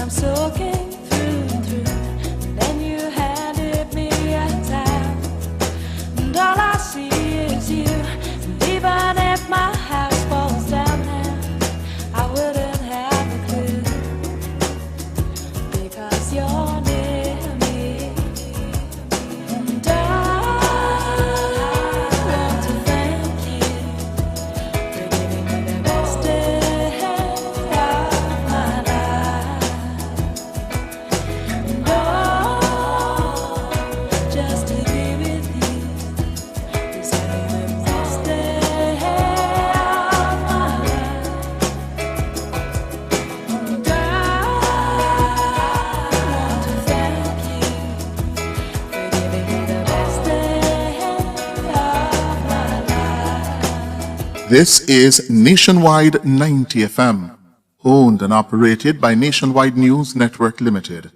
I'm soaking through and through. Then you handed me a towel, and all I see is you. And even if my house falls down now, I wouldn't have a clue, because you're near me. And I want to thank you for giving me the best day of my life. And just to be with you is having the best day of my life. And I want to thank you for giving me the best day of my life. This is Nationwide 90 FM, owned and operated by Nationwide News Network Limited.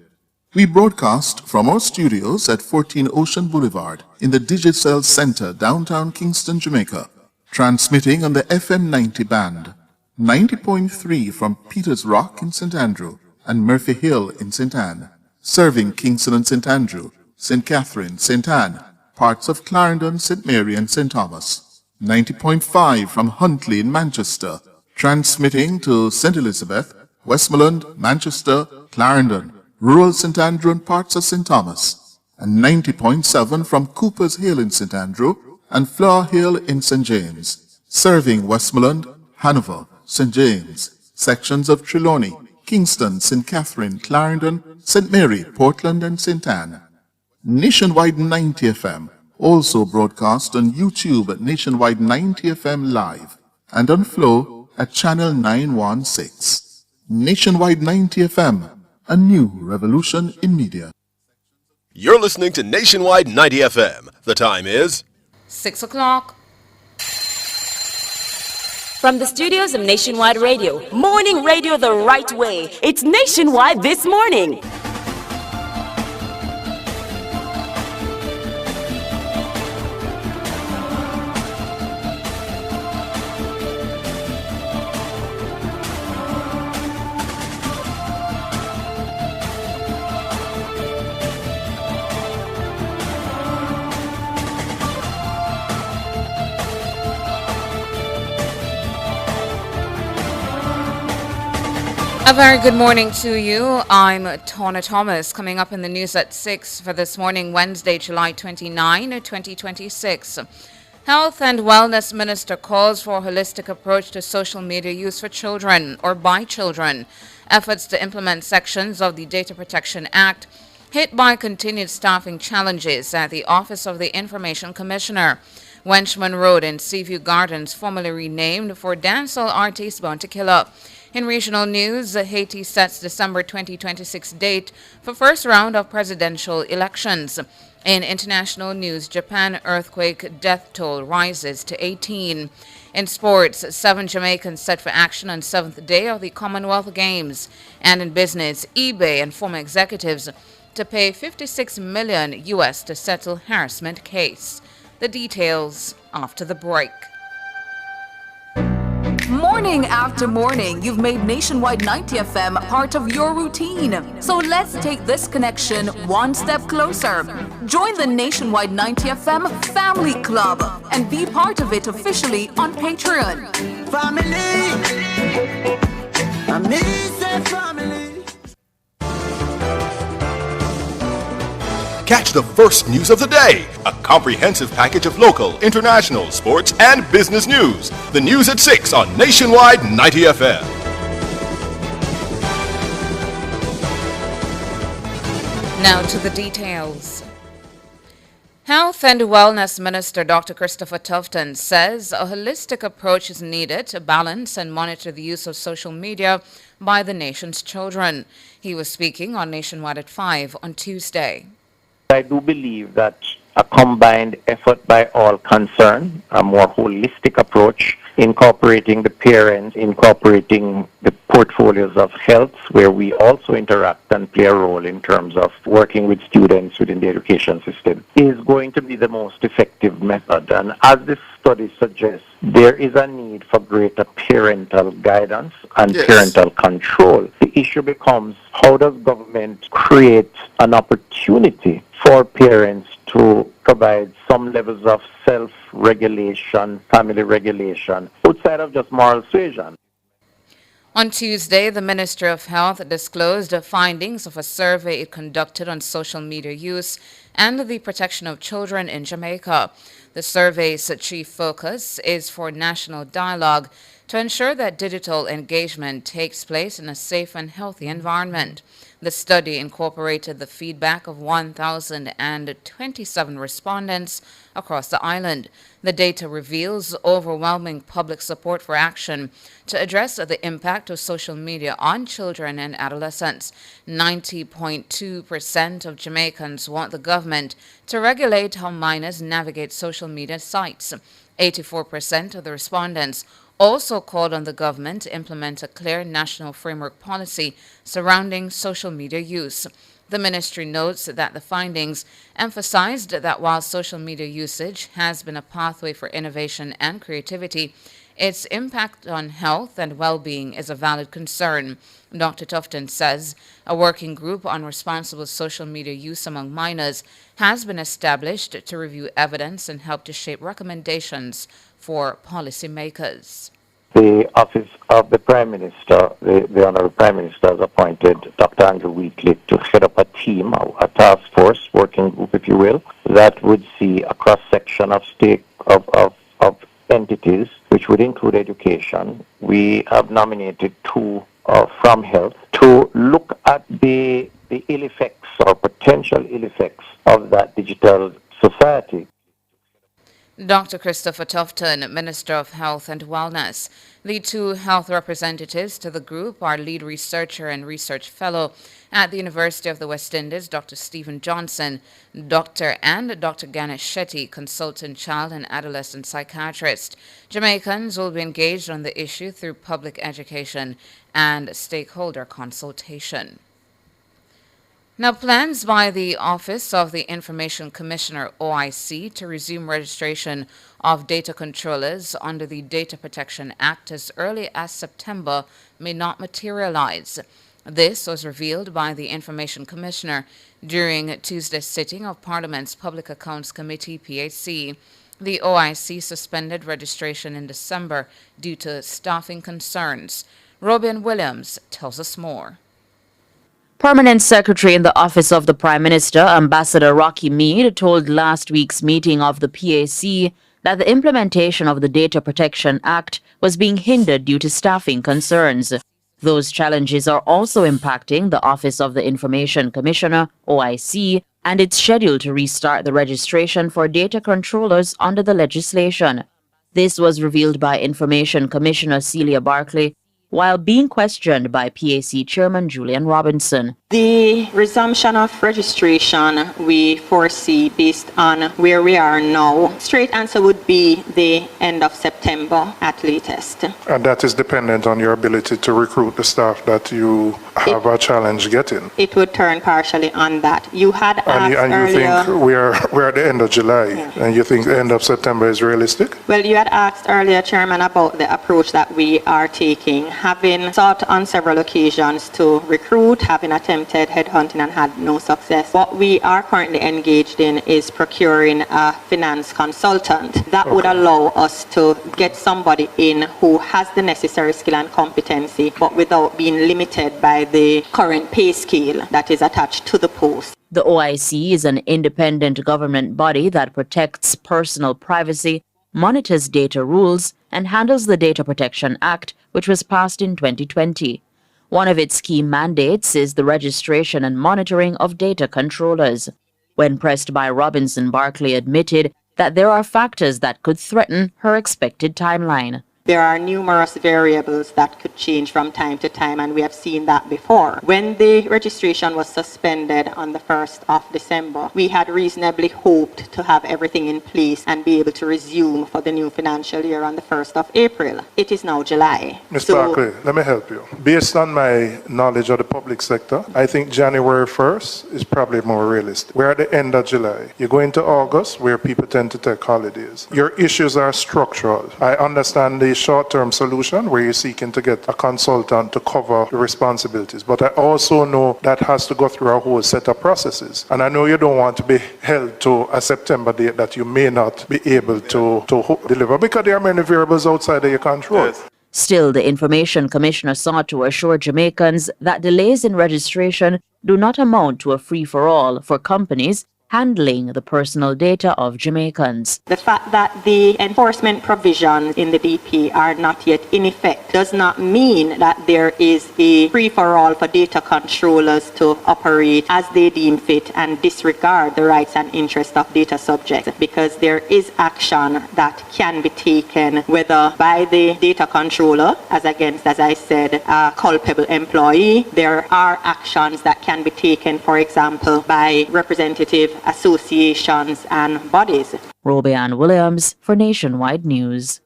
We broadcast from our studios at 14 Ocean Boulevard in the Digicel Center, downtown Kingston, Jamaica, transmitting on the FM 90 band, 90.3 from Peters Rock in St. Andrew and Murphy Hill in St. Anne, serving Kingston and St. Andrew, St. Catherine, St. Anne, parts of Clarendon, St. Mary and St. Thomas. 90.5 from Huntley in Manchester, transmitting to St. Elizabeth, Westmoreland, Manchester, Clarendon, rural St. Andrew and parts of St. Thomas, and 90.7 from Cooper's Hill in St. Andrew and Flower Hill in St. James, serving Westmoreland, Hanover, St. James, sections of Trelawney, Kingston, St. Catherine, Clarendon, St. Mary, Portland and St. Anne. Nationwide 90 FM also broadcast on YouTube at Nationwide 90 FM Live and on Flow at channel 916. Nationwide 90 FM, a new revolution in media. You're listening to Nationwide 90 FM. The time is 6 o'clock. From the studios of Nationwide Radio, morning radio the right way. It's Nationwide This Morning. A very good morning to you. I'm Tawna Thomas. Coming up in the news at 6 for this morning, Wednesday, July 29, 2026. Health and Wellness Minister calls for a holistic approach to social media use for children or by children. Efforts to implement sections of the Data Protection Act hit by continued staffing challenges at the Office of the Information Commissioner. Wenchman Road in Seaview Gardens, formerly renamed for dancehall artist Bounty Killer. In regional news, Haiti sets December 2026 date for first round of presidential elections. In international news, Japan earthquake death toll rises to 18. In sports, 7 Jamaicans set for action on 7th day of the Commonwealth Games. And in business, eBay and former executives to pay $56 million US to settle harassment case. The details after the break. Morning after morning, you've made Nationwide 90 FM part of your routine. So let's take this connection one step closer. Join the Nationwide 90 FM Family Club and be part of it officially on Patreon. Family, amazing family. Catch the first news of the day. A comprehensive package of local, international, sports, and business news. The news at 6 on Nationwide 90 FM. Now to the details. Health and Wellness Minister Dr. Christopher Tufton says a holistic approach is needed to balance and monitor the use of social media by the nation's children. He was speaking on Nationwide at 5 on Tuesday. I do believe that a combined effort by all concerned, a more holistic approach, incorporating the parents, incorporating the portfolios of health, where we also interact and play a role in terms of working with students within the education system, is going to be the most effective method. And as this study suggests, there is a need for greater parental guidance and parental control. The issue becomes, how does government create an opportunity for parents to provide some levels of self-regulation, family regulation, outside of just moral suasion? On Tuesday, the Ministry of Health disclosed the findings of a survey it conducted on social media use and the protection of children in Jamaica. The survey's chief focus is for national dialogue to ensure that digital engagement takes place in a safe and healthy environment. The study incorporated the feedback of 1,027 respondents across the island. The data reveals overwhelming public support for action to address the impact of social media on children and adolescents. 90.2% of Jamaicans want the government to regulate how minors navigate social media sites. 84% of the respondents also called on the government to implement a clear national framework policy surrounding social media use. The ministry notes that the findings emphasized that while social media usage has been a pathway for innovation and creativity, its impact on health and well-being is a valid concern. Dr. Tufton says a working group on responsible social media use among minors has been established to review evidence and help to shape recommendations for policymakers. The Office of the Prime Minister, the Honourable Prime Minister, has appointed Dr. Andrew Wheatley to head up a team, a task force, working group, if you will, that would see a cross-section of entities, which would include education. We have nominated two from health to look at the ill effects or potential ill effects of that digital society. Dr. Christopher Tufton, Minister of Health and Wellness. The two health representatives to the group are lead researcher and research fellow at the University of the West Indies, Dr. Stephen Johnson, Dr. Ganesh Shetty, consultant child and adolescent psychiatrist. Jamaicans will be engaged on the issue through public education and stakeholder consultation. Now, plans by the Office of the Information Commissioner, OIC, to resume registration of data controllers under the Data Protection Act as early as September may not materialize. This was revealed by the Information Commissioner during Tuesday's sitting of Parliament's Public Accounts Committee, PAC. The OIC suspended registration in December due to staffing concerns. Robin Williams tells us more. Permanent Secretary in the Office of the Prime Minister, Ambassador Rocky Mead, told last week's meeting of the PAC that the implementation of the Data Protection Act was being hindered due to staffing concerns. Those challenges are also impacting the Office of the Information Commissioner, OIC, and its schedule to restart the registration for data controllers under the legislation. This was revealed by Information Commissioner Celia Barclay while being questioned by PAC Chairman Julian Robinson. The resumption of registration we foresee based on where we are now. Straight answer would be the end of September at latest. And that is dependent on your ability to recruit the staff that you have a challenge getting. It would turn partially on that. You had asked and you earlier. think we're at the end of July, and you think the end of September is realistic? Well, you had asked earlier, Chairman, about the approach that we are taking. Having sought on several occasions to recruit, having attempted headhunting and had no success. What we are currently engaged in is procuring a finance consultant. That would allow us to get somebody in who has the necessary skill and competency, but without being limited by the current pay scale that is attached to the post. The OIC is an independent government body that protects personal privacy, monitors data rules, and handles the Data Protection Act, which was passed in 2020. One of its key mandates is the registration and monitoring of data controllers. When pressed by Robinson, Barclay admitted that there are factors that could threaten her expected timeline. There are numerous variables that could change from time to time, and we have seen that before. When the registration was suspended on the 1st of December, we had reasonably hoped to have everything in place and be able to resume for the new financial year on the 1st of April. It is now July. Ms. Barclay, let me help you. Based on my knowledge of the public sector, I think January 1st is probably more realistic. We're at the end of July. You go into August, where people tend to take holidays. Your issues are structural. I understand the short-term solution where you're seeking to get a consultant to cover the responsibilities, but I also know that has to go through a whole set of processes. And I know you don't want to be held to a September date that you may not be able to deliver, because there are many variables outside of your control. Yes. Still, the Information Commissioner sought to assure Jamaicans that delays in registration do not amount to a free-for-all for companies handling the personal data of Jamaicans. The fact that the enforcement provisions in the DP are not yet in effect does not mean that there is a free-for-all for data controllers to operate as they deem fit and disregard the rights and interests of data subjects, because there is action that can be taken, whether by the data controller as against, as I said, a culpable employee. There are actions that can be taken, for example, by representative associations and bodies. Robianne Williams for Nationwide News.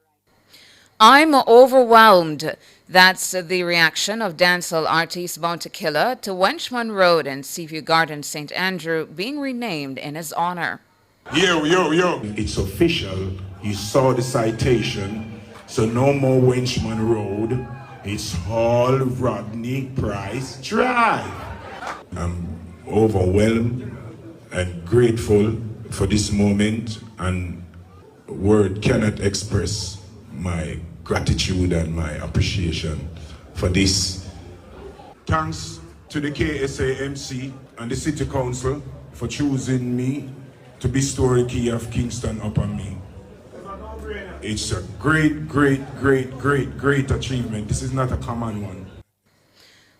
I'm overwhelmed. That's the reaction of dancehall artist Bounty Killer to Wenchman Road and Seaview Garden St. Andrew being renamed in his honor. Yo. It's official. You saw the citation. So no more Wenchman Road. It's all Rodney Price Drive. I'm overwhelmed and grateful for this moment, and word cannot express my gratitude and my appreciation for this. Thanks to the KSAMC and the City Council for choosing me to bestow the key of Kingston upon me. It's a great achievement. This is not a common one.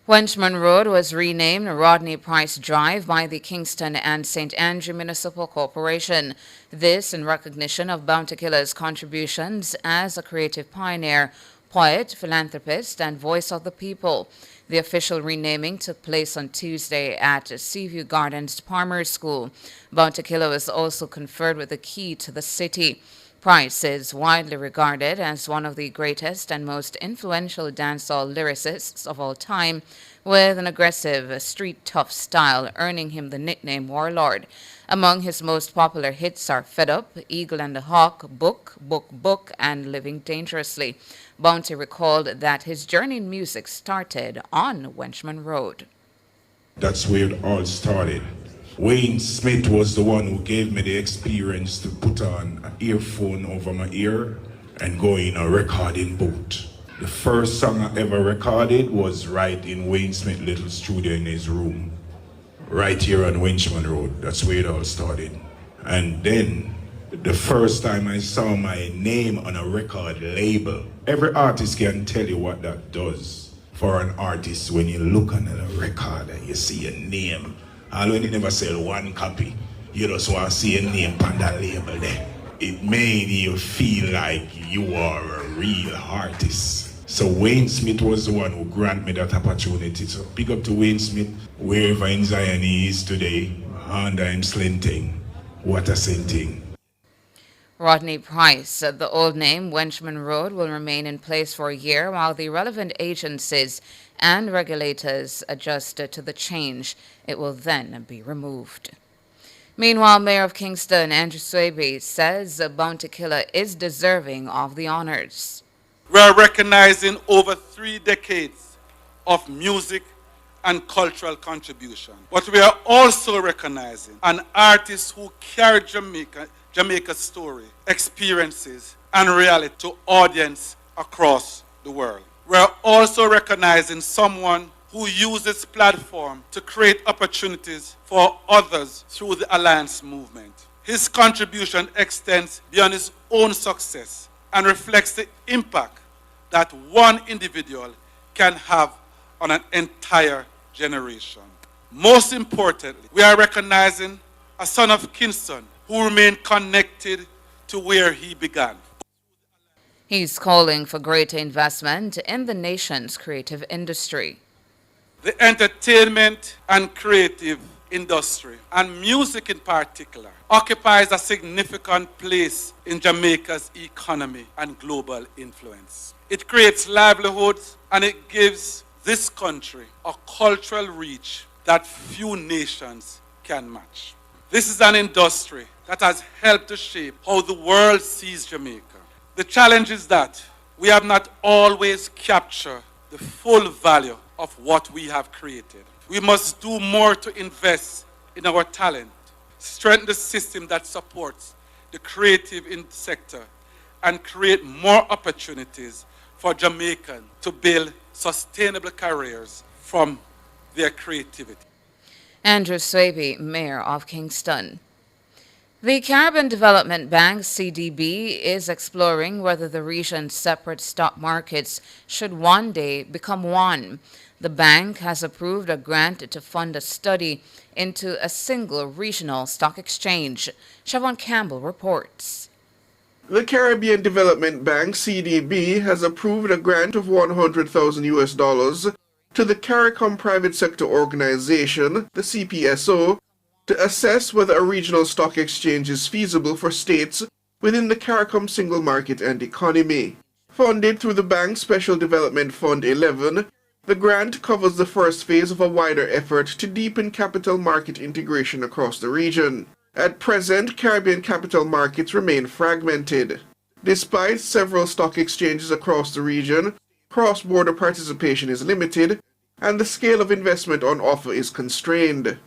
Wenchman Road was renamed Rodney Price Drive by the Kingston and St. Andrew Municipal Corporation. This in recognition of Bounty Killer's contributions as a creative pioneer, poet, philanthropist, and voice of the people. The official renaming took place on Tuesday at Seaview Gardens Palmer School. Bounty Killer was also conferred with the key to the city. Price is widely regarded as one of the greatest and most influential dancehall lyricists of all time, with an aggressive, street-tough style earning him the nickname Warlord. Among his most popular hits are Fed Up, Eagle and the Hawk, Book, and Living Dangerously. Bounty recalled that his journey in music started on Wenchman Road. That's where it all started. Wayne Smith was the one who gave me the experience to put on an earphone over my ear and go in a recording booth. The first song I ever recorded was right in Wayne Smith's little studio in his room, right here on Wenchman Road. That's where it all started. And then the first time I saw my name on a record label, every artist can tell you what that does for an artist when you look on a record and you see a name. Although you never sell one copy, you just want to see a name on that label there. It made you feel like you are a real artist. So Wayne Smith was the one who granted me that opportunity. So big up to Wayne Smith, wherever in Zion he is today, under him slinting. What a slinting. Rodney Price, the old name Wenchman Road, will remain in place for a year while the relevant agencies and regulators adjust to the change. It will then be removed. Meanwhile, Mayor of Kingston, Andrew Swaby, says Bounty Killer is deserving of the honors. We are recognizing over 3 decades of music and cultural contribution. But we are also recognizing an artist who carried Jamaica's story, experiences, and reality to audience across the world. We are also recognizing someone who uses platform to create opportunities for others through the Alliance movement. His contribution extends beyond his own success and reflects the impact that one individual can have on an entire generation. Most importantly, we are recognizing a son of Kingston who remained connected to where he began. He's calling for greater investment in the nation's creative industry. The entertainment and creative industry, and music in particular, occupies a significant place in Jamaica's economy and global influence. It creates livelihoods and it gives this country a cultural reach that few nations can match. This is an industry that has helped to shape how the world sees Jamaica. The challenge is that we have not always captured the full value of what we have created. We must do more to invest in our talent, strengthen the system that supports the creative sector, and create more opportunities for Jamaicans to build sustainable careers from their creativity. Andrew Swaby, Mayor of Kingston. The Caribbean Development Bank, CDB, is exploring whether the region's separate stock markets should one day become one. The bank has approved a grant to fund a study into a single regional stock exchange. Siobhan Campbell reports. The Caribbean Development Bank, CDB, has approved a grant of $100,000 to the CARICOM Private Sector Organization, the CPSO, to assess whether a regional stock exchange is feasible for states within the CARICOM single market and economy. Funded through the bank's Special Development Fund 11, the grant covers the first phase of a wider effort to deepen capital market integration across the region. At present, Caribbean capital markets remain fragmented. Despite several stock exchanges across the region, cross-border participation is limited, and the scale of investment on offer is constrained.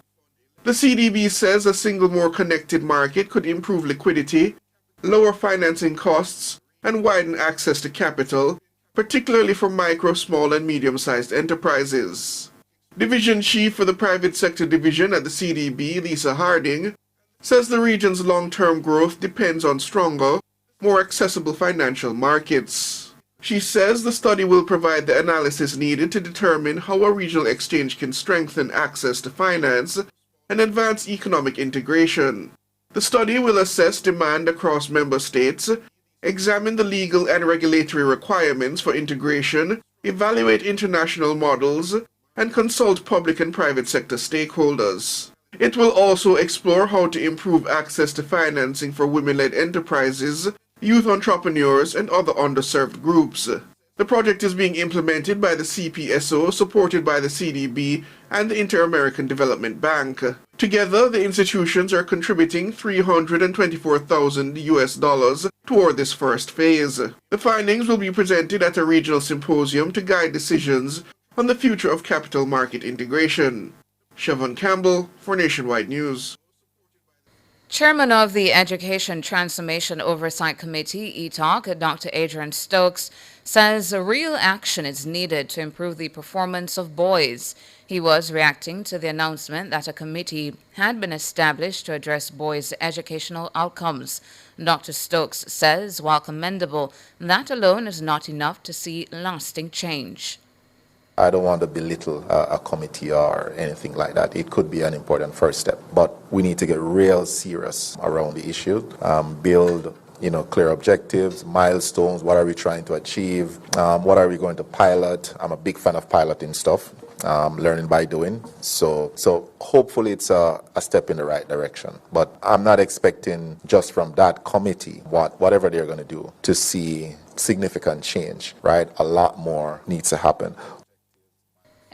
The CDB says a single more connected market could improve liquidity, lower financing costs, and widen access to capital, particularly for micro, small, and medium-sized enterprises. Division Chief for the Private Sector Division at the CDB, Lisa Harding, says the region's long-term growth depends on stronger, more accessible financial markets. She says the study will provide the analysis needed to determine how a regional exchange can strengthen access to finance and advance economic integration. The study will assess demand across member states, examine the legal and regulatory requirements for integration, evaluate international models, and consult public and private sector stakeholders. It will also explore how to improve access to financing for women-led enterprises, youth entrepreneurs, and other underserved groups. The project is being implemented by the CPSO, supported by the CDB and the Inter-American Development Bank. Together, the institutions are contributing $324,000 toward this first phase. The findings will be presented at a regional symposium to guide decisions on the future of capital market integration. Siobhan Campbell for Nationwide News. Chairman of the Education Transformation Oversight Committee, ETOC, Dr. Adrian Stokes, says real action is needed to improve the performance of boys. He was reacting to the announcement that a committee had been established to address boys' educational outcomes. Dr. Stokes says, while commendable, that alone is not enough to see lasting change. I don't want to belittle a committee or anything like that. It could be an important first step, but we need to get real serious around the issue, build clear objectives, milestones, what are we trying to achieve, what are we going to pilot. I'm a big fan of piloting stuff, learning by doing. So hopefully it's a step in the right direction. But I'm not expecting just from that committee, whatever they're going to do, to see significant change, right? A lot more needs to happen.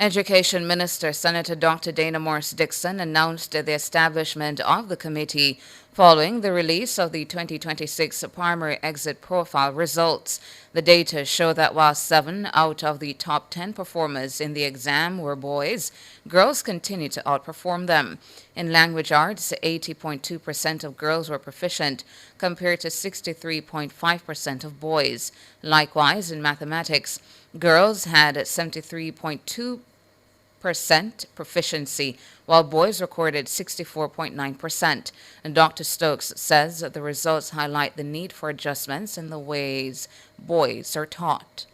Education Minister Senator Dr. Dana Morris Dixon announced the establishment of the committee following the release of the 2026 primary exit profile results. The data show that while 7 out of the top 10 performers in the exam were boys, girls continue to outperform them. In language arts, 80.2% of girls were proficient compared to 63.5% of boys. Likewise, in mathematics, girls had 73.2% proficiency, while boys recorded 64.9%. And Dr. Stokes says that the results highlight the need for adjustments in the ways boys are taught.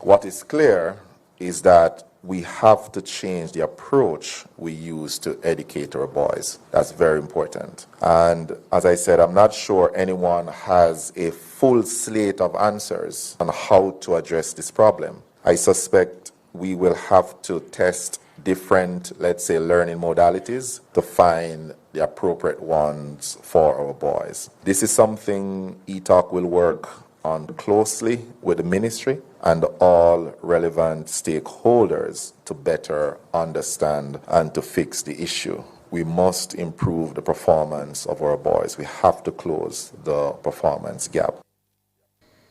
What is clear is that we have to change the approach we use to educate our boys. That's very important. And as I said, I'm not sure anyone has a full slate of answers on how to address this problem. I suspect we will have to test different, let's say, learning modalities to find the appropriate ones for our boys. This is something ETALK will work on closely with the ministry and all relevant stakeholders to better understand and to fix the issue. We must improve the performance of our boys. We have to close the performance gap.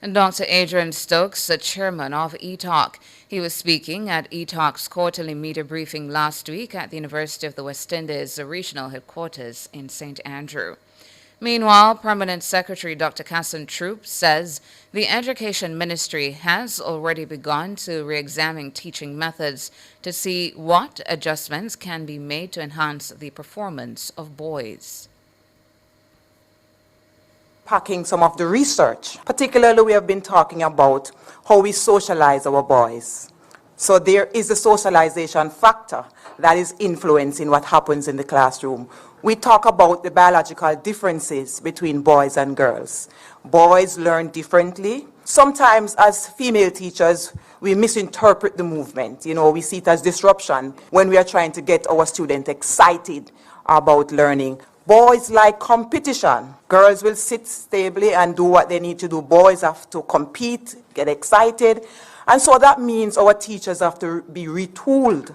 And Dr. Adrian Stokes, the chairman of ETALK. He was speaking at ETALK's quarterly media briefing last week at the University of the West Indies regional headquarters in St. Andrew. Meanwhile, Permanent Secretary Dr. Casson Troop says the Education Ministry has already begun to re-examine teaching methods to see what adjustments can be made to enhance the performance of boys. Packing some of the research. Particularly, we have been talking about how we socialize our boys. So there is a socialization factor that is influencing what happens in the classroom. We talk about the biological differences between boys and girls. Boys learn differently. Sometimes as female teachers, we misinterpret the movement. We see it as disruption when we are trying to get our students excited about learning. Boys like competition. Girls will sit stably and do what they need to do. Boys have to compete, get excited. And so that means our teachers have to be retooled.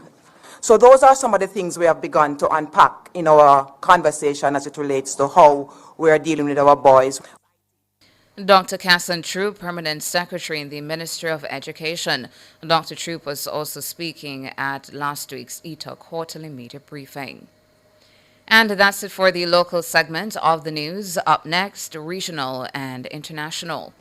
So those are some of the things we have begun to unpack in our conversation as it relates to how we are dealing with our boys. Dr. Casson Troop, Permanent Secretary in the Ministry of Education. Dr. Troop was also speaking at last week's ETALK quarterly media briefing. And that's it for the local segment of the news. Up next, regional and international.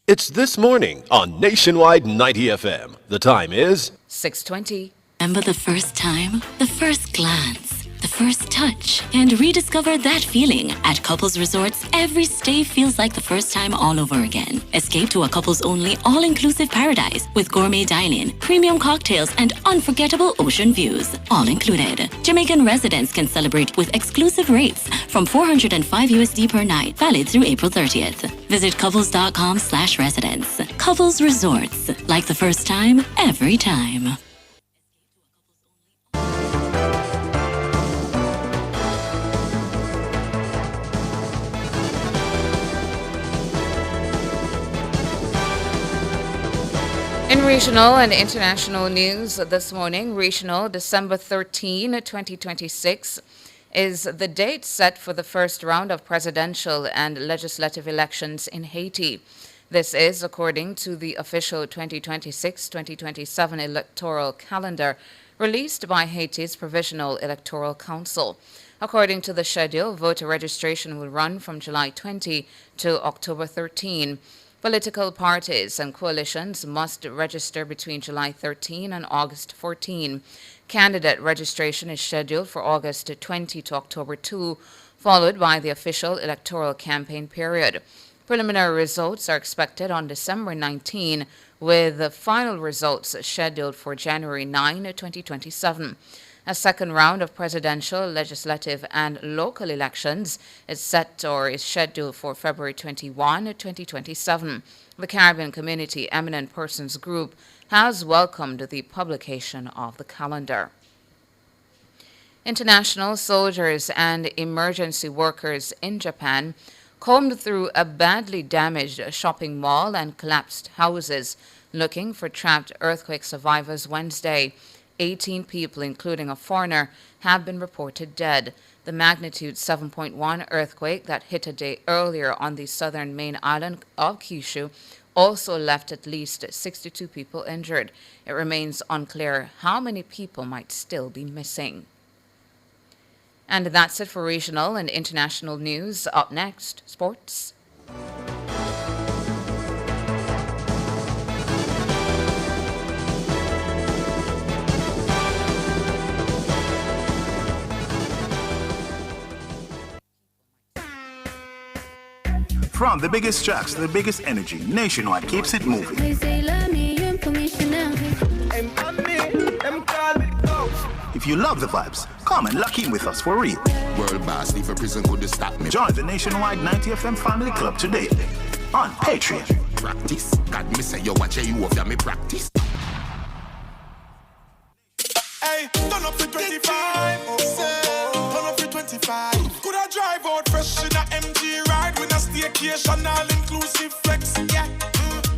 It's This Morning on Nationwide 90 FM. The time is 6:20. Remember the first time, the first glance, the first touch, and rediscover that feeling. At Couples Resorts, every stay feels like the first time all over again. Escape to a couples-only, all-inclusive paradise with gourmet dining, premium cocktails, and unforgettable ocean views. All included. Jamaican residents can celebrate with exclusive rates from $405 USD per night, valid through April 30th. Visit couples.com/residence. Couples Resorts, like the first time, every time. In regional and international news this morning, regional December 13, 2026 is the date set for the first round of presidential and legislative elections in Haiti. This is according to the official 2026-2027 electoral calendar released by Haiti's Provisional Electoral Council. According to the schedule, voter registration will run from July 20 to October 13. Political parties and coalitions must register between July 13 and August 14. Candidate registration is scheduled for August 20 to October 2, followed by the official electoral campaign period. Preliminary results are expected on December 19, with the final results scheduled for January 9, 2027. A second round of presidential, legislative, and local elections is set or is scheduled for February 21, 2027. The Caribbean Community Eminent Persons Group has welcomed the publication of the calendar. International soldiers and emergency workers in Japan combed through a badly damaged shopping mall and collapsed houses looking for trapped earthquake survivors Wednesday. 18 people, including a foreigner, have been reported dead. The magnitude 7.1 earthquake that hit a day earlier on the southern main island of Kyushu also left at least 62 people injured. It remains unclear how many people might still be missing. And that's it for regional and international news. Up next, sports. From the biggest tracks to the biggest energy, Nationwide keeps it moving. If you love the vibes, come and lock in with us for real. World boss, leave a prison could stop me. Join the Nationwide 90 FM Family Club today on Patreon. Practice. God me say you watch you over me practice. Hey, turn up to 25. Turn up to 25. Could I drive out fresh in a MG ride with a staycation all inclusive flex? Yeah.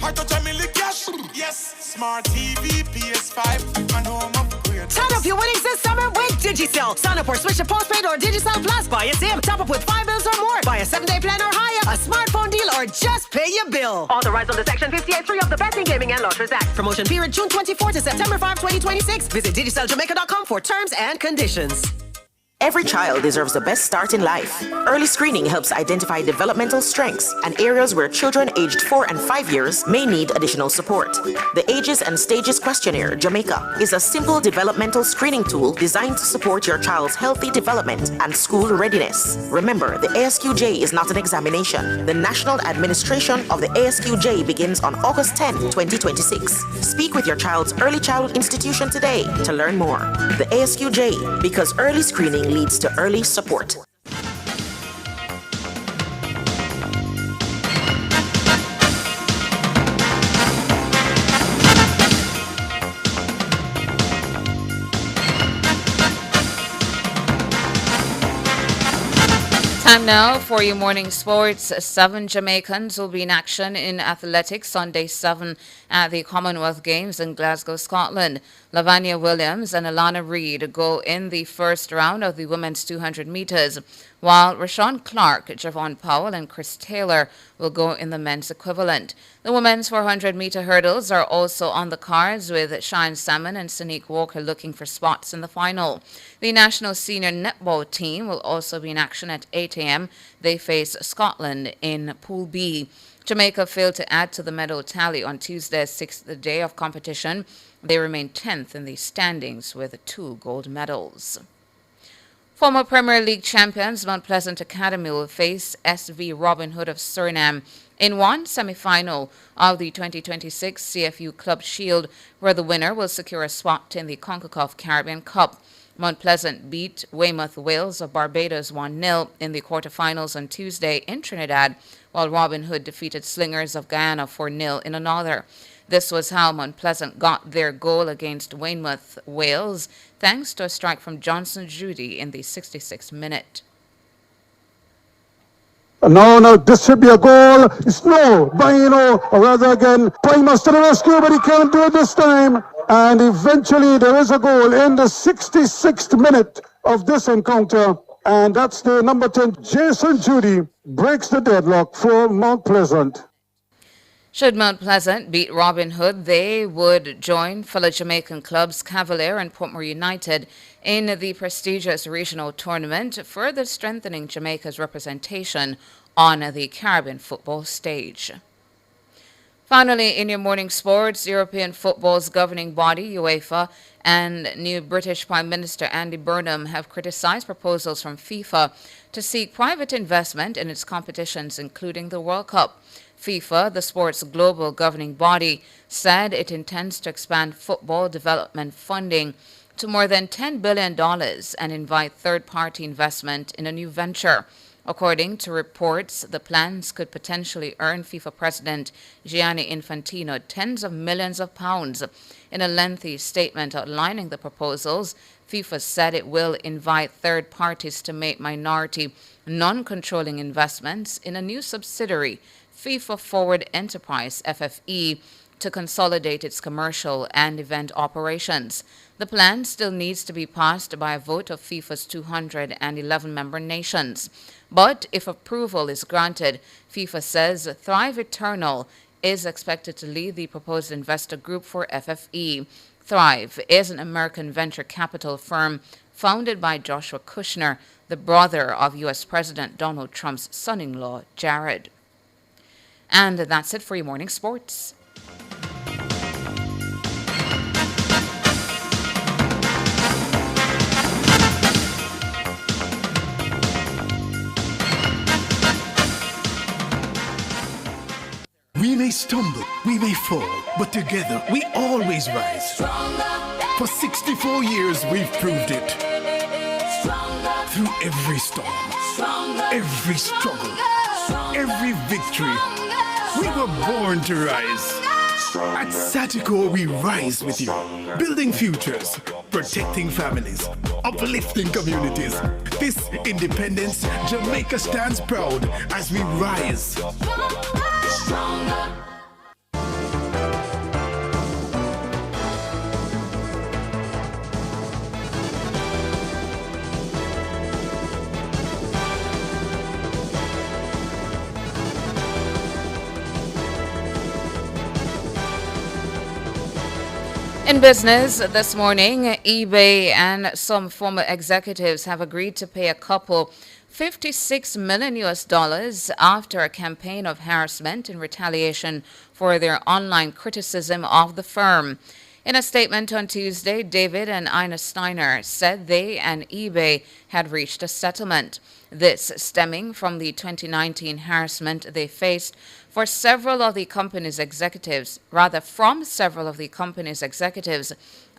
I touch a million cash. Yes. Smart TV, PS5, and home upgrade. Turn up your winnings this summer with Digicel. Sign up or switch to postpaid or Digicel Plus. Buy a SIM. Top up with 5 bills or more. Buy a 7-day plan or higher. A smartphone deal or just pay your bill. Authorized under Section 58.3 of the Betting, Gaming and Lotteries Act. Promotion period June 24 to September 5, 2026. Visit DigicelJamaica.com for terms and conditions. Every child deserves the best start in life. Early screening helps identify developmental strengths and areas where children aged 4 and 5 years may need additional support. The Ages and Stages Questionnaire, Jamaica, is a simple developmental screening tool designed to support your child's healthy development and school readiness. Remember, the ASQJ is not an examination. The national administration of the ASQJ begins on August 10, 2026. Speak with your child's early childhood institution today to learn more. The ASQJ, because early screening leads to early support. Time now for your morning sports. 7 Jamaicans will be in action in athletics on day 7 at the Commonwealth Games in Glasgow, Scotland. Lavanya Williams and Alana Reid go in the first round of the women's 200 meters, while Rashawn Clark, Javon Powell, and Chris Taylor will go in the men's equivalent. The women's 400-meter hurdles are also on the cards, with Shine Salmon and Sonique Walker looking for spots in the final. The national senior netball team will also be in action at 8 a.m. They face Scotland in Pool B. Jamaica failed to add to the medal tally on Tuesday's 6th day of competition. They remain 10th in the standings with 2 gold medals. Former Premier League champions Mount Pleasant Academy will face SV Robin Hood of Suriname in one semi-final of the 2026 CFU Club Shield, where the winner will secure a spot in the CONCACAF Caribbean Cup. Mount Pleasant beat Weymouth Wales of Barbados 1-0 in the quarterfinals on Tuesday in Trinidad, while Robin Hood defeated Slingers of Guyana 4-0 in another. This was how Mount Pleasant got their goal against Weymouth Wales, thanks to a strike from Johnson Judy in the 66th minute. No, this should be a goal. It's no, Baino, or rather again, Primus to the rescue, but he can't do it this time. And eventually there is a goal in the 66th minute of this encounter. And that's the number 10, Jason Judy, breaks the deadlock for Mount Pleasant. Should Mount Pleasant beat Robin Hood, they would join fellow Jamaican clubs Cavalier and Portmore United in the prestigious regional tournament, further strengthening Jamaica's representation on the Caribbean football stage. Finally, in your morning sports, European football's governing body, UEFA, and new British Prime Minister Andy Burnham have criticized proposals from FIFA to seek private investment in its competitions, including the World Cup. FIFA, the sport's global governing body, said it intends to expand football development funding to more than $10 billion and invite third-party investment in a new venture. According to reports, the plans could potentially earn FIFA President Gianni Infantino tens of millions of pounds. In a lengthy statement outlining the proposals, FIFA said it will invite third parties to make minority, non-controlling investments in a new subsidiary, FIFA Forward Enterprise, FFE, to consolidate its commercial and event operations. The plan still needs to be passed by a vote of FIFA's 211 member nations. But if approval is granted, FIFA says Thrive Eternal is expected to lead the proposed investor group for FFE. Thrive is an American venture capital firm founded by Joshua Kushner, the brother of U.S. President Donald Trump's son-in-law, Jared. And that's it for your morning sports. We may stumble, we may fall, but together we always rise. For 64 years we've proved it. Through every storm, every struggle, every victory, we were born to rise. At Satiko, we rise with you, building futures, protecting families, uplifting communities. This independence, Jamaica stands proud as we rise. In business this morning, eBay and some former executives have agreed to pay a couple $56 million after a campaign of harassment in retaliation for their online criticism of the firm. In a statement on Tuesday, David and Ina Steiner said they and eBay had reached a settlement. This stemming from the 2019 harassment they faced from several of the company's executives,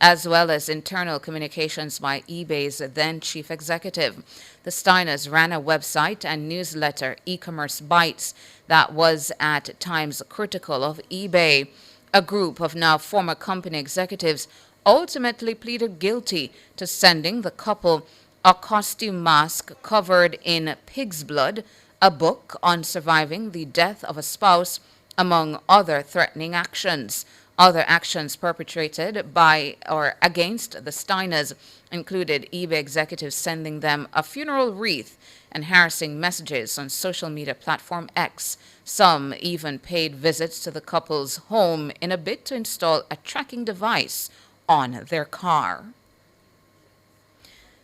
as well as internal communications by eBay's then chief executive. The Steiners ran a website and newsletter, E-Commerce Bites, that was at times critical of eBay. A group of now former company executives ultimately pleaded guilty to sending the couple a costume mask covered in pig's blood, a book on surviving the death of a spouse, among other threatening actions. Other actions perpetrated by or against the Steiners included eBay executives sending them a funeral wreath and harassing messages on social media platform X. Some even paid visits to the couple's home in a bid to install a tracking device on their car.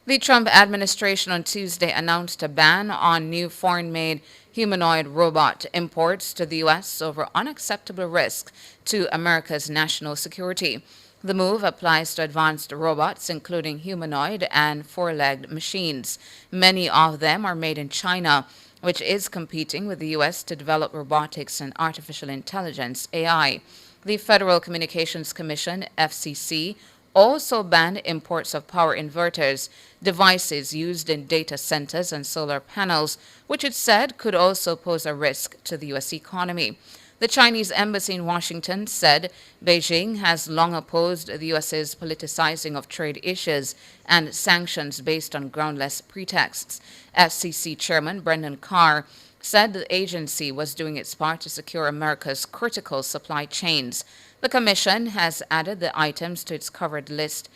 The Trump administration on Tuesday announced a ban on new foreign-made humanoid robot imports to the U.S. over unacceptable risk to America's national security. The move applies to advanced robots, including humanoid and four-legged machines. Many of them are made in China, which is competing with the U.S. to develop robotics and artificial intelligence, AI. The Federal Communications Commission, FCC, also banned imports of power inverters, devices used in data centers and solar panels, which it said could also pose a risk to the U.S. economy. The Chinese embassy in Washington said Beijing has long opposed the U.S.'s politicizing of trade issues and sanctions based on groundless pretexts. FCC Chairman Brendan Carr said the agency was doing its part to secure America's critical supply chains. The Commission has added the items to its covered list,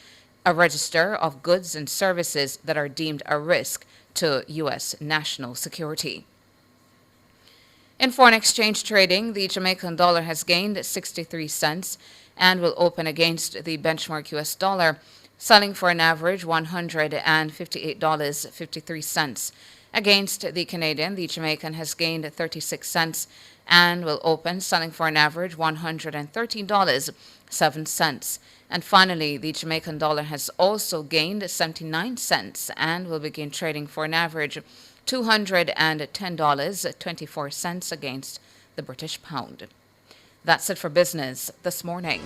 a register of goods and services that are deemed a risk to U.S. national security. In foreign exchange trading, the Jamaican dollar has gained 63 cents and will open against the benchmark U.S. dollar, selling for an average $158.53. Against the Canadian, the Jamaican has gained 36 cents and will open selling for an average $113.07. And finally, the Jamaican dollar has also gained 79 cents and will begin trading for an average $210.24 against the British pound. That's it for business this morning.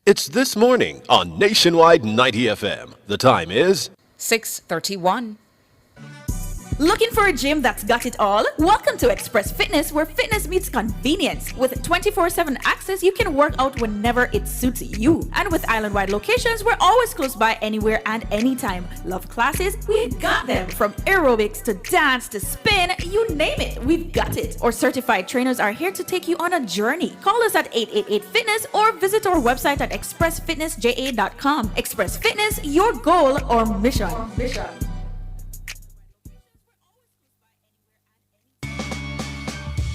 It's This Morning on Nationwide 90 FM. The time is 6:31. Looking for a gym that's got it all? Welcome to Express Fitness, where fitness meets convenience. With 24/7 access, you can work out whenever it suits you. And with island-wide locations, we're always close by anywhere and anytime. Love classes? We've got them. From aerobics to dance to spin, you name it, we've got it. Our certified trainers are here to take you on a journey. Call us at 888-FITNESS or visit our website at expressfitnessja.com. Express Fitness, your goal or mission.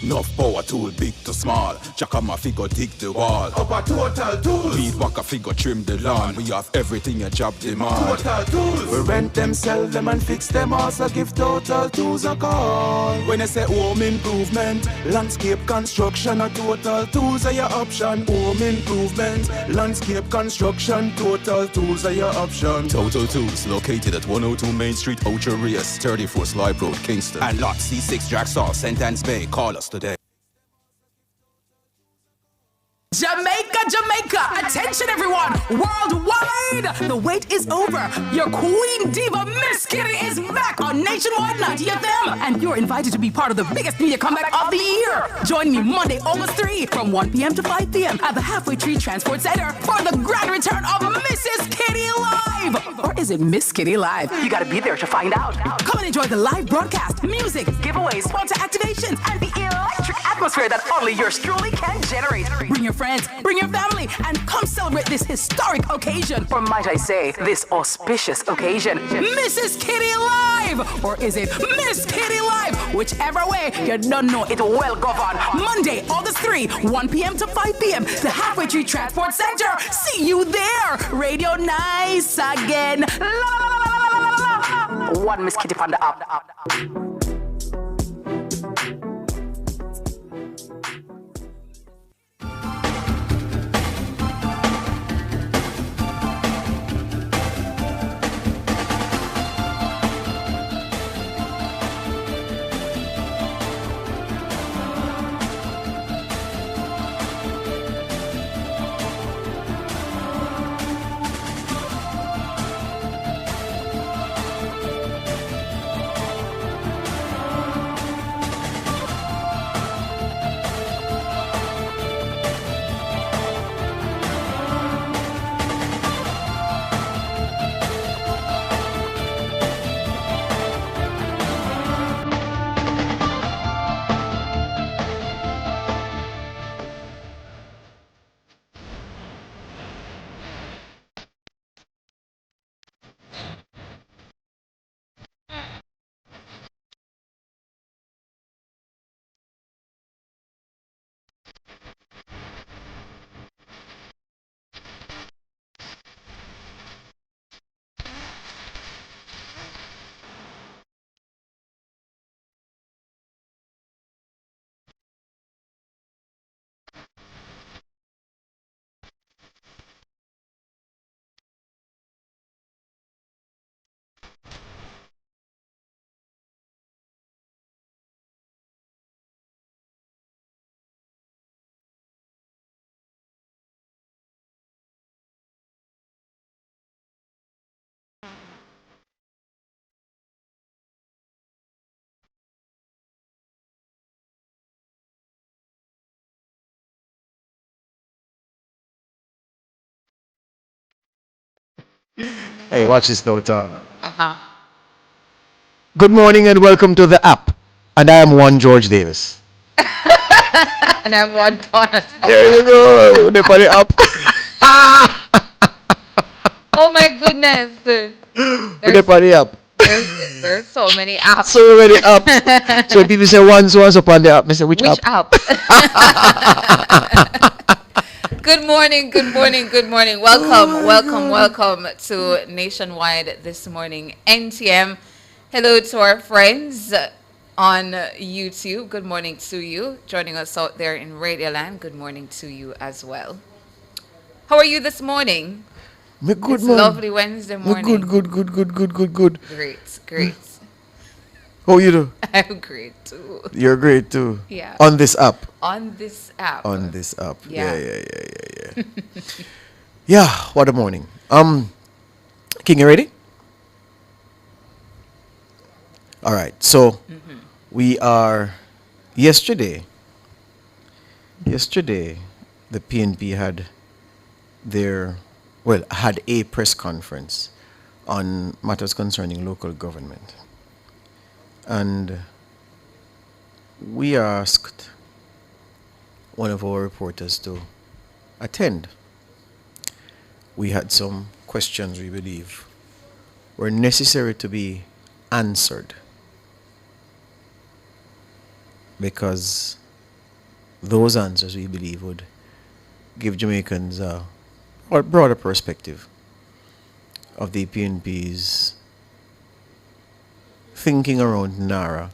Enough power tool, big to small. Chakama figure dig the wall. Up a total tools. Weed waka figure trim the lawn. We have everything a job demand. Total tools. We rent them, sell them and fix them. Also give Total Tools a call. When I say home improvement, landscape construction, a Total Tools are your option. Home improvement, landscape construction, Total Tools are your option. Total Tools located at 102 Main Street, Ocho Rios, 34 Slipe Road, Kingston. And lot C6 Jacksaw, Sentence Bay. Call us today. Jamaica, attention everyone, worldwide, the wait is over. Your queen diva, Miss Kitty, is back on Nationwide 90 FM, and you're invited to be part of the biggest media comeback of the year. Join me Monday, August 3, from 1 p.m. to 5 p.m. at the Halfway Tree Transport Center for the grand return of Mrs. Kitty Live. Or is it Miss Kitty Live? You gotta be there to find out. Come and enjoy the live broadcast, music, giveaways, sponsor activations, and the electric atmosphere that only yours truly can generate. Bring your friends, bring your family, and come celebrate this historic occasion. Or might I say, this auspicious occasion. Mrs. Kitty Live! Or is it Miss Kitty Live? Whichever way, you don't know it will go on. Monday, August 3, 1 p.m. to 5 p.m. The Halfway Tree Transport Center. See you there. Radio Nice again. La, la, la, la, la, la. One Miss Kitty on the up. Hey, watch this now, Tom. Uh-huh. Good morning and welcome to the app. And I am one George Davis. And I'm one Thomas. There you go. They put it up. Oh my goodness. They put it up. There's so many apps. So many apps. So when people say once upon the app, I say which app? Good morning, good morning, good morning. Welcome to Nationwide this morning. NTM. Hello to our friends on YouTube. Good morning to you. Joining us out there in Radioland. Good morning to you as well. How are you this morning? Me good, it's man. Lovely Wednesday morning. Good. Great. How you do? I'm great too. You're great too. Yeah. On this app. Yeah. Yeah, what a morning. King, you ready? All right. So we are yesterday the PNP had had a press conference on matters concerning local government. And we asked one of our reporters to attend. We had some questions we believe were necessary to be answered, because those answers, we believe, would give Jamaicans a broader perspective of the PNP's thinking around NARA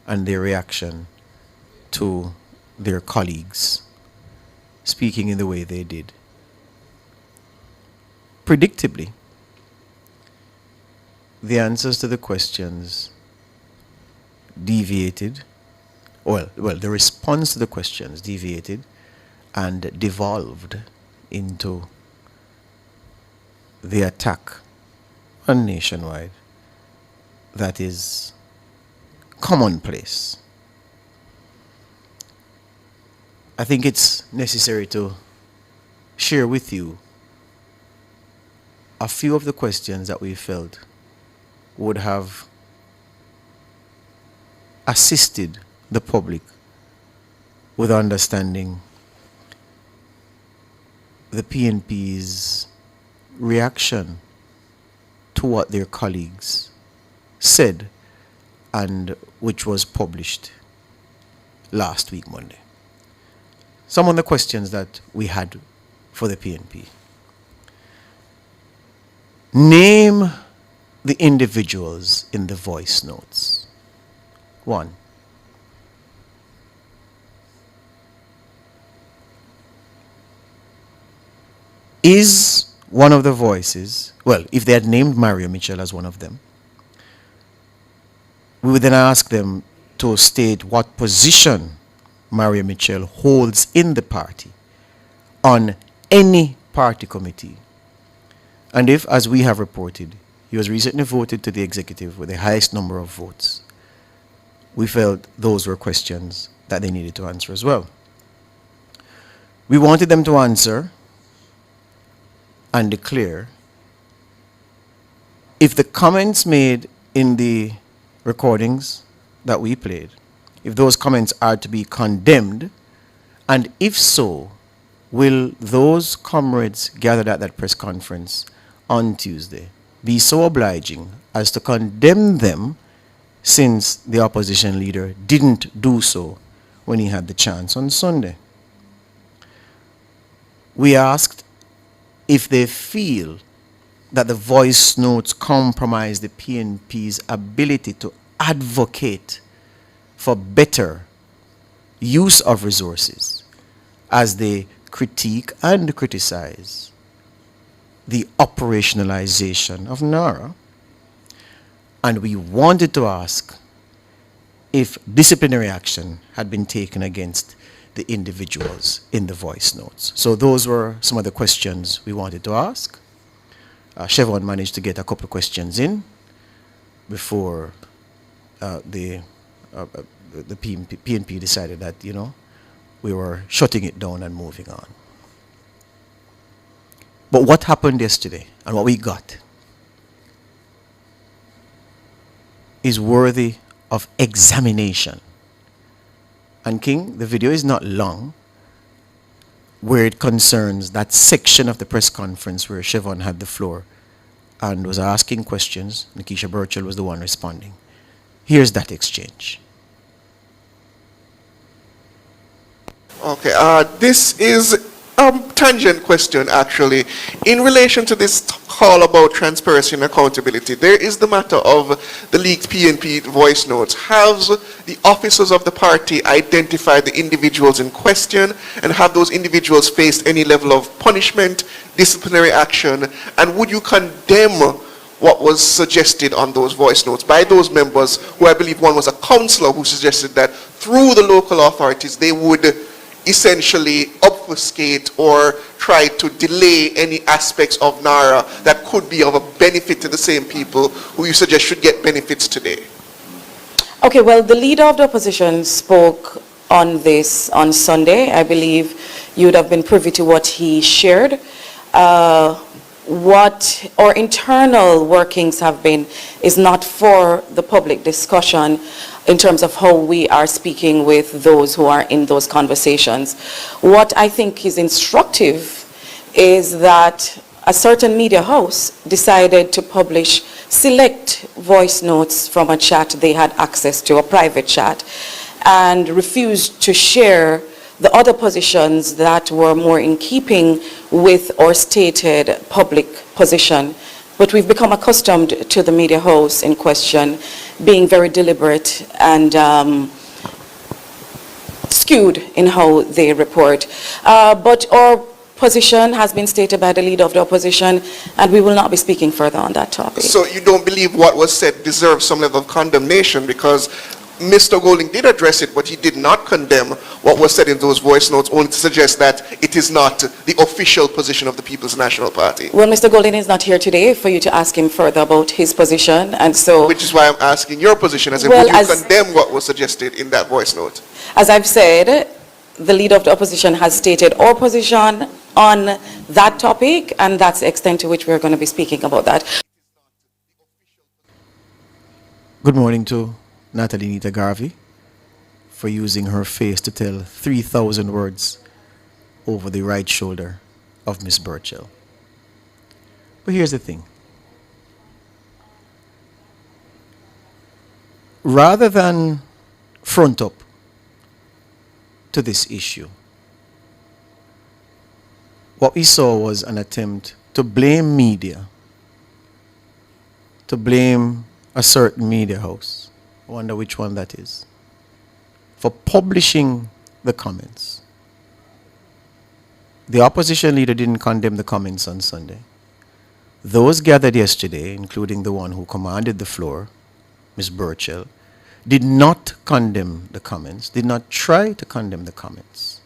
and their reaction to their colleagues speaking in the way they did. Predictably, the answers to the questions deviated, the response to the questions deviated and devolved into the attack on Nationwide that is commonplace. I think it's necessary to share with you a few of the questions that we felt would have assisted the public with understanding the PNP's reaction to what their colleagues said and which was published last week, Monday. Some of the questions that we had for the PNP. Name the individuals in the voice notes. 1. Is one of the voices, well, if they had named Mario Mitchell as one of them, we would then ask them to state what position Mario Mitchell holds in the party on any party committee. And if, as we have reported, he was recently voted to the executive with the highest number of votes, we felt those were questions that they needed to answer as well. We wanted them to answer and declare if the comments made in the recordings that we played, if those comments are to be condemned, and if so, will those comrades gathered at that press conference on Tuesday be so obliging as to condemn them, since the opposition leader didn't do so when he had the chance on Sunday? We asked if they feel that the voice notes compromise the PNP's ability to advocate for better use of resources as they critique and criticize the operationalization of NARA. And we wanted to ask if disciplinary action had been taken against the individuals in the voice notes. So those were some of the questions we wanted to ask. Chevron managed to get a couple of questions in before the PNP decided that, we were shutting it down and moving on. But what happened yesterday and what we got is worthy of examination. And King, the video is not long, where it concerns that section of the press conference where Chevron had the floor and was asking questions. Nikisha Burchell was the one responding. Here's that exchange. Okay, this is a tangent question, actually. In relation to this call about transparency and accountability, there is the matter of the leaked PNP voice notes. Have the officers of the party identified the individuals in question, and have those individuals faced any level of punishment, disciplinary action, and would you condemn what was suggested on those voice notes by those members, who I believe one was a councillor who suggested that through the local authorities they would essentially obfuscate or try to delay any aspects of NARA that could be of a benefit to the same people who you suggest should get benefits today? Okay, well, the leader of the opposition spoke on this on Sunday. I believe you would have been privy to what he shared. What our internal workings have been is not for the public discussion in terms of how we are speaking with those who are in those conversations. What I think is instructive is that a certain media house decided to publish select voice notes from a chat they had access to, a private chat, and refused to share the other positions that were more in keeping with our stated public position. But we've become accustomed to the media house in question being very deliberate and skewed in how they report. But our position has been stated by the leader of the opposition, and we will not be speaking further on that topic. So you don't believe what was said deserves some level of condemnation, because Mr. Golding did address it, but he did not condemn what was said in those voice notes, only to suggest that it is not the official position of the People's National Party. Well, Mr. Golding is not here today for you to ask him further about his position, and so... Which is why I'm asking your position, as in would you condemn what was suggested in that voice note? As I've said, the leader of the opposition has stated our position on that topic, and that's the extent to which we're going to be speaking about that. Good morning to Natalie Nita Garvey for using her face to tell 3,000 words over the right shoulder of Miss Burchell. But here's the thing. Rather than front up to this issue, what we saw was an attempt to blame media, to blame a certain media house, I wonder which one that is, for publishing the comments. The opposition leader didn't condemn the comments on Sunday. Those gathered yesterday, including the one who commanded the floor, Ms. Burchell, did not condemn the comments, did not try to condemn the comments.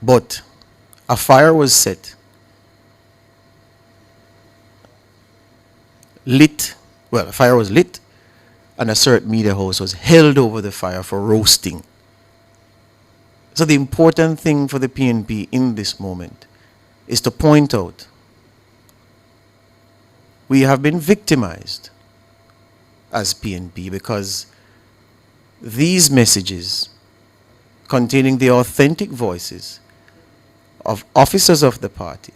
But a fire was set, a fire was lit, and a certain media house was held over the fire for roasting. So the important thing for the PNP in this moment is to point out we have been victimized as PNP because these messages containing the authentic voices of officers of the party,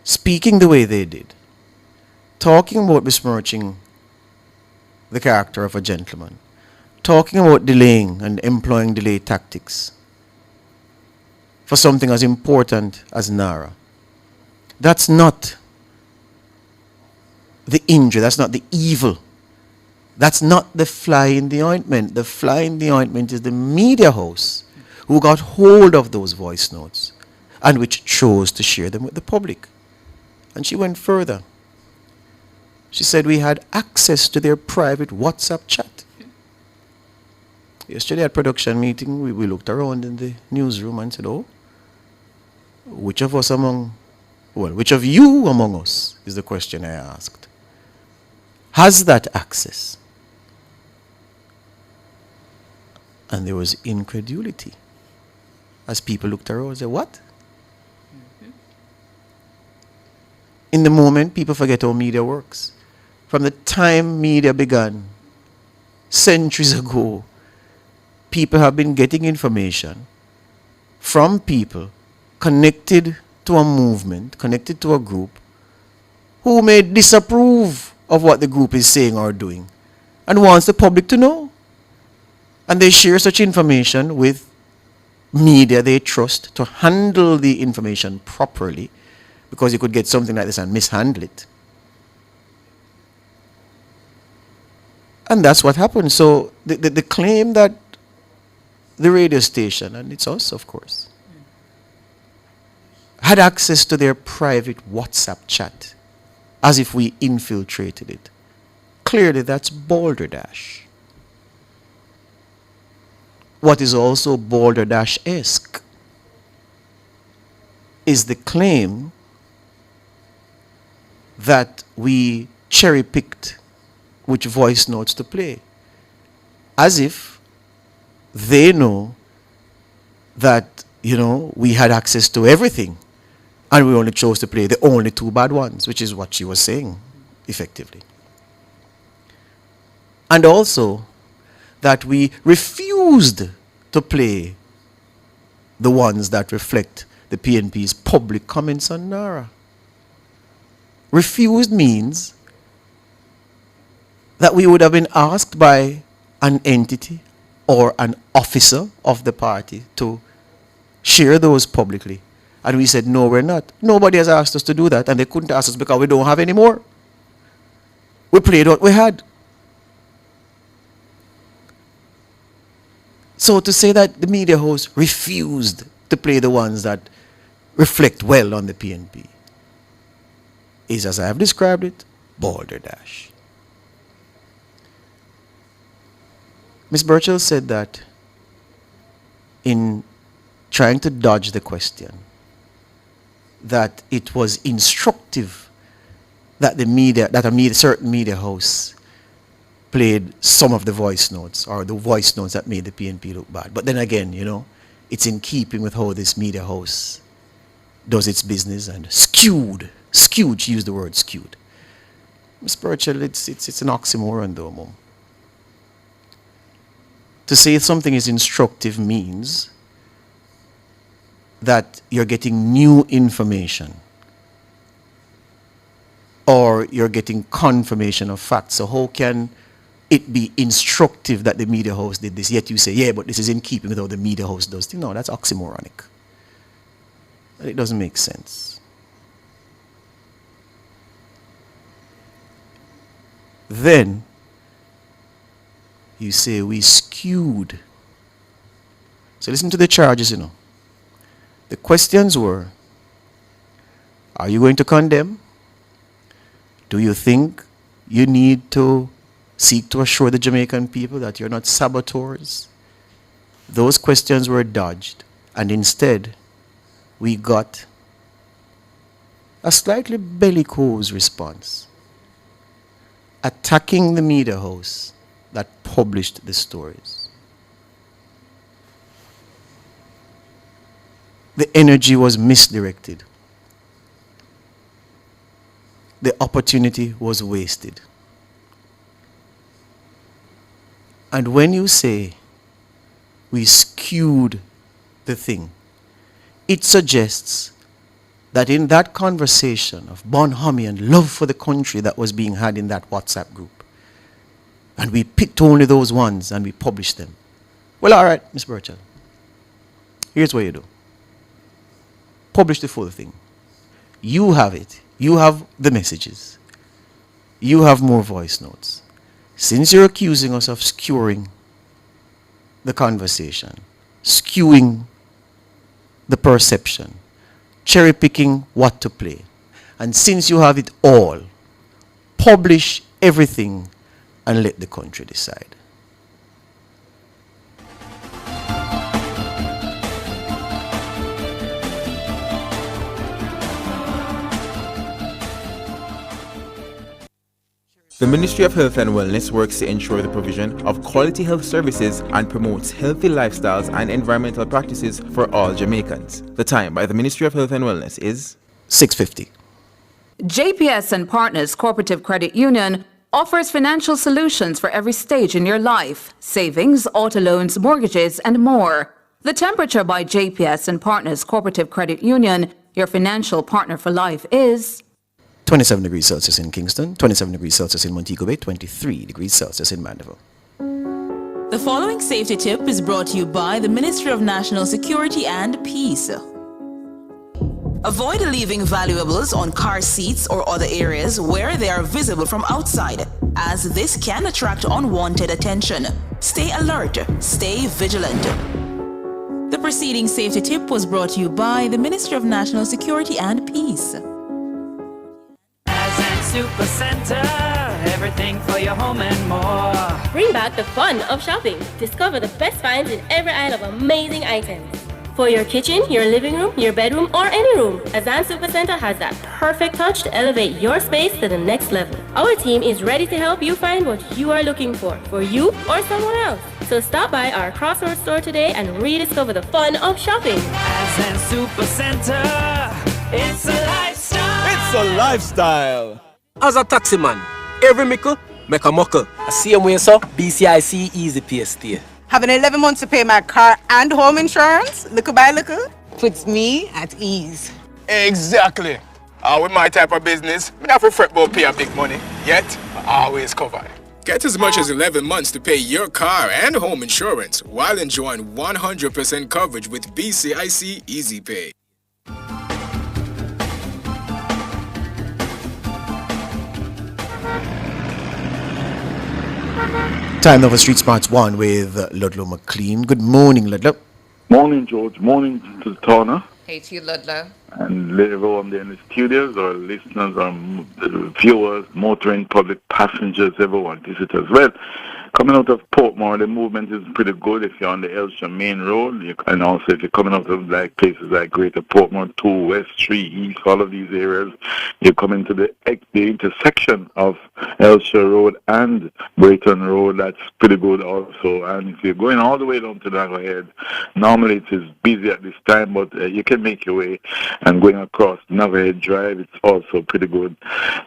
speaking the way they did, talking about besmirching the character of a gentleman, talking about delaying and employing delay tactics for something as important as NARA. That's not the injury, that's not the evil. That's not the fly in the ointment. The fly in the ointment is the media house who got hold of those voice notes and which chose to share them with the public. And she went further. She said we had access to their private WhatsApp chat. Yesterday at production meeting, we looked around in the newsroom and said, oh, which of you among us is the question I asked, has that access? And there was incredulity as people looked around and said, what? In the moment, people forget how media works. From the time media began, centuries ago, people have been getting information from people connected to a movement, connected to a group, who may disapprove of what the group is saying or doing and wants the public to know. And they share such information with media they trust to handle the information properly, because you could get something like this and mishandle it. And that's what happened. So the claim that the radio station, and it's us of course, had access to their private WhatsApp chat as if we infiltrated it, clearly that's balderdash. What is also balderdash-esque is the claim that we cherry-picked which voice notes to play, as if they know that, we had access to everything and we only chose to play the only two bad ones, which is what she was saying, effectively. And also that we refused to play the ones that reflect the PNP's public comments on NARA. Refused means that we would have been asked by an entity or an officer of the party to share those publicly. And we said, no, we're not. Nobody has asked us to do that, and they couldn't ask us because we don't have any more. We played what we had. So to say that the media host refused to play the ones that reflect well on the PNP is, as I have described it, balderdash. Ms. Burchell said that in trying to dodge the question, that it was instructive that certain media hosts played some of the voice notes, or the voice notes that made the PNP look bad. But then again, it's in keeping with how this media house does its business, and skewed, she used the word skewed. Ms. Burchell, it's an oxymoron though, Mom. To say something is instructive means that you're getting new information, or you're getting confirmation of facts. So how can it be instructive that the media house did this, yet you say, yeah, but this is in keeping with how the media house does things? No, that's oxymoronic. It doesn't make sense. Then you say we skewed. So listen to the charges, The questions were, are you going to condemn? Do you think you need to seek to assure the Jamaican people that you're not saboteurs? Those questions were dodged, and instead we got a slightly bellicose response, attacking the media house that published the stories. The energy was misdirected. The opportunity was wasted. And when you say we skewed the thing, it suggests that in that conversation of bonhomie and love for the country that was being had in that WhatsApp group, and we picked only those ones and we published them. Well, all right, Ms. Burchell, here's what you do. Publish the full thing. You have it. You have the messages. You have more voice notes. Since you're accusing us of skewing the conversation, skewing the perception, cherry picking what to play, and since you have it all, publish everything and let the country decide. The Ministry of Health and Wellness works to ensure the provision of quality health services and promotes healthy lifestyles and environmental practices for all Jamaicans. The time by the Ministry of Health and Wellness is 6:50. JPS and Partners Cooperative Credit Union offers financial solutions for every stage in your life: savings, auto loans, mortgages, and more. The Temperature by JPS and Partners Cooperative Credit Union, your financial partner for life, is 27 degrees Celsius in Kingston, 27 degrees Celsius in Montego Bay, 23 degrees Celsius in Mandeville. The following safety tip is brought to you by the Ministry of National Security and Peace. Avoid leaving valuables on car seats or other areas where they are visible from outside, as this can attract unwanted attention. Stay alert, stay vigilant. The preceding safety tip was brought to you by the Ministry of National Security and Peace. Super Center, everything for your home and more. Bring back the fun of shopping. Discover the best finds in every aisle of amazing items. For your kitchen, your living room, your bedroom, or any room, Azan Super Center has that perfect touch to elevate your space to the next level. Our team is ready to help you find what you are looking for you or someone else. So stop by our Crossroads store today and rediscover the fun of shopping. Azan Super Center, it's a lifestyle. It's a lifestyle. As a taxi man, every mickle make a muckle. I see him way, so BCIC easy pay stay. Having 11 months to pay my car and home insurance, little by little, puts me at ease. Exactly. With my type of business, I have to fret about pay a big money, yet I always covered. Get as much as 11 months to pay your car and home insurance while enjoying 100% coverage with BCIC Easy Pay. Time now for Street Smarts 1 with Ludlow McLean. Good morning, Ludlow. Morning, George. Morning to the Turner. Hey to you, Ludlow. And everyone there in the studios, or listeners, or viewers, motoring, public passengers, everyone, visitors. Well, coming out of Portmore, the movement is pretty good if you're on the Elsha Main Road. And also if you're coming out of like places like Greater Portmore 2, West 3, East, all of these areas, you come into the intersection of Elsha Road and Brayton Road. That's pretty good also. And if you're going all the way down to Nagahead, normally it is busy at this time, but you can make your way. And going across Nagahead Drive, it's also pretty good.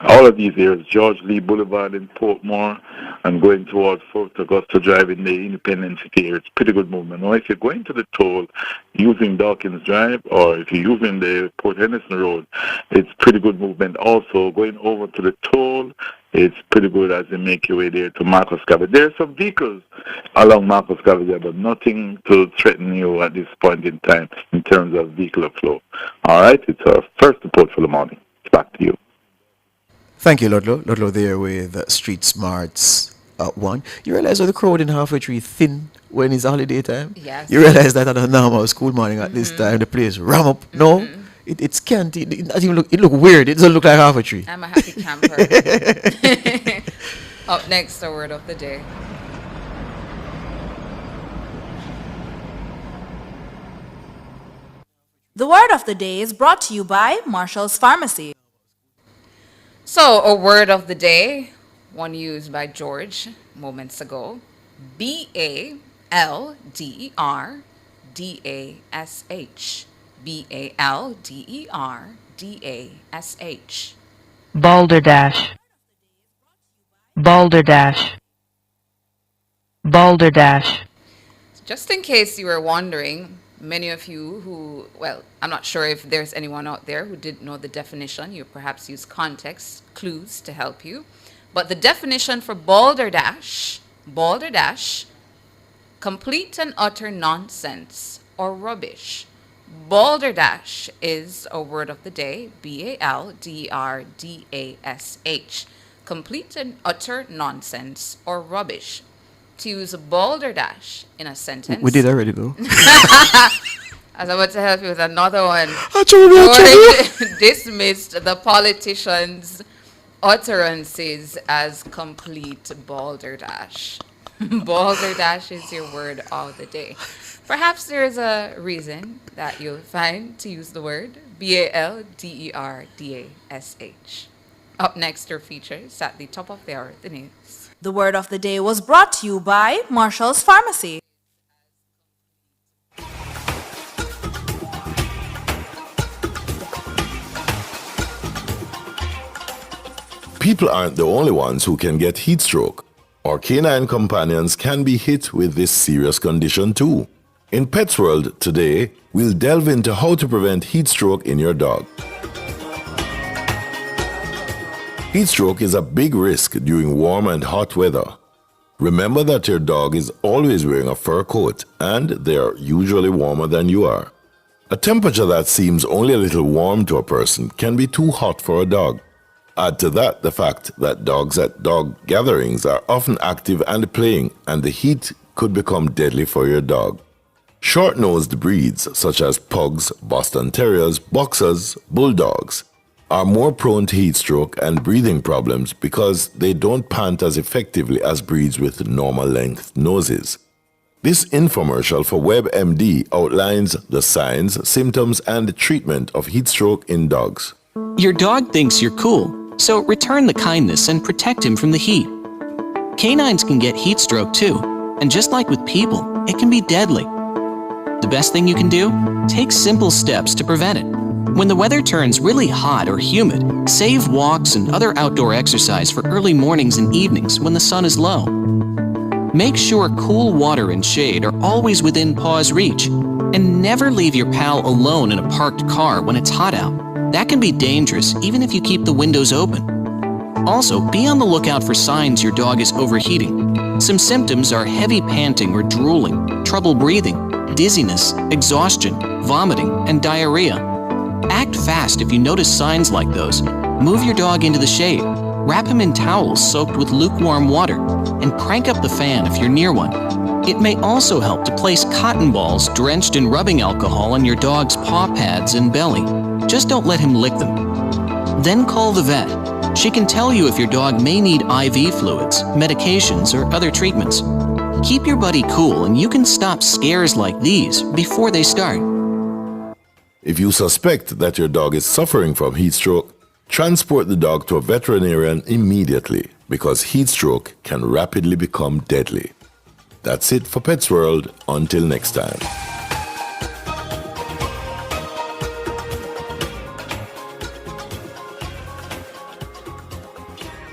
All of these areas, George Lee Boulevard in Portmore, and going towards Fort Augusta Drive in the Independence City area, it's pretty good movement. Now, if you're going to the toll using Dawkins Drive, or if you're using the Port Henderson Road, it's pretty good movement. Also, going over to the toll, it's pretty good as you make your way there to Marcus Garvey. There are some vehicles along Marcus Garvey there, but nothing to threaten you at this point in time in terms of vehicular flow. All right, it's our first report for the morning. It's back to you. Thank you, Ludlow. Ludlow there with Street Smarts 1. You realize how the crowd in Halfway Tree thin when it's holiday time? Yes. You realize that on a normal school morning at this time, the place ram up? No? It's can't. It doesn't even look. It look weird. It doesn't look like Halfway Tree. I'm a happy camper. Up next, the word of the day. The word of the day is brought to you by Marshall's Pharmacy. So, a word of the day, one used by George moments ago. BALDERDASH. BALDERDASH. Balderdash. Balderdash. Balderdash. Just in case you were wondering, many of you who, well, I'm not sure if there's anyone out there who didn't know the definition. You perhaps use context clues to help you. But the definition for balderdash, complete and utter nonsense or rubbish. Balderdash is a word of the day, BALDERDASH. Complete and utter nonsense or rubbish. To use balderdash in a sentence. We did already though. As I'm about to help you with another one. George dismissed the politicians' utterances as complete balderdash. Balderdash is your word of the day. Perhaps there is a reason that you'll find to use the word BALDERDASH. Up next are features at the top of the hour, the news. The word of the day was brought to you by Marshall's Pharmacy. People aren't the only ones who can get heat stroke. Our canine companions can be hit with this serious condition too. In Pets World today, we'll delve into how to prevent heat stroke in your dog. Heat stroke is a big risk during warm and hot weather. Remember that your dog is always wearing a fur coat and they are usually warmer than you are. A temperature that seems only a little warm to a person can be too hot for a dog. Add to that the fact that dogs at dog gatherings are often active and playing, and the heat could become deadly for your dog. Short-nosed breeds such as pugs, Boston Terriers, Boxers, Bulldogs are more prone to heat stroke and breathing problems because they don't pant as effectively as breeds with normal length noses. This infomercial for WebMD outlines the signs, symptoms, and treatment of heat stroke in dogs. Your dog thinks you're cool, so return the kindness and protect him from the heat. Canines can get heat stroke too, and just like with people, it can be deadly. The best thing you can do? Take simple steps to prevent it. When the weather turns really hot or humid, save walks and other outdoor exercise for early mornings and evenings when the sun is low. Make sure cool water and shade are always within paw's reach, and never leave your pal alone in a parked car when it's hot out. That can be dangerous even if you keep the windows open. Also, be on the lookout for signs your dog is overheating. Some symptoms are heavy panting or drooling, trouble breathing, dizziness, exhaustion, vomiting, and diarrhea. Act fast if you notice signs like those. Move your dog into the shade. Wrap him in towels soaked with lukewarm water, and crank up the fan if you're near one. It may also help to place cotton balls drenched in rubbing alcohol on your dog's paw pads and belly. Just don't let him lick them. Then call the vet. She can tell you if your dog may need IV fluids, medications, or other treatments. Keep your buddy cool and you can stop scares like these before they start. If you suspect that your dog is suffering from heat stroke, transport the dog to a veterinarian immediately because heat stroke can rapidly become deadly. That's it for Pets World. Until next time.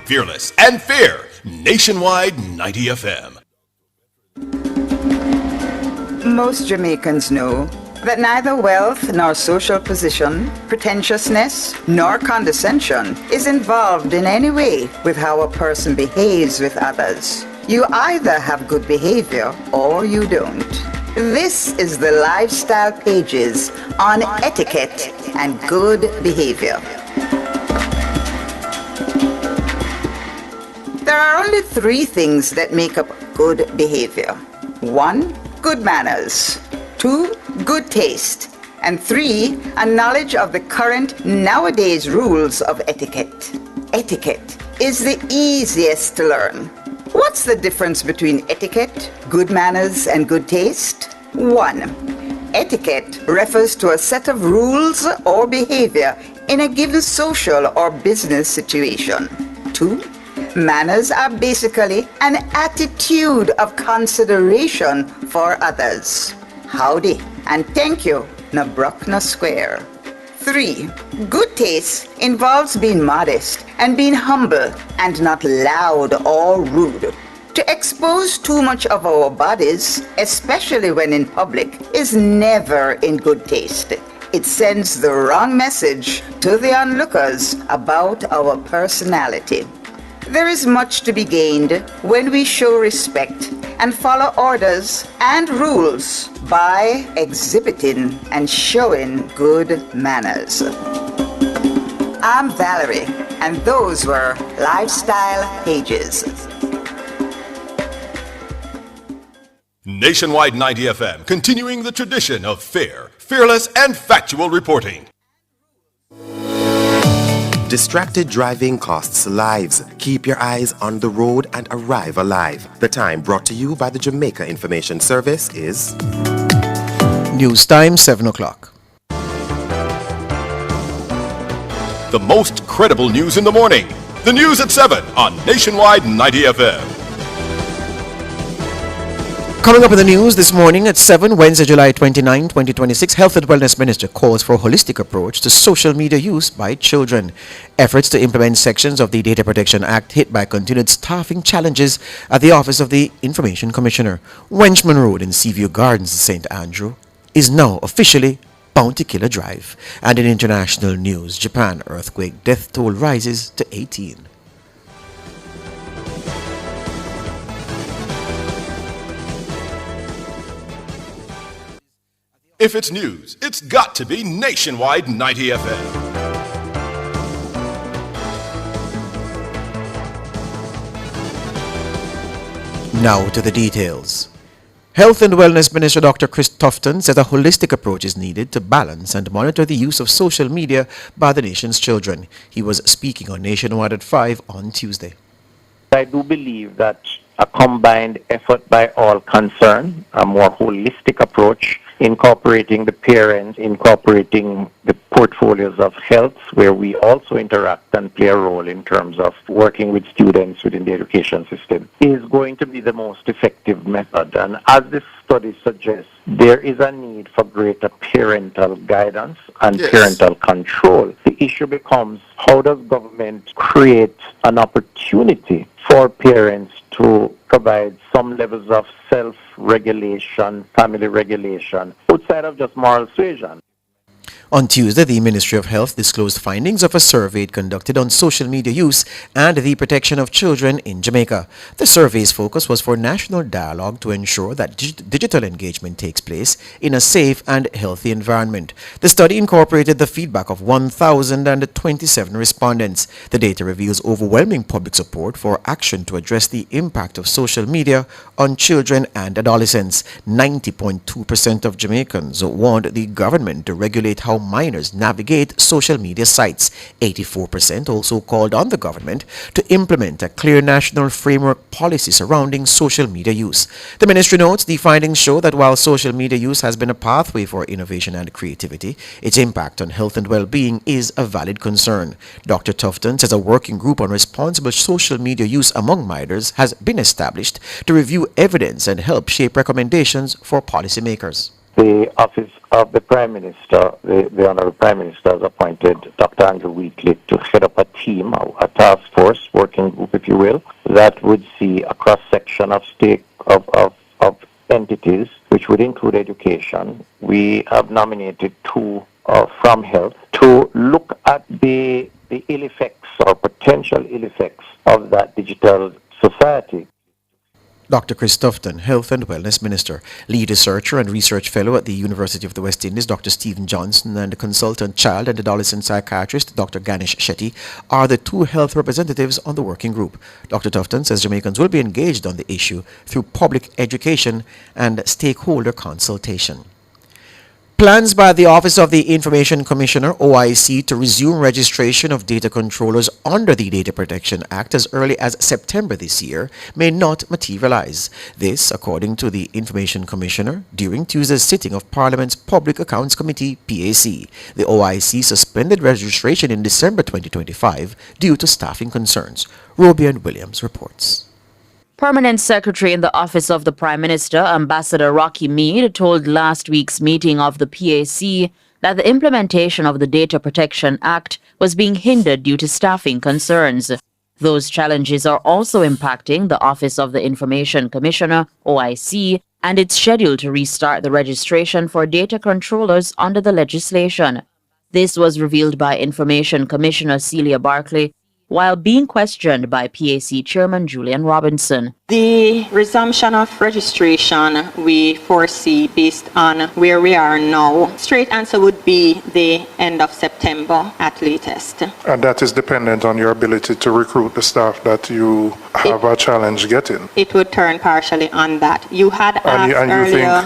Fearless and fair. Nationwide 90 FM. Most Jamaicans know that neither wealth nor social position, pretentiousness nor condescension is involved in any way with how a person behaves with others. You either have good behavior or you don't. This is the Lifestyle Pages on etiquette and good behavior. There are only 3 things that make up good behavior. 1, good manners. 2, good taste. And 3, a knowledge of the current nowadays rules of etiquette. Etiquette is the easiest to learn. What's the difference between etiquette, good manners, and good taste? 1. Etiquette refers to a set of rules or behavior in a given social or business situation. 2. Manners are basically an attitude of consideration for others. Howdy, and thank you, na brook na square. 3. Good taste involves being modest and being humble and not loud or rude. To expose too much of our bodies, especially when in public, is never in good taste. It sends the wrong message to the onlookers about our personality. There is much to be gained when we show respect and follow orders and rules by exhibiting and showing good manners. I'm Valerie, and those were Lifestyle Pages. Nationwide 90 FM, continuing the tradition of fair, fearless, and factual reporting. Distracted driving costs lives. Keep your eyes on the road and arrive alive. The time brought to you by the Jamaica Information Service is... News time, 7 o'clock. The most credible news in the morning. The news at 7 on Nationwide 90 FM. Coming up in the news this morning at 7, Wednesday, July 29, 2026, Health and Wellness Minister calls for a holistic approach to social media use by children. Efforts to implement sections of the Data Protection Act hit by continued staffing challenges at the Office of the Information Commissioner. Wenchman Road in Seaview Gardens, St. Andrew, is now officially Bounty Killer Drive. And in international news, Japan earthquake death toll rises to 18. If it's news, it's got to be Nationwide 90 FM. Now to the details. Health and Wellness Minister Dr. Chris Tufton says a holistic approach is needed to balance and monitor the use of social media by the nation's children. He was speaking on Nationwide at 5 on Tuesday. I do believe that a combined effort by all concerned, a more holistic approach, incorporating the parents, incorporating the portfolios of health, where we also interact and play a role in terms of working with students within the education system, is going to be the most effective method. And as this study suggests, there is a need for greater parental guidance and parental control. The issue becomes, how does government create an opportunity for parents to provide some levels of self-regulation, family regulation, outside of just moral suasion? On Tuesday, the Ministry of Health disclosed findings of a survey it conducted on social media use and the protection of children in Jamaica. The survey's focus was for national dialogue to ensure that digital engagement takes place in a safe and healthy environment. The study incorporated the feedback of 1,027 respondents. The data reveals overwhelming public support for action to address the impact of social media on children and adolescents. 90.2% of Jamaicans want the government to regulate how minors navigate social media sites. 84% also called on the government to implement a clear national framework policy surrounding social media use. The ministry notes the findings show that while social media use has been a pathway for innovation and creativity, its impact on health and well-being is a valid concern. Dr. Tufton says a working group on responsible social media use among minors has been established to review evidence and help shape recommendations for policymakers. The Office of the Prime Minister, the Honourable Prime Minister, has appointed Dr. Andrew Wheatley to head up a team, a task force, working group, if you will, that would see a cross-section of entities, which would include education. We have nominated two from health to look at the ill effects or potential ill effects of that digital society. Dr. Chris Tufton, Health and Wellness Minister, lead researcher and research fellow at the University of the West Indies, Dr. Stephen Johnson, and consultant child and adolescent psychiatrist, Dr. Ganesh Shetty, are the two health representatives on the working group. Dr. Tufton says Jamaicans will be engaged on the issue through public education and stakeholder consultation. Plans by the Office of the Information Commissioner, OIC, to resume registration of data controllers under the Data Protection Act as early as September this year may not materialize. This, according to the Information Commissioner, during Tuesday's sitting of Parliament's Public Accounts Committee, PAC. The OIC suspended registration in December 2025 due to staffing concerns. Robian Williams reports. Permanent Secretary in the Office of the Prime Minister, Ambassador Rocky Mead, told last week's meeting of the PAC that the implementation of the Data Protection Act was being hindered due to staffing concerns. Those challenges are also impacting the Office of the Information Commissioner, OIC, and it's scheduled to restart the registration for data controllers under the legislation. This was revealed by Information Commissioner Celia Barclay while being questioned by PAC Chairman Julian Robinson. The resumption of registration we foresee based on where we are now. Straight answer would be the end of September at latest. And that is dependent on your ability to recruit the staff that you have a challenge getting. It would turn partially on that. You had asked and you earlier,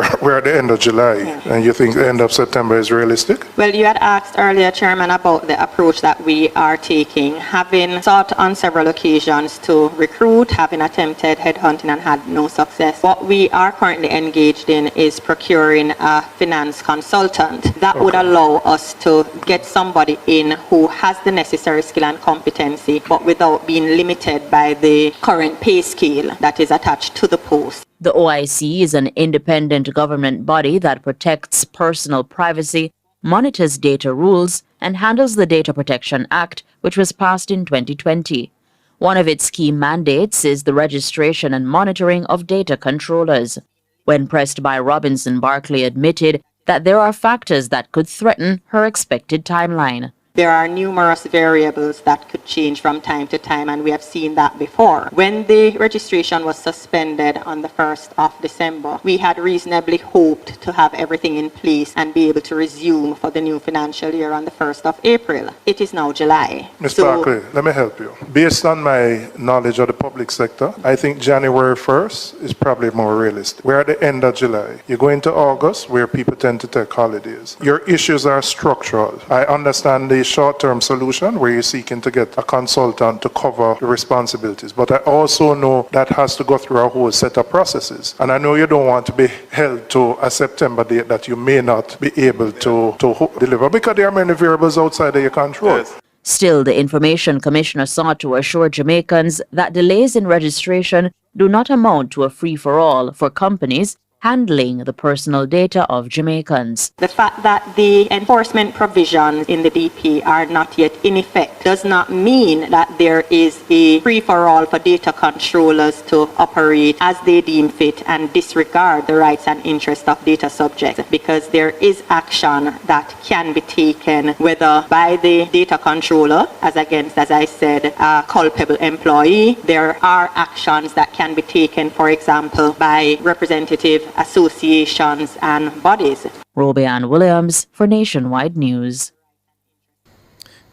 think we're at the end of July, and you think the end of September is realistic? Well, you had asked earlier, Chairman, about the approach that we are taking. Having sought on several occasions to recruit, having attempted headhunting and had no success. What we are currently engaged in is procuring a finance consultant. That would allow us to get somebody in who has the necessary skill and competency, but without being limited by the current pay scale that is attached to the post. The OIC is an independent government body that protects personal privacy, monitors data rules, and handles the Data Protection Act, which was passed in 2020. One of its key mandates is the registration and monitoring of data controllers. When pressed by Robinson, Barclay admitted that there are factors that could threaten her expected timeline. There are numerous variables that could change from time to time, and we have seen that before. When the registration was suspended on the 1st of December, we had reasonably hoped to have everything in place and be able to resume for the new financial year on the 1st of April. It is now July. Mr. Barclay, let me help you. Based on my knowledge of the public sector, I think January 1st is probably more realistic. We're at the end of July. You go into August, where people tend to take holidays. Your issues are structural. I understand the short-term solution where you're seeking to get a consultant to cover the responsibilities. But I also know that has to go through a whole set of processes. And I know you don't want to be held to a September date that you may not be able to deliver because there are many variables outside of your control. Yes. Still, the Information Commissioner sought to assure Jamaicans that delays in registration do not amount to a free-for-all for companies handling the personal data of Jamaicans. The fact that the enforcement provisions in the BP are not yet in effect does not mean that there is a free-for-all for data controllers to operate as they deem fit and disregard the rights and interests of data subjects, because there is action that can be taken, whether by the data controller as against, as I said, a culpable employee. There are actions that can be taken, for example, by representative associations and bodies. Robian Williams for Nationwide News.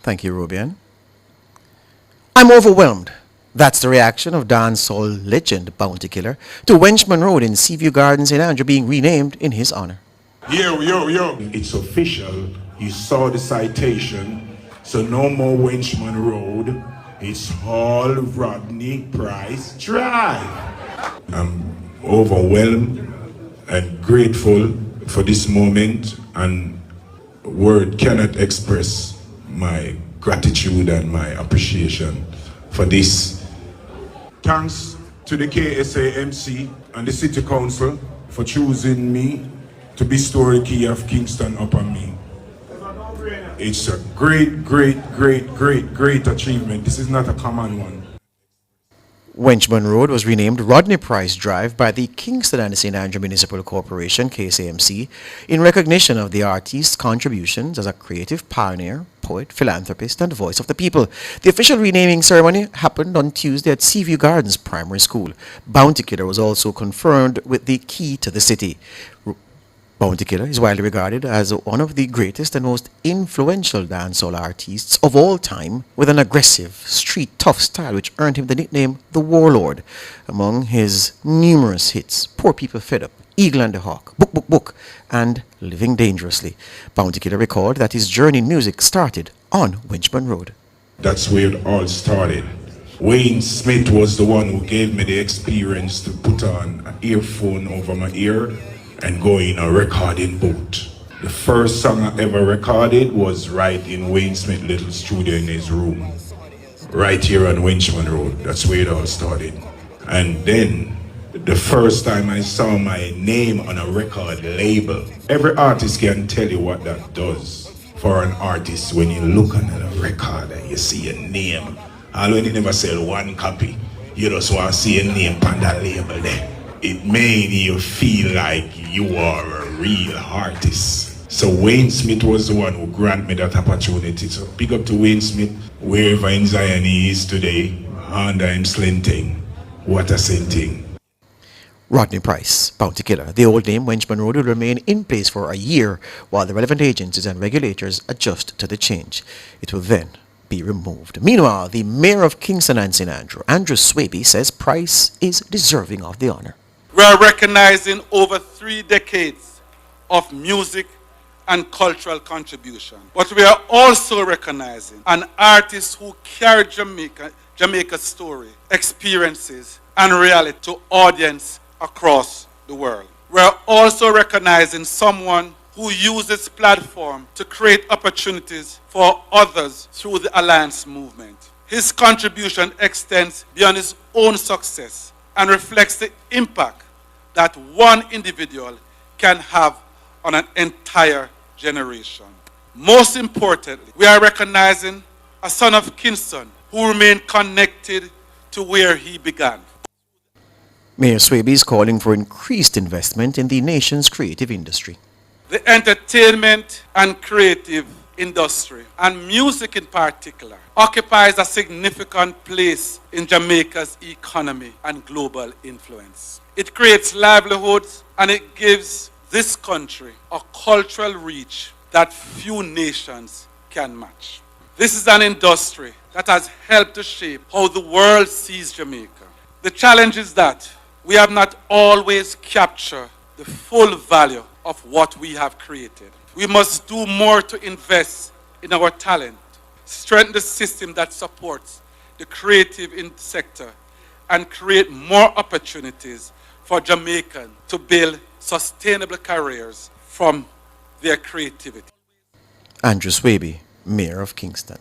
Thank you, Robian. I'm overwhelmed. That's the reaction of dancehall legend Bounty Killer to Wenchman Road in Seaview Gardens in Andrew being renamed in his honor. Yo. It's official. You saw the citation. So no more Wenchman Road. It's Hall Rodney Price Drive. I'm overwhelmed and grateful for this moment, and word cannot express my gratitude and my appreciation for this. Thanks to the KSAMC and the City Council for choosing me to bestow the key of Kingston upon me. It's a great achievement. This is not a common one. Wenchman Road was renamed Rodney Price Drive by the Kingston and St. Andrew Municipal Corporation, KSAMC, in recognition of the artist's contributions as a creative pioneer, poet, philanthropist, and voice of the people. The official renaming ceremony happened on Tuesday at Seaview Gardens Primary School. Bounty Killer was also confirmed with the key to the city. Bounty Killer is widely regarded as one of the greatest and most influential dancehall artists of all time, with an aggressive, street tough style which earned him the nickname The Warlord. Among his numerous hits, Poor People Fed Up, Eagle and the Hawk, Book, and Living Dangerously. Bounty Killer recalled that his journey in music started on Wenchman Road. That's where it all started. Wayne Smith was the one who gave me the experience to put on an earphone over my ear and go in a recording booth. The first song I ever recorded was right in Wayne Smith little studio in his room, right here on Wenchman Road. That's where it all started. And then the first time I saw my name on a record label, every artist can tell you what that does for an artist when you look on a record and you see a name. Although you never sell one copy, you just want to see a name on that label there. It made you feel like you are a real artist. So Wayne Smith was the one who granted me that opportunity. So big up to Wayne Smith, wherever in Zion he is today, under him slinting. What a slinting. Rodney Price, Bounty Killer. The old name Wenchman Road will remain in place for a year while the relevant agencies and regulators adjust to the change. It will then be removed. Meanwhile, the Mayor of Kingston and St. Andrew, Andrew Swaby, says Price is deserving of the honor. We are recognizing over 3 decades of music and cultural contribution. But we are also recognizing an artist who carried Jamaica's story, experiences, and reality to audience across the world. We are also recognizing someone who used its platform to create opportunities for others through the Alliance movement. His contribution extends beyond his own success and reflects the impact that one individual can have on an entire generation. Most importantly, we are recognizing a son of Kingston who remained connected to where he began. Mayor Swaby is calling for increased investment in the nation's creative industry. The entertainment and creative industry, and music in particular, occupies a significant place in Jamaica's economy and global influence. It creates livelihoods and it gives this country a cultural reach that few nations can match. This is an industry that has helped to shape how the world sees Jamaica. The challenge is that we have not always captured the full value of what we have created. We must do more to invest in our talent, strengthen the system that supports the creative sector, and create more opportunities for Jamaicans to build sustainable careers from their creativity. Andrew Swaby, Mayor of Kingston.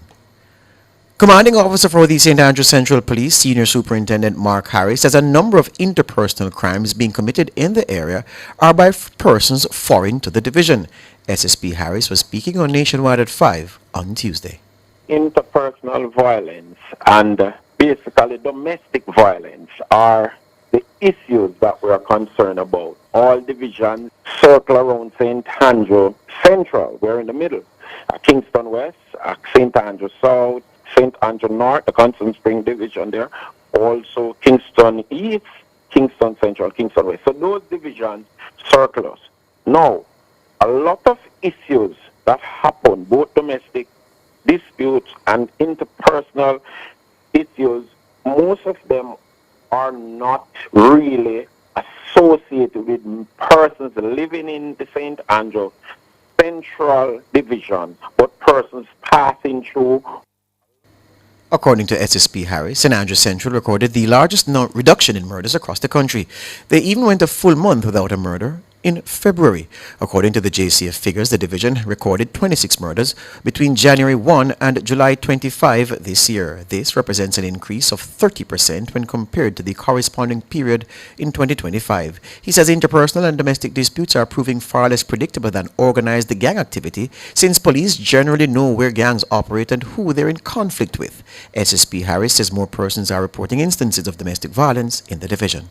Commanding Officer for the St. Andrews Central Police, Senior Superintendent Mark Harris, says a number of interpersonal crimes being committed in the area are by persons foreign to the division. SSP Harris was speaking on Nationwide at 5 on Tuesday. Interpersonal violence and basically domestic violence are the issues that we are concerned about. All divisions circle around St. Andrew Central. We're in the middle. Kingston West, St. Andrew South, St. Andrew North, the Constant Spring Division there. Also Kingston East, Kingston Central, Kingston West. So those divisions circle us. Now, a lot of issues that happen, both domestic disputes and interpersonal issues, most of them are not really associated with persons living in the St. Andrew Central Division, but persons passing through. According to SSP Harris, St. Andrews Central recorded the largest reduction in murders across the country. They even went a full month without a murder in February. According to the JCF figures, the division recorded 26 murders between January 1 and July 25 this year. This represents an increase of 30% when compared to the corresponding period in 2025. He says interpersonal and domestic disputes are proving far less predictable than organized gang activity, since police generally know where gangs operate and who they're in conflict with. SSP Harris says more persons are reporting instances of domestic violence in the division.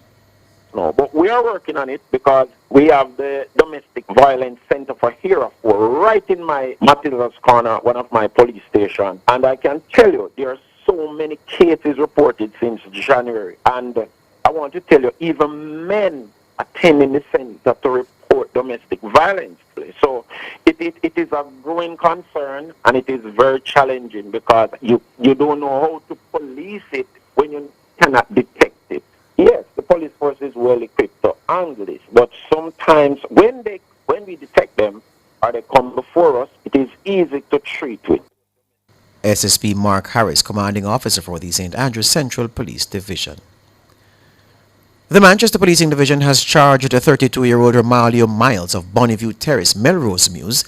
No, but we are working on it because we have the Domestic Violence Center for Hereford right in my Matilda's Corner, one of my police stations. And I can tell you, there are so many cases reported since January. And I want to tell you, even men attending the center to report domestic violence. So it is a growing concern, and it is very challenging because you don't know how to police it when you cannot detect it. Yes, the police force is well equipped to handle this, but sometimes when we detect them or they come before us, it is easy to treat with. SSP Mark Harris, commanding officer for the St. Andrews Central Police Division. The Manchester Policing Division has charged a 32-year-old Romalio Miles of Bonneview Terrace, Melrose Mews,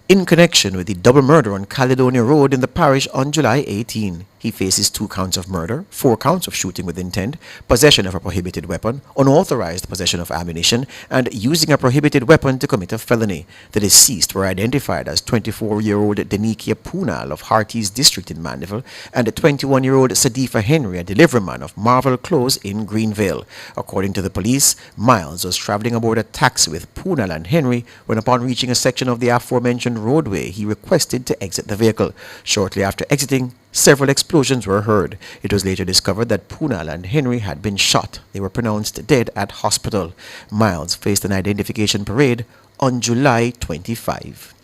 in connection with the double murder on Caledonia Road in the parish on July 18. He faces 2 counts of murder, 4 counts of shooting with intent, possession of a prohibited weapon, unauthorized possession of ammunition, and using a prohibited weapon to commit a felony. The deceased were identified as 24-year-old Denikia Poonal of Hearties District in Mandeville and 21-year-old Sadifa Henry, a deliveryman of Marvel Close in Greenville. According to the police, Miles was traveling aboard a taxi with Poonal and Henry when, upon reaching a section of the aforementioned roadway, he requested to exit the vehicle. Shortly after exiting, several explosions were heard. It was later discovered that Poonal and Henry had been shot. They were pronounced dead at hospital. Miles faced an identification parade on July 25.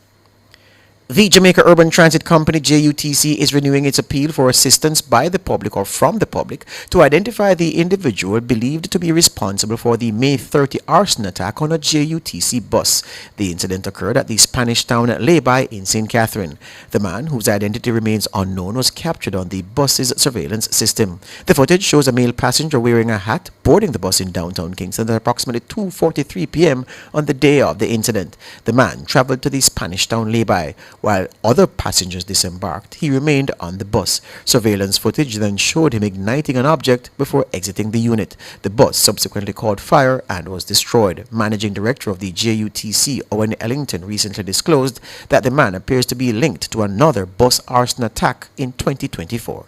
The Jamaica Urban Transit Company, JUTC, is renewing its appeal for assistance by the public or from the public to identify the individual believed to be responsible for the May 30 arson attack on a JUTC bus. The incident occurred at the Spanish town lay-by in St. Catherine. The man, whose identity remains unknown, was captured on the bus's surveillance system. The footage shows a male passenger wearing a hat boarding the bus in downtown Kingston at approximately 2:43 p.m. on the day of the incident. The man traveled to the Spanish town lay-by. While other passengers disembarked, he remained on the bus. Surveillance footage then showed him igniting an object before exiting the unit. The bus subsequently caught fire and was destroyed. Managing Director of the JUTC, Owen Ellington, recently disclosed that the man appears to be linked to another bus arson attack in 2024.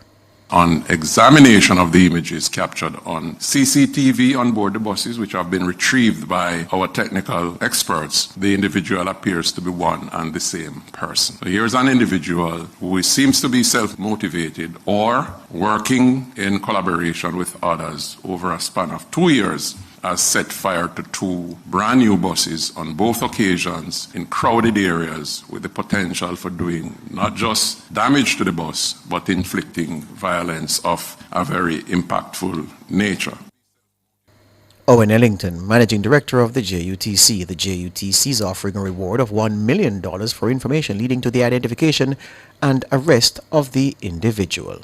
On examination of the images captured on CCTV on board the buses, which have been retrieved by our technical experts, the individual appears to be one and the same person. So here's an individual who seems to be self-motivated or working in collaboration with others over a span of 2 years, has set fire to 2 brand new buses on both occasions in crowded areas with the potential for doing not just damage to the bus, but inflicting violence of a very impactful nature. Owen Ellington, Managing Director of the JUTC. The JUTC is offering a reward of $1 million for information leading to the identification and arrest of the individual.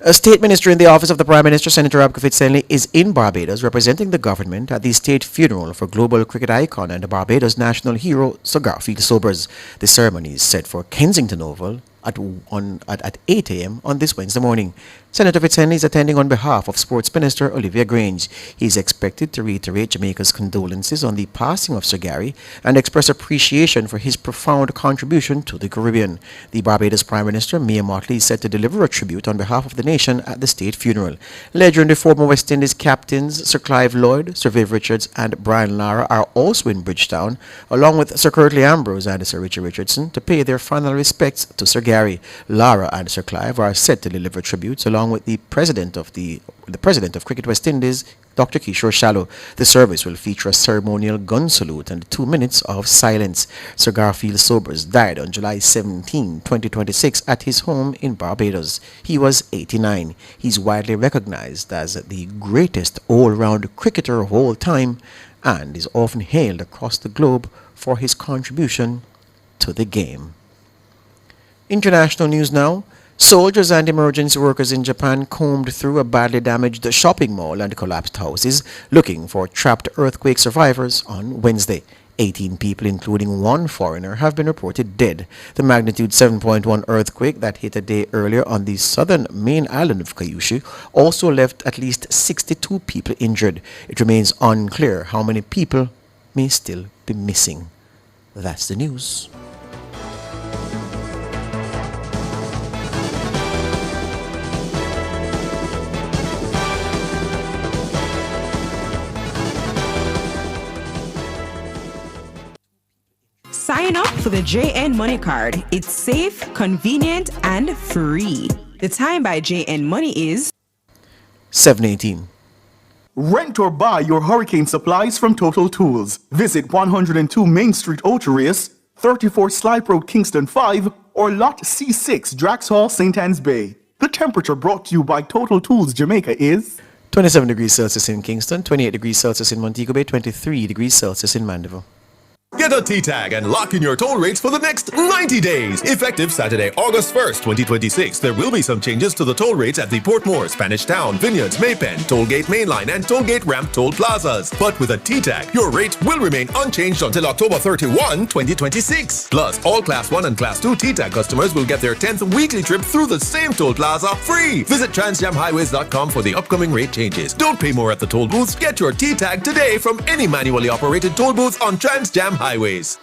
A state minister in the office of the Prime Minister, Senator Abka Fitzenley, is in Barbados representing the government at the state funeral for global cricket icon and Barbados national hero Sir Garfield Sobers. The ceremony is set for Kensington Oval at 8 a.m. on this Wednesday morning. Senator Fitzhenry is attending on behalf of Sports Minister Olivia Grange. He is expected to reiterate Jamaica's condolences on the passing of Sir Gary and express appreciation for his profound contribution to the Caribbean. The Barbados Prime Minister, Mia Mottley, is set to deliver a tribute on behalf of the nation at the state funeral. Later in the former West Indies captains Sir Clive Lloyd, Sir Viv Richards and Brian Lara are also in Bridgetown, along with Sir Curtly Ambrose and Sir Richard Richardson, to pay their final respects to Sir Gary. Lara and Sir Clive are set to deliver tributes along with the President of Cricket West Indies, Dr. Kishore Shallow. The service will feature a ceremonial gun salute and 2 minutes of silence. Sir Garfield Sobers died on July 17, 2026 at his home in Barbados. He was 89. He's widely recognized as the greatest all-round cricketer of all time and is often hailed across the globe for his contribution to the game. International news now. Soldiers and emergency workers in Japan combed through a badly damaged shopping mall and collapsed houses looking for trapped earthquake survivors on Wednesday. 18 people, including one foreigner, have been reported dead. The magnitude 7.1 earthquake that hit a day earlier on the southern main island of Kyushu also left at least 62 people injured. It remains unclear how many people may still be missing. That's the news. Sign up for the JN Money Card. It's safe, convenient, and free. The time by JN Money is 7:18. Rent or buy your hurricane supplies from Total Tools. Visit 102 Main Street, Ocho-Rios, 34 Slipe Road, Kingston 5, or Lot C6, Drax Hall, St. Anne's Bay. The temperature brought to you by Total Tools Jamaica is 27 degrees Celsius in Kingston, 28 degrees Celsius in Montego Bay, 23 degrees Celsius in Mandeville. Get a T-Tag and lock in your toll rates for the next 90 days. Effective Saturday, August 1st, 2026. There will be some changes to the toll rates at the Portmore, Spanish Town, Vineyards, Maypen, Tollgate Mainline, and Tollgate Ramp toll plazas. But with a T-Tag, your rate will remain unchanged until October 31, 2026. Plus, all Class 1 and Class 2 T-Tag customers will get their 10th weekly trip through the same toll plaza free. Visit transjamhighways.com for the upcoming rate changes. Don't pay more at the toll booths. Get your T-Tag today from any manually operated toll booths on Transjam Highways.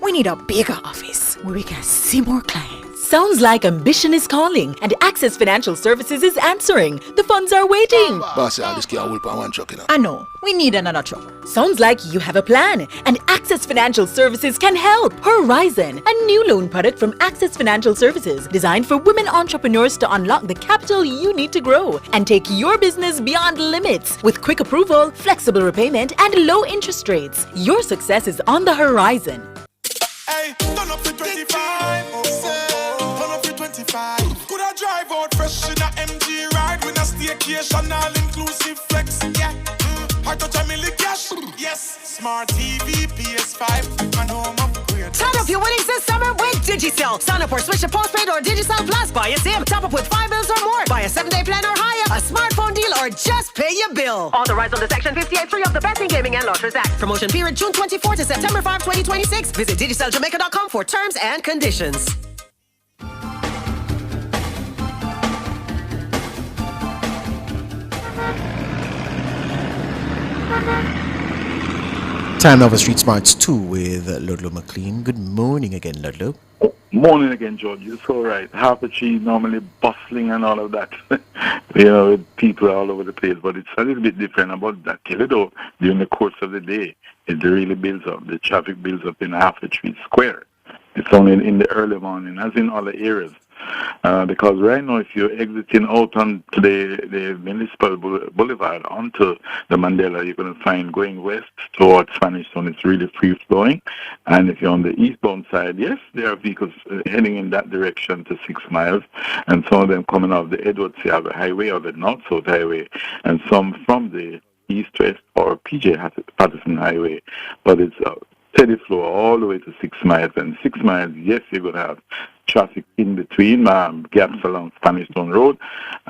We need a bigger office where we can see more clients. Sounds like ambition is calling and Access Financial Services is answering. The funds are waiting. Boss, this can't hold on one truck, you know. I know. We need another truck. Sounds like you have a plan and Access Financial Services can help. Horizon, a new loan product from Access Financial Services designed for women entrepreneurs to unlock the capital you need to grow and take your business beyond limits. With quick approval, flexible repayment, and low interest rates, your success is on the horizon. Hey, turn up to 25. Turn up to 25. Could I drive out fresh in a MG ride with a staycation all inclusive flex? Yeah. I touch a million cash. Yes. Smart TV, PS5, and home upgrade. Turn up your winnings this summer with Digicel. Sign up or switch to postpaid or Digicel Plus. Buy a SIM. Top up with 5 bills or more. Buy a 7-day plan or higher. A smartphone deal or just pay your bill. Authorized under Section 58.3 of the Betting, Gaming and Lotteries Act. Promotion period June 24 to September 5, 2026. Visit DigicelJamaica.com for terms and conditions. Time now for Street Smarts 2 with Ludlow McLean. Good morning again, Ludlow. Morning again, George. You're so right. Half the tree normally bustling and all of that. You know, with people all over the place. But it's a little bit different about that. Though, during the course of the day, it really builds up. The traffic builds up in half the tree square. It's only in the early morning, as in other areas. Because right now, if you're exiting out on the Municipal Boulevard onto the Mandela, you're going to find going west towards Spanish Town, it's really free-flowing. And if you're on the eastbound side, yes, there are vehicles heading in that direction to 6 miles, and some of them coming off the Edwards Highway or the North-South Highway, and some from the east-west or PJ Patterson Highway. But it's steady flow all the way to 6 miles. And 6 miles, yes, you're going to have traffic in between, gaps along Spanish Town Road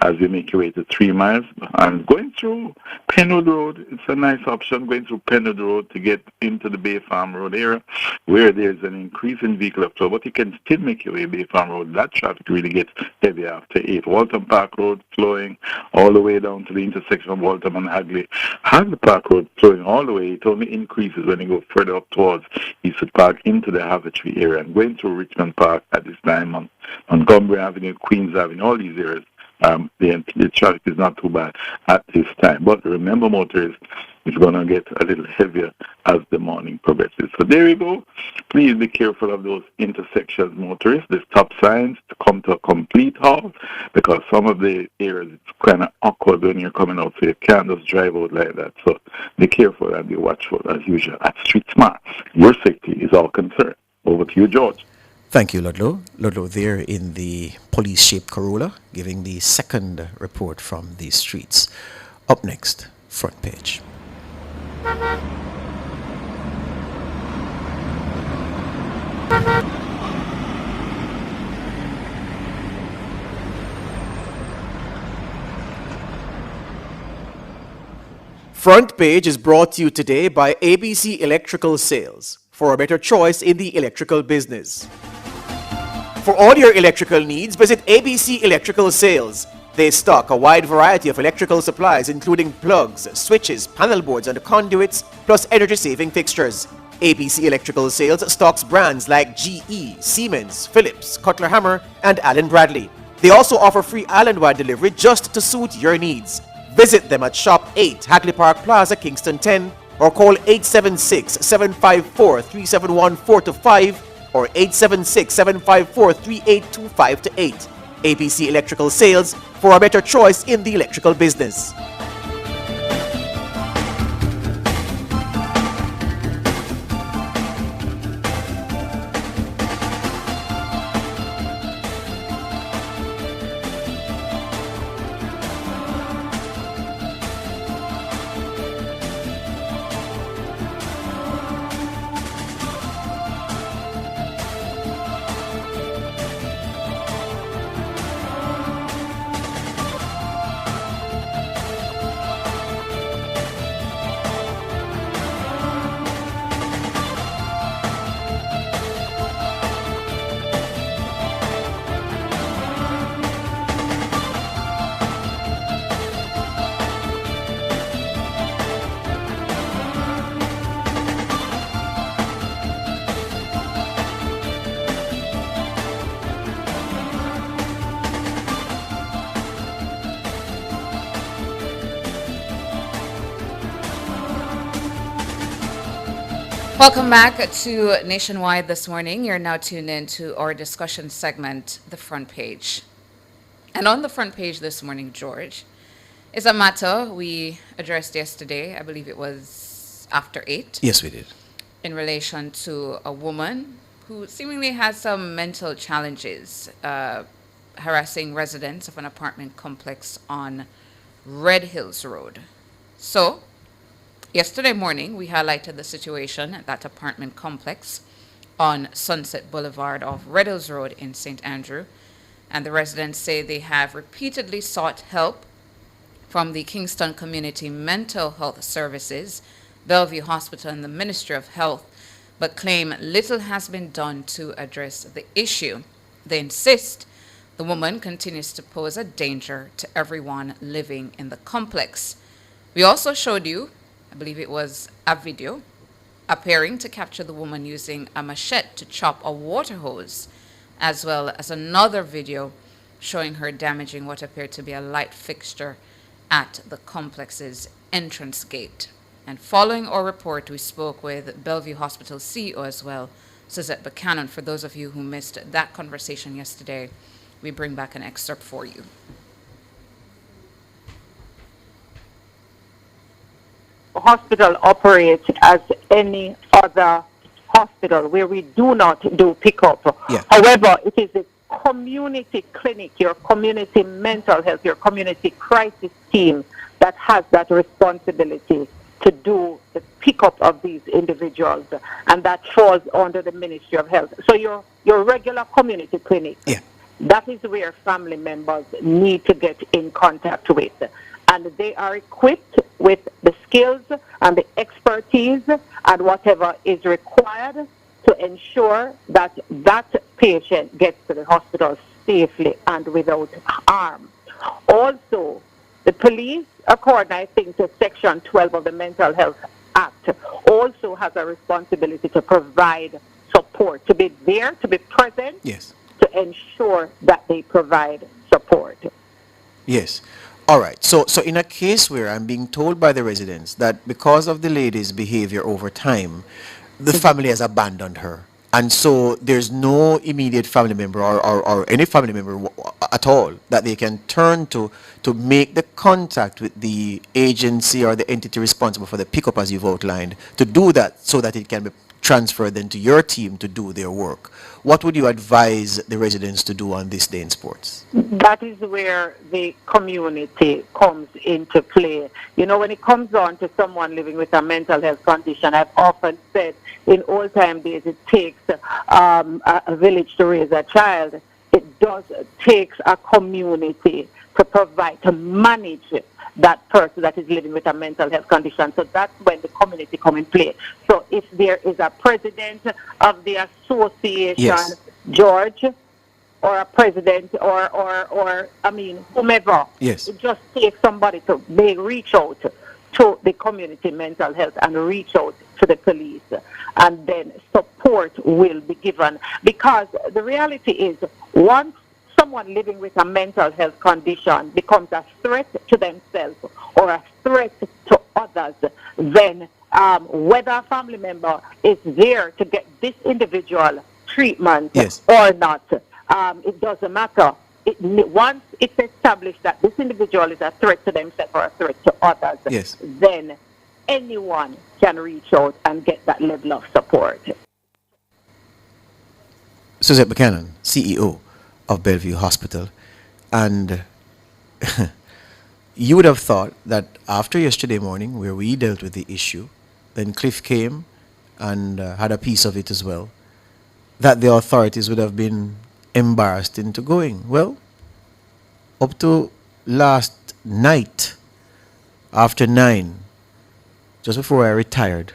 as you make your way to 3 miles. And going through Penwood Road, it's a nice option, going through Penwood Road to get into the Bay Farm Road area where there's an increase in vehicle flow, but you can still make your way Bay Farm Road. That traffic really gets heavy after 8. Waltham Park Road flowing all the way down to the intersection of Waltham and Hagley. Hagley Park Road flowing all the way. It only increases when you go further up towards Eastwood Park into the Havertree area, and going through Richmond Park at this time on Montgomery Avenue, Queens Avenue, all these areas. The traffic is not too bad at this time. But remember, motorists, it's going to get a little heavier as the morning progresses. So there you go. Please be careful of those intersections, motorists. The stop signs to come to a complete halt, because some of the areas it's kind of awkward when you're coming out, so you can't just drive out like that. So be careful and be watchful as usual at Street Smart. Your safety is our concern. Over to you, George. Thank you, Ludlow. Ludlow there in the police-shaped Corolla, giving the second report from the streets. Up next, front page. Front page is brought to you today by ABC Electrical Sales, for a better choice in the electrical business. For all your electrical needs, visit ABC Electrical Sales. They stock a wide variety of electrical supplies, including plugs, switches, panel boards, and conduits, plus energy-saving fixtures. ABC Electrical Sales stocks brands like GE, Siemens, Philips, Cutler Hammer, and Allen Bradley. They also offer free island-wide delivery just to suit your needs. Visit them at Shop 8, Hagley Park Plaza, Kingston 10, or call 876-754-3714-5 or 876-754-3825-8. ABC Electrical Sales, for a better choice in the electrical business. Welcome back to Nationwide this morning. You're now tuned in to our discussion segment, The Front Page. And on the front page this morning, George, is a matter we addressed yesterday. I believe it was after 8. Yes, we did. In relation to a woman who seemingly has some mental challenges, harassing residents of an apartment complex on Red Hills Road. So, yesterday morning, we highlighted the situation at that apartment complex on Sunset Boulevard of Red Hills Road in St. Andrew. And the residents say they have repeatedly sought help from the Kingston Community Mental Health Services, Bellevue Hospital, and the Ministry of Health, but claim little has been done to address the issue. They insist the woman continues to pose a danger to everyone living in the complex. We also showed you, I believe it was a video, appearing to capture the woman using a machete to chop a water hose, as well as another video showing her damaging what appeared to be a light fixture at the complex's entrance gate. And following our report, we spoke with Bellevue Hospital CEO as well, Suzette Buchanan. For those of you who missed that conversation yesterday, we bring back an excerpt for you. Hospital operates as any other hospital where we do not do pickup. Yeah. However, it is a community clinic, your community mental health, your community crisis team that has that responsibility to do the pickup of these individuals, and that falls under the Ministry of Health. So your regular community clinic, that is where family members need to get in contact with. And they are equipped with the skills and the expertise and whatever is required to ensure that that patient gets to the hospital safely and without harm. Also, the police, according, I think, to Section 12 of the Mental Health Act, also has a responsibility to provide support, to be there, to be present, to ensure that they provide support. Yes. All right. So in a case where I'm being told by the residents that because of the lady's behavior over time, the family has abandoned her. And so there's no immediate family member or any family member at all that they can turn to make the contact with the agency or the entity responsible for the pickup, as you've outlined, to do that so that it can be transferred then to your team to do their work. What would you advise the residents to do on this day in sports? That is where the community comes into play. You know, when it comes on to someone living with a mental health condition, I've often said in old time days it takes a village to raise a child. It does takes a community to provide, to manage that person that is living with a mental health condition. So that's when the community come in play. So if there is a president of the association, George, or a president, or I mean, whomever, it just takes somebody to reach out to the community mental health and reach out to the police, and then support will be given. Because the reality is, once someone living with a mental health condition becomes a threat to themselves or a threat to others, then whether a family member is there to get this individual treatment or not, it doesn't matter. Once it's established that this individual is a threat to themselves or a threat to others, then anyone can reach out and get that level of support. Suzette Buchanan, CEO of Bellevue Hospital, and you would have thought that after yesterday morning, where we dealt with the issue, then Cliff came and had a piece of it as well, that the authorities would have been embarrassed into going. Well, up to last night, after 9, just before I retired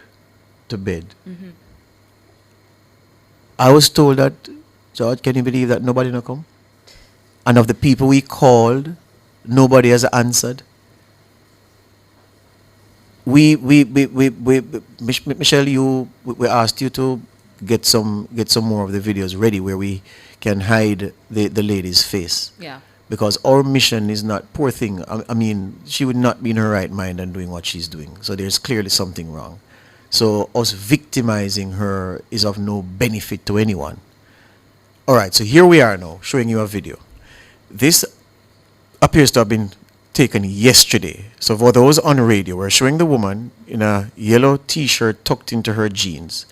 to bed, I was told that, George, can you believe that nobody no come? And of the people we called, nobody has answered. Michelle, we asked you to get some more of the videos ready where we can hide the lady's face. Yeah. Because our mission is not, poor thing, I mean, she would not be in her right mind and doing what she's doing. So there's clearly something wrong. So us victimizing her is of no benefit to anyone. All right, so here we are now, showing you a video. This appears to have been taken yesterday. So for those on radio, we're showing the woman in a yellow t-shirt tucked into her jeans.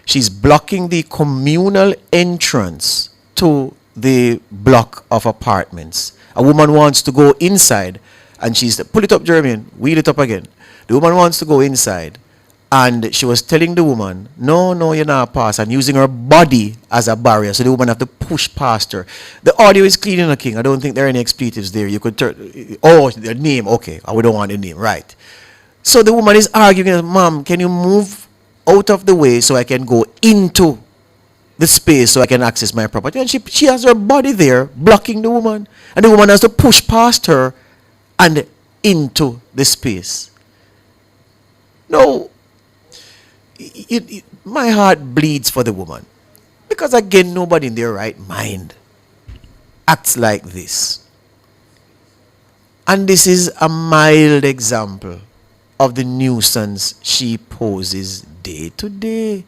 She's blocking the communal entrance to the block of apartments. A woman wants to go inside, and she's, pull it up, Jeremy, wheel it up again. The woman wants to go inside, and she was telling the woman, no, you're not pass, and using her body as a barrier, so the woman have to push past her. The audio is clean enough, King. I don't think there are any expletives there. You could turn, the name, okay, we don't want the name, right. So the woman is arguing, Mom, can you move out of the way so I can go into the space so I can access my property? And she has her body there blocking the woman, and the woman has to push past her and into the space. No, my heart bleeds for the woman, because again, nobody in their right mind acts like this. And this is a mild example of the nuisance she poses day to day.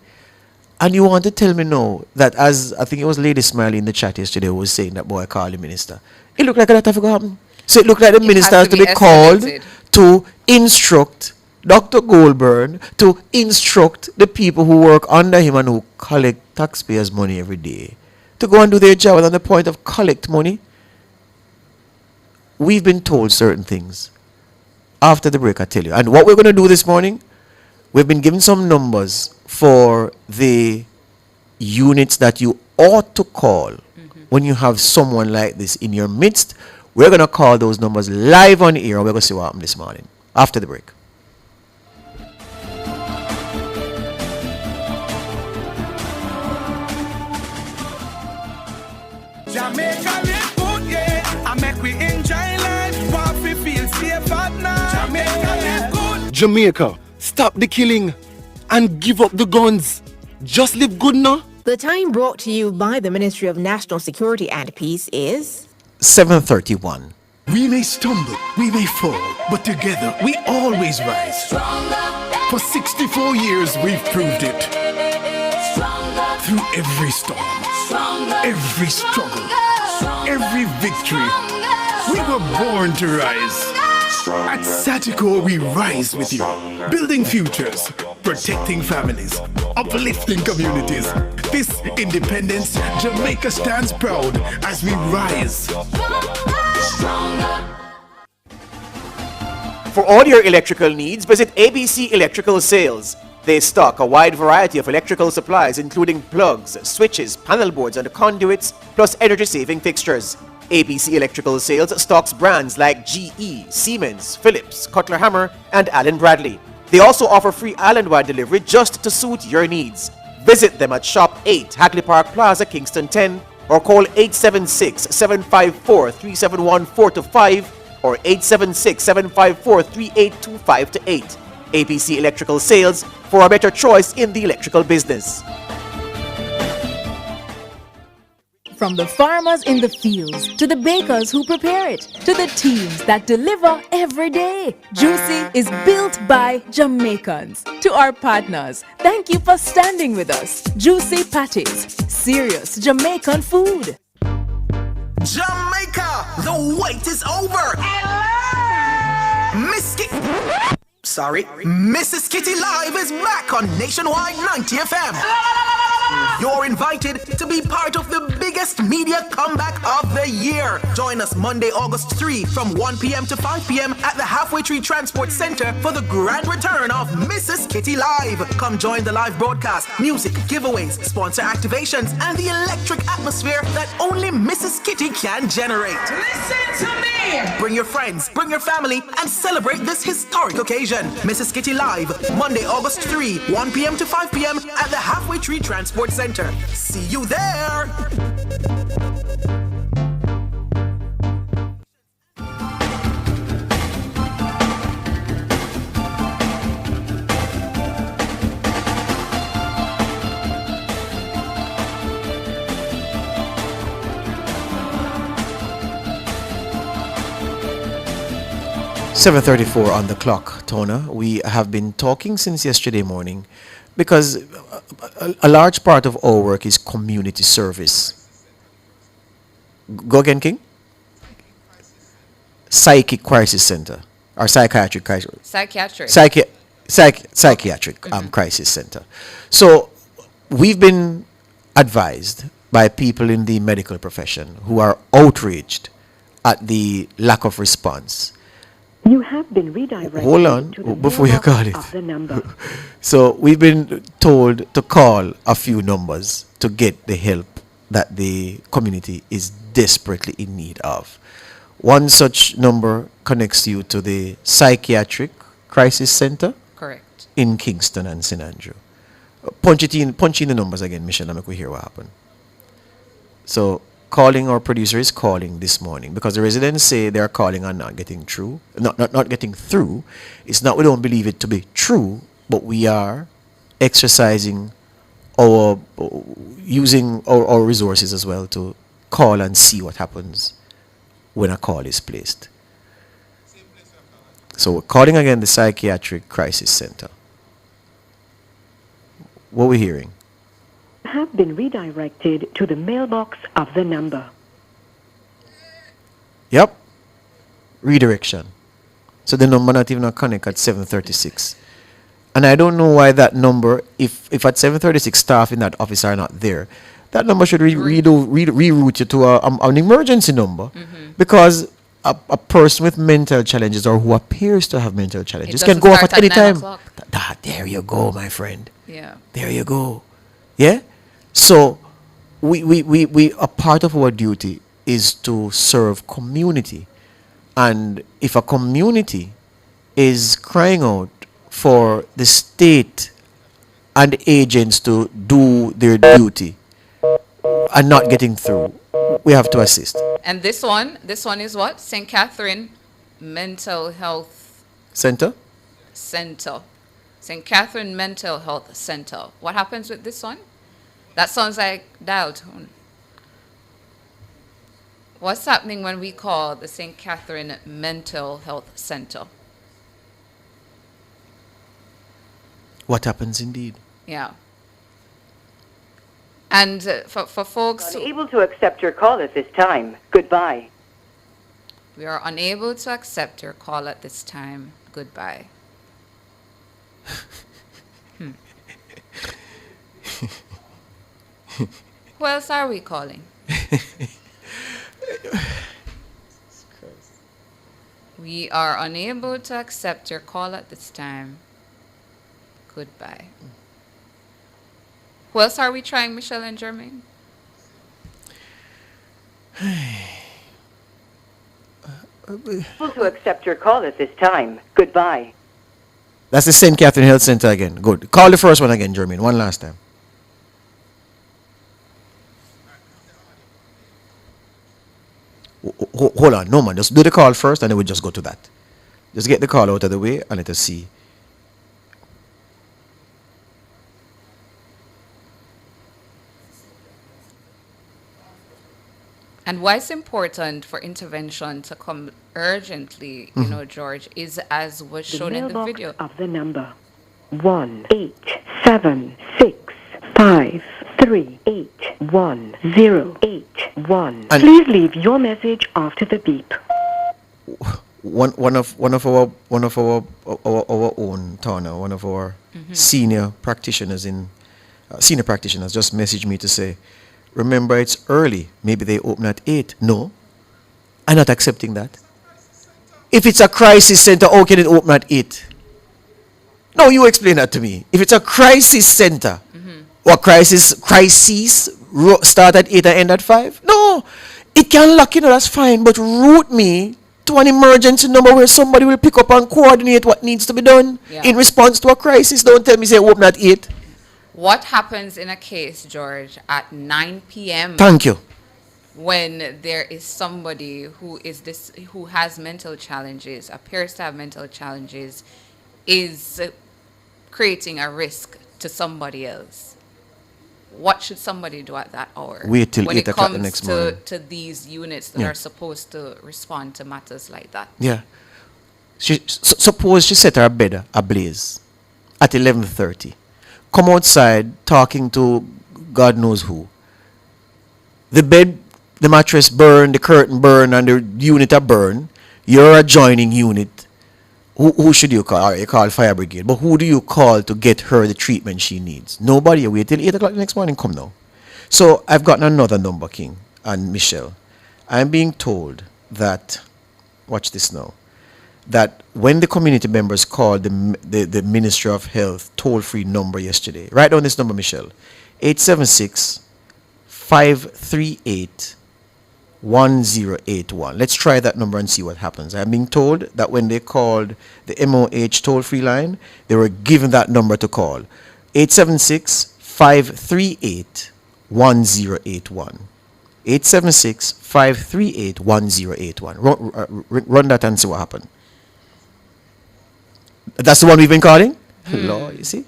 And you want to tell me now that, as I think it was Lady Smiley in the chat yesterday who was saying that boy called the minister. It looked like that have to happen. So it looked like the minister has to be called to instruct Dr. Goldburn, to instruct the people who work under him and who collect taxpayers' money every day to go and do their job. And on the point of collect money, we've been told certain things. After the break, I tell you. And what we're going to do this morning, we've been given some numbers for the units that you ought to call when you have someone like this in your midst. We're going to call those numbers live on air, and we're going to see what happened this morning after the break. Jamaica live good, yeah. I make we enjoy life, while we feel safe at night. Jamaica live good. Jamaica, stop the killing and give up the guns. Just live good now. The time brought to you by the Ministry of National Security and Peace is 7:31. We may stumble, we may fall, but together we always rise. Stronger. For 64 years we've proved it. Stronger. Through every storm, Stronger. every struggle, Stronger. every victory, we were born to rise. At Satiko, we rise with you, building futures, protecting families, uplifting communities. This independence, Jamaica stands proud as we rise. For all your electrical needs, visit ABC Electrical Sales. They stock a wide variety of electrical supplies, including plugs, switches, panel boards, and conduits, plus energy-saving fixtures. ABC Electrical Sales stocks brands like GE, Siemens, Philips, Cutler Hammer, and Allen Bradley. They also offer free island-wide delivery just to suit your needs. Visit them at Shop 8, Hagley Park Plaza, Kingston 10, or call 876-754-3714-5 or 876-754-3825-8. ABC Electrical Sales, for a better choice in the electrical business. From the farmers in the fields to the bakers who prepare it to the teams that deliver every day, Juicy is built by Jamaicans. To our partners, thank you for standing with us. Juicy Patties, serious Jamaican food. Jamaica, the wait is over. Mrs. Kitty Live is back on Nationwide 90 FM. You're invited to be part of the biggest media comeback of the year. Join us Monday, August 3 from 1 p.m. to 5 p.m. at the Halfway Tree Transport Center for the grand return of Mrs. Kitty Live. Come join the live broadcast, music, giveaways, sponsor activations, and the electric atmosphere that only Mrs. Kitty can generate. Listen to me! Bring your friends, bring your family, and celebrate this historic occasion. Mrs. Kitty Live, Monday, August 3, 1 p.m. to 5 p.m. at the Halfway Tree Transport Center. See you there! 7:34 on the clock, Tona. We have been talking since yesterday morning because a large part of our work is community service. Go again, King? Psychic Crisis Center or Psychiatric Crisis. Psychiatric. Psychiatric Crisis Center. So we've been advised by people in the medical profession who are outraged at the lack of response. You have been redirected. Hold on, to the before you mailbox call it. of the number. So we've been told to call a few numbers to get the help that the community is desperately in need of. One such number connects you to the Psychiatric Crisis Center. Correct. In Kingston and St. Andrew. Punch in the numbers again, Michelle, and make we hear what happened. So our producer is calling this morning because the residents say they are calling and not getting through. Not getting through. It's not we don't believe it to be true, but we are exercising using our resources as well to call and see what happens when a call is placed. So we're calling again the Psychiatric Crisis Center. What are we hearing? Have been redirected to the mailbox of the number. Yep. Redirection. So the number not even connect at 7:36. And I don't know why that number, if at 7:36 staff in that office are not there, that number should reroute you to an emergency number. Because a person with mental challenges or who appears to have mental challenges can doesn't go off start at any at 9 time. o'clock. There you go, my friend. Yeah. There you go. Yeah? So we a part of our duty is to serve community. And if a community is crying out for the state and agents to do their duty and not getting through, we have to assist. And this one is what? St. Catherine Mental Health Center? Center. St. Catherine Mental Health Center. What happens with this one? That sounds like dial tone. What's happening when we call the St. Catherine Mental Health Center? What happens indeed? Yeah. And for folks, Unable to accept your call at this time. Goodbye. we are unable to accept your call at this time. Goodbye. Who else are we calling? We are unable to accept your call at this time. Goodbye. Who else are we trying, Michelle and Jermaine? Unable to accept your call at this time. Goodbye. That's the St. Catherine Health Center again. Good. Call the first one again, Jermaine. One last time. Hold on. No, man. Just do the call first and then we'll just go to that. Just get the call out of the way and let us see. And why it's important for intervention to come urgently, you know, George, is as was The shown in the mailbox video. of the number 1-877-653-8108-1. And- Please leave your message after the beep. One of our own Tana, one of our senior practitioners just messaged me to say, remember it's early. Maybe they open at 8. No, I'm not accepting that. If it's a crisis center, how can it open at 8? No, you explain that to me. If it's a crisis center, or crises start at 8 and end at 5? No, it can lock, that's fine, but route me to an emergency number where somebody will pick up and coordinate what needs to be done in response to a crisis. Don't tell me say open at 8. What happens in a case, George, at 9 p.m. Thank you. when there is somebody who has mental challenges, appears to have mental challenges, is creating a risk to somebody else? What should somebody do at that hour? Wait till when 8 it o'clock comes the next morning. to these units that Yeah. are supposed to respond to matters like that? Yeah. Suppose she set her bed ablaze at 11:30. Come outside talking to God knows who. The bed, the mattress burn, the curtain burn, and the unit are burn. You're adjoining unit. Who should you call? All right, you call fire brigade. But who do you call to get her the treatment she needs? Nobody. You wait till 8 o'clock the next morning. Come now. So I've gotten another number, King and Michelle. I'm being told that, watch this now, that when the community members called the Ministry of Health toll-free number yesterday, write down this number, Michelle, 876-538-1081. Let's try that number and see what happens. I'm being told that when they called the MOH toll-free line, they were given that number to call, 876-538-1081. 876-538-1081. Run that and see what happened. That's the one we've been calling? Lord, you see?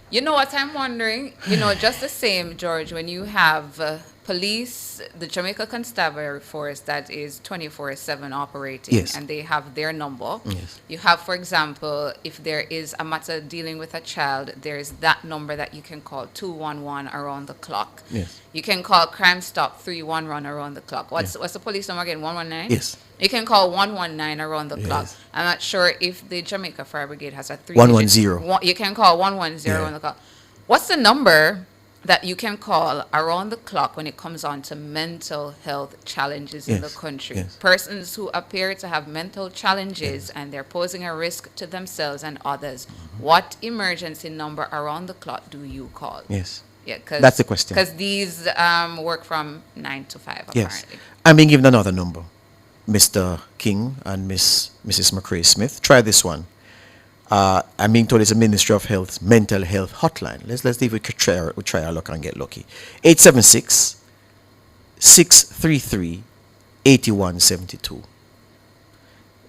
You know what I'm wondering? Just the same, George, when you have police, the Jamaica Constabulary Force that is 24/7 operating, Yes. and they have their number. Yes. You have, for example, if there is a matter dealing with a child, there is that number that you can call 211 around the clock. Yes. You can call Crime Stop 311 around the clock. What's the police number again? 119? Yes. You can call 119 around the clock. Yes. I'm not sure if the Jamaica Fire Brigade has a 110. You can call 110 Yeah. around the clock. What's the number that you can call around the clock when it comes on to mental health challenges in the Yes, country. yes. Persons who appear to have mental challenges and they're posing a risk to themselves and others. What emergency number around the clock do you call? Yes. Yeah, cause, That's the question. Because these work from 9 to 5, Yes. apparently. I'm being given another number. Mr. King and Mrs. McCrae Smith. Try this one. I'm being told it's a Ministry of Health mental health hotline. Let's see if we could try our luck and get lucky. 876-633-8172.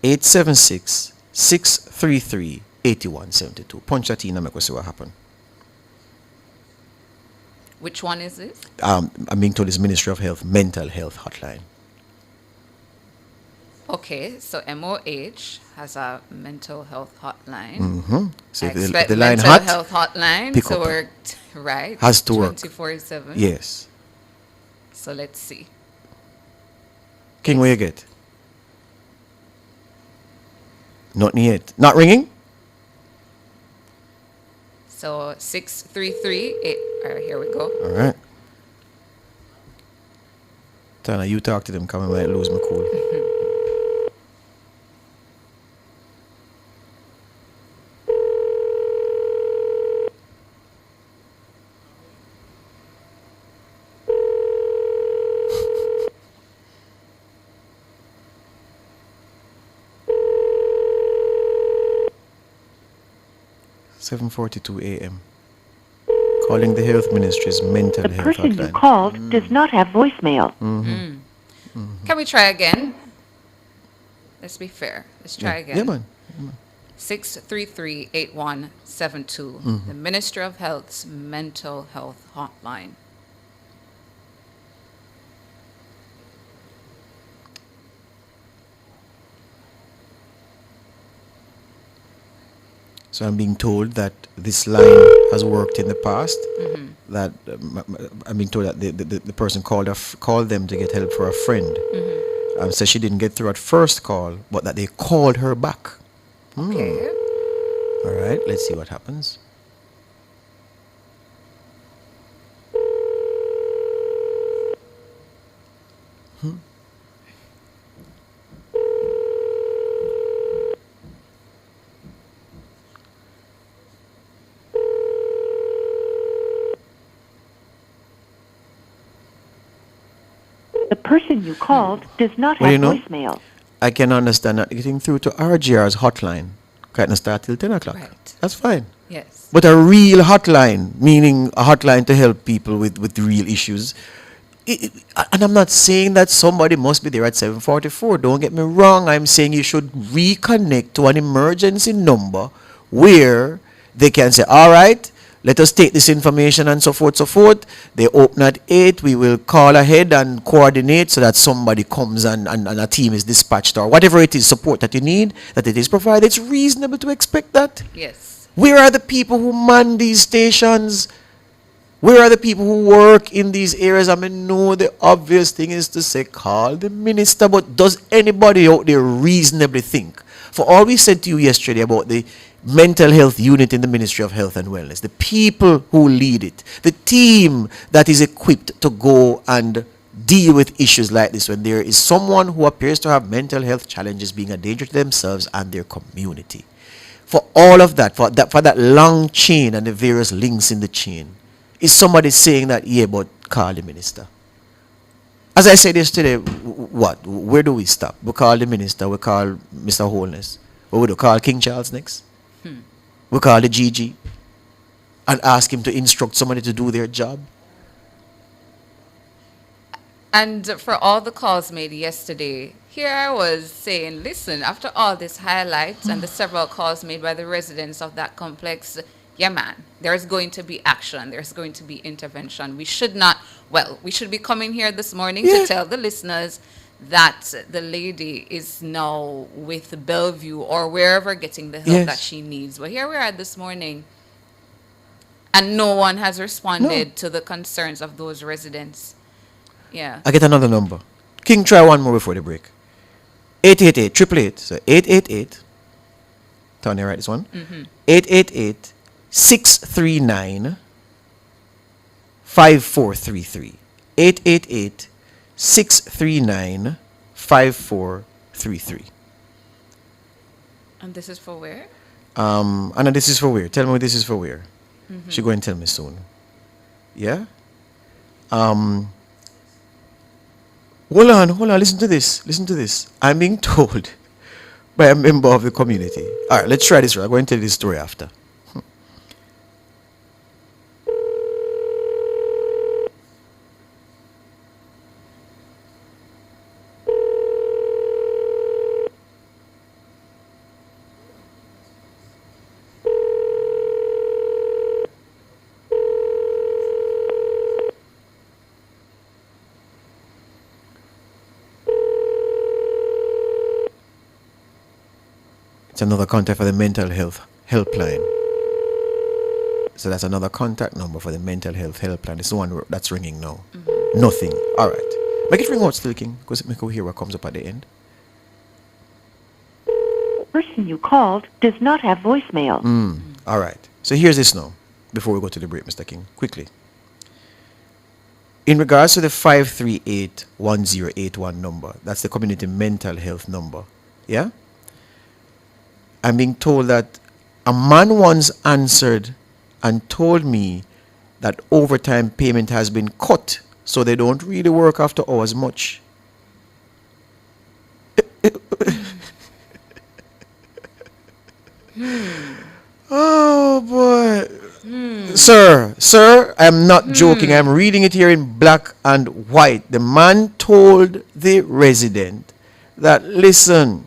876-633-8172. Punch that in and make us see what happen. Which one is this? I'm being told it's Ministry of Health mental health hotline. Okay, so MOH has a mental health hotline. Mm-hmm. So I if the expect line mental hot, health hotline pick to up. work, right? Has to work. 24/7. Yes. So let's see. King, where you get? Nothing yet. Not ringing? So 633-8. All right, here we go. All right. Tana, you talk to them, come I might lose my cool. $7:42 a.m. Calling the Health Ministry's mental The health person you hotline. called does not have voicemail. Can we try again? Let's be fair. Let's try Yeah. again. Yeah, man. 633-8172. The Ministry of Health's mental health hotline. So I'm being told that this line has worked in the past. That I'm being told that the person called them to get help for a friend. So she didn't get through at first call, but that they called her back. Okay. All right, let's see what happens. The person you called does not Well, have you know, voicemail. I can understand that getting through to RGR's hotline can't start till 10 o'clock. Right. That's fine. Yes. But a real hotline, meaning a hotline to help people with real issues. And I'm not saying that somebody must be there at 7:44. Don't get me wrong. I'm saying you should reconnect to an emergency number where they can say, all right, let us take this information and so forth, so forth. They open at 8. We will call ahead and coordinate so that somebody comes and a team is dispatched or whatever it is, support that you need, that it is provided. It's reasonable to expect that. Yes. Where are the people who man these stations? Where are the people who work in these areas? I mean, no, the obvious thing is to say, call the minister, but does anybody out there reasonably think? For all we said to you yesterday about the mental health unit in the Ministry of Health and Wellness, the people who lead it, the team that is equipped to go and deal with issues like this when there is someone who appears to have mental health challenges being a danger to themselves and their community. For all of that, for that long chain and the various links in the chain, is somebody saying that, yeah, but call the minister. As I said yesterday, what? Where do we stop? We call the minister, we call Mr. Holness. What would we call King Charles next? We call the GG and ask him to instruct somebody to do their job. And for all the calls made yesterday, here I was saying, listen, after all this highlights and the several calls made by the residents of that complex, yeah, man, there's going to be action. There's going to be intervention. We should be coming here this morning to tell the listeners that the lady is now with Bellevue or wherever getting the help that she needs. But here we are this morning, and no one has responded to the concerns of those residents. Yeah. I get another number. King, try one more before the break. 888-888. So 888. Tony, write this one. 888-639-4585. 5433. 888-639-5433. And this is for where? Anna, this is for where? Tell me this is for where. Mhm. She go and tell me soon. Yeah? Hold on, listen to this. Listen to this. I'm being told by a member of the community. Alright, let's try this. I'm going to tell you this story after. It's another contact for the mental health helpline. So that's another contact number for the mental health helpline. It's the one that's ringing now. Nothing. All right. Make it ring out still, King, because make we hear what comes up at the end. The person you called does not have voicemail. All right. So here's this now, before we go to the break, Mr. King. Quickly. In regards to the 538-1081 number, that's the community mental health number. Yeah? I'm being told that a man once answered and told me that overtime payment has been cut, so they don't really work after hours much. Oh boy. Sir, I'm not joking. I'm reading it here in black and white. The man told the resident that, listen,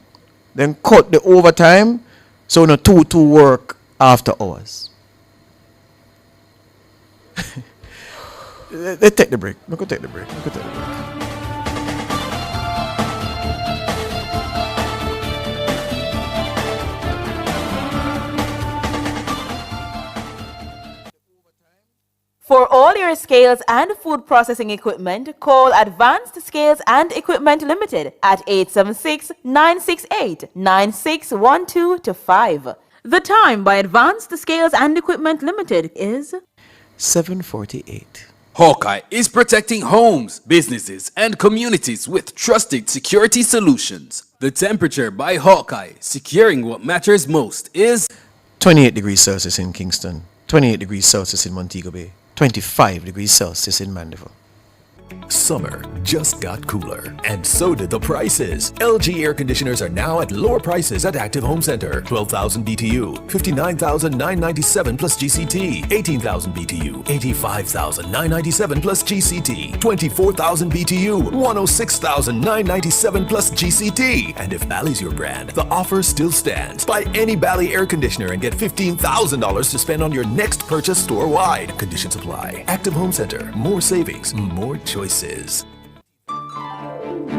then cut the overtime, so no two work after hours. Let's take the break. We're going to take the break. For all your scales and food processing equipment, call Advanced Scales and Equipment Limited at 876-968-9612 to 5. The time by Advanced Scales and Equipment Limited is 7:48. Hawkeye is protecting homes, businesses, and communities with trusted security solutions. The temperature by Hawkeye, securing what matters most, is 28 degrees Celsius in Kingston, 28 degrees Celsius in Montego Bay, 25 degrees Celsius in Mandeville. Summer just got cooler, and so did the prices. LG air conditioners are now at lower prices at Active Home Center. 12,000 BTU, 59,997 plus GCT. 18,000 BTU, 85,997 plus GCT. 24,000 BTU, 106,997 plus GCT. And if Bally's your brand, the offer still stands. Buy any Bally air conditioner and get $15,000 to spend on your next purchase store-wide. Conditions apply. Active Home Center. More savings, more choices.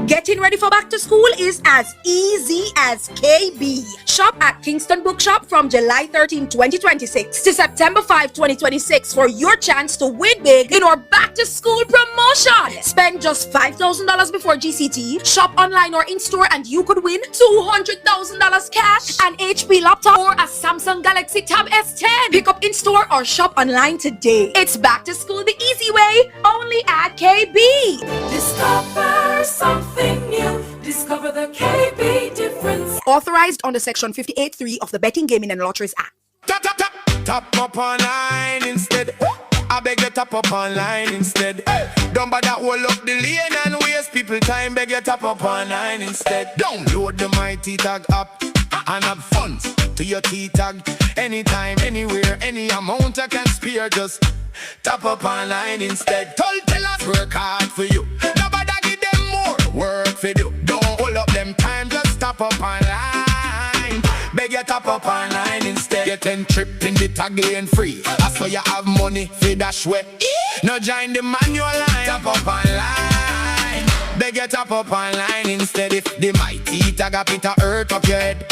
Getting ready for back to school is as easy as KB. Shop at Kingston Bookshop from July 13, 2026 to September 5, 2026 for your chance to win big in our back to school promotion. Spend just $5,000 before GCT, shop online or in store, and you could win $200,000 cash, an HP laptop, or a Samsung Galaxy Tab S10. Pick up in store or shop online today. It's back to school the easy way, only at KB. Discover something new. Discover the KB difference. Authorized under Section 58(3) of the Betting, Gaming and Lotteries Act. Tap up online instead. I beg you tap up online instead. Don't bother hold up the lane and waste people time. Beg you tap up online instead. Download the My T-Tag app and have fun to your T-Tag. Anytime, anywhere, any amount I can spare. Just tap up online instead. Tell us work hard for you. Nobody give them more work for you. Don't hold up them time. Just tap up online. Beg you tap up online instead. Get 10 trip in the tag lane free. I saw you have money for dash way. No join the manual line. Tap up online. Beg you tap up online instead. If the mighty tag up it a hurt up your head.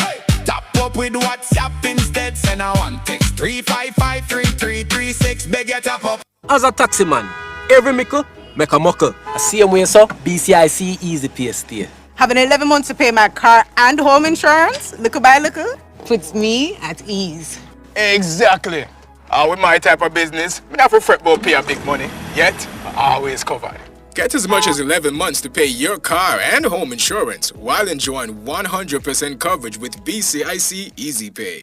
Tap up with WhatsApp instead. Send a one text 3553336. Beg you tap up. As a taxi man, every mickle make a muckle. I see him way so BCIC easy pay stay. Having 11 months to pay my car and home insurance, little by little, puts me at ease. Exactly. With my type of business, me not for fret about pay a big money. Yet, always covered. Get as much as 11 months to pay your car and home insurance while enjoying 100% coverage with BCIC Easy Pay.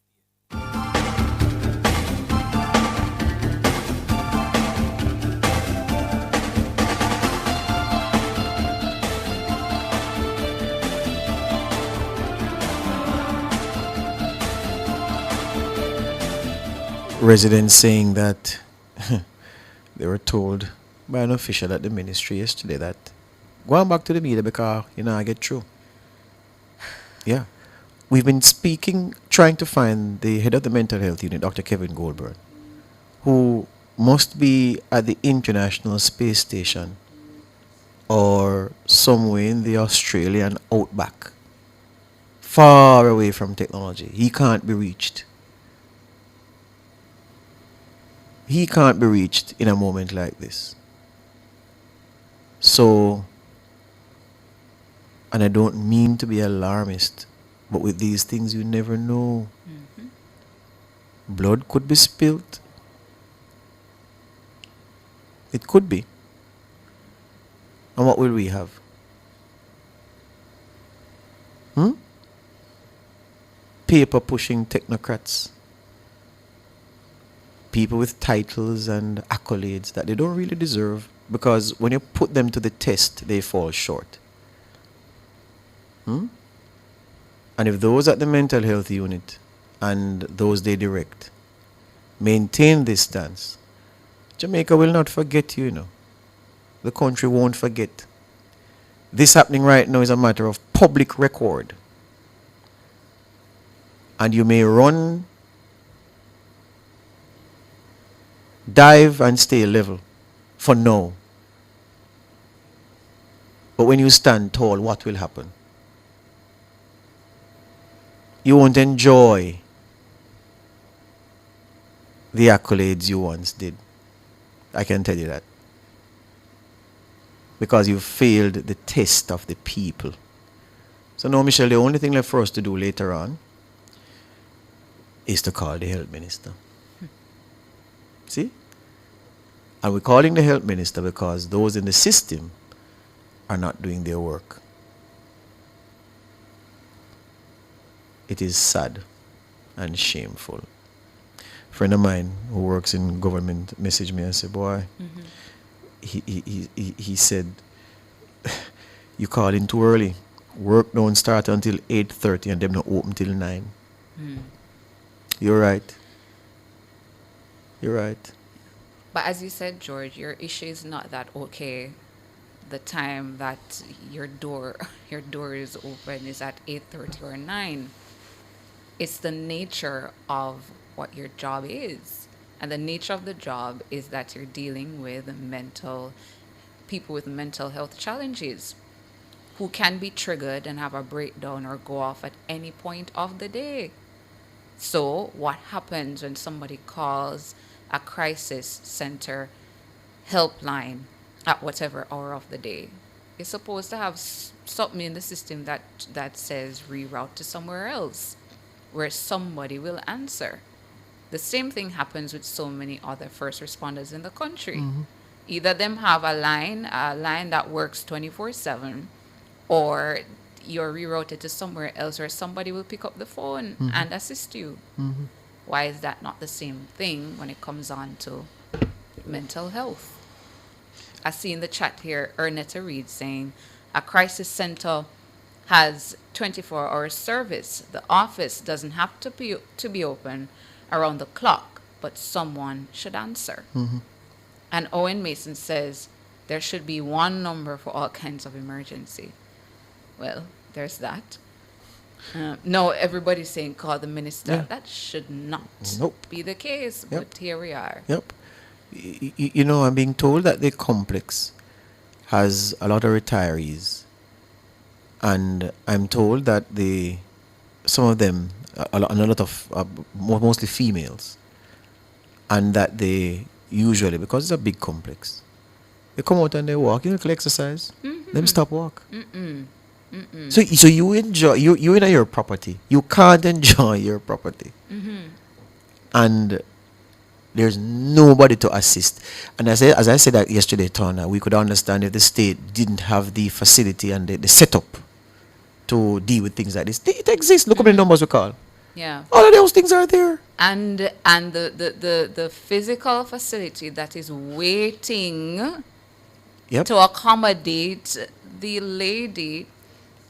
Residents saying that they were told by an official at the ministry yesterday that going back to the media because I get through. Yeah. We've been trying to find the head of the mental health unit, Dr. Kevin Goldberg, who must be at the International Space Station or somewhere in the Australian outback, far away from technology. He can't be reached. He can't be reached in a moment like this. So, and I don't mean to be alarmist, but with these things you never know. Blood could be spilt. It could be. And what will we have? Paper pushing technocrats. People with titles and accolades that they don't really deserve, because when you put them to the test, they fall short. And if those at the mental health unit and those they direct maintain this stance, Jamaica will not forget you, The country won't forget. This happening right now is a matter of public record. And you may run, dive and stay level for now. But when you stand tall, what will happen? You won't enjoy the accolades you once did. I can tell you that. Because you failed the test of the people. So now, Michelle, the only thing left for us to do later on is to call the health minister. See? And we're calling the health minister because those in the system are not doing their work. It is sad and shameful. A friend of mine who works in government messaged me and said, boy, he said, you call in too early. Work don't start until 8:30 and them not open till 9. You're right. You're right. But as you said, George, your issue is not that okay. The time that your door is open is at 8:30 or 9. It's the nature of what your job is. And the nature of the job is that you're dealing with people with mental health challenges who can be triggered and have a breakdown or go off at any point of the day. So what happens when somebody calls a crisis center helpline at whatever hour of the day? You're supposed to have something in the system that says reroute to somewhere else where somebody will answer. The same thing happens with so many other first responders in the country. Either them have a line that works 24/7, or you're rerouted to somewhere else where somebody will pick up the phone and assist you. Why is that not the same thing when it comes on to mental health? I see in the chat here, Ernetta Reed saying, a crisis center has 24-hour service. The office doesn't have to be open around the clock, but someone should answer. And Owen Mason says, there should be one number for all kinds of emergency. Well, there's that. No, everybody's saying call the minister. Yeah. That should not be the case, Yep. but here we are. Yep. I'm being told that the complex has a lot of retirees. And I'm told that some of them, a lot of, mostly females, and that they usually, because it's a big complex, they come out and they walk, little exercise, them stop walk. So you enjoy, you in your property, you can't enjoy your property. And There's nobody to assist. And as I said that yesterday, Tana, we could understand if the state didn't have the facility and the setup to deal with things like this. It exists. Look how many numbers we call. Yeah. All of those things are there. And the physical facility that is waiting to accommodate the lady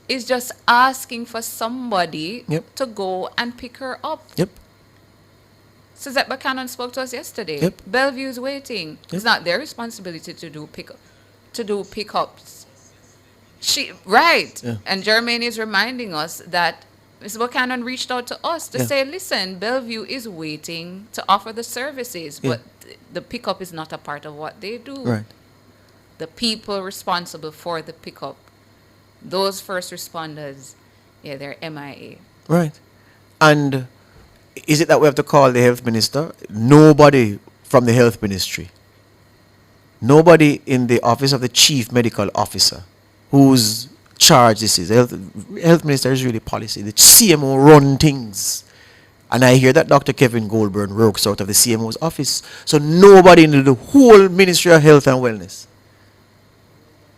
is just asking for somebody to go and pick her up. Yep. Suzette Buchanan spoke to us yesterday. Yep. Bellevue is waiting. It's not their responsibility to do pickups. Yeah. And Jermaine is reminding us that Ms. Buchanan reached out to us to say, listen, Bellevue is waiting to offer the services, but the pickup is not a part of what they do. Right. The people responsible for the pickup, those first responders, they're MIA. Right. And is it that we have to call the health minister? Nobody from the health ministry, nobody in the office of the chief medical officer, whose charge this is. Health minister is really policy. The CMO run things. And I hear that Dr. Kevin Goldburn works out of the CMO's office. So nobody in the whole Ministry of Health and Wellness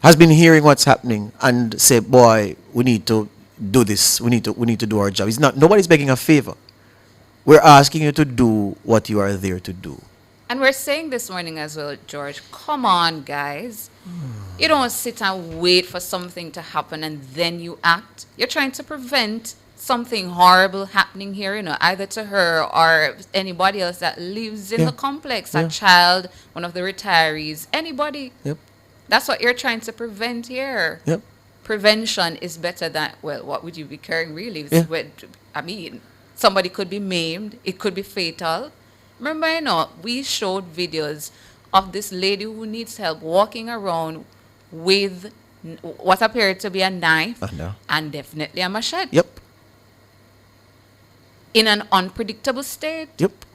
has been hearing what's happening and say, boy, we need to do this. We need to do our job. It's not, nobody's begging a favor. We're asking you to do what you are there to do. And we're saying this morning as well, George, come on, guys. You don't sit and wait for something to happen and then you act. You're trying to prevent something horrible happening here, either to her or anybody else that lives in the complex, a child, one of the retirees, anybody. Yep. That's what you're trying to prevent here. Yep. Prevention is better than, well, what would you be carrying really? I mean, somebody could be maimed. It could be fatal. Remember, we showed videos of this lady who needs help walking around with what appeared to be a knife and definitely a machete. Yep. In an unpredictable state. Yep.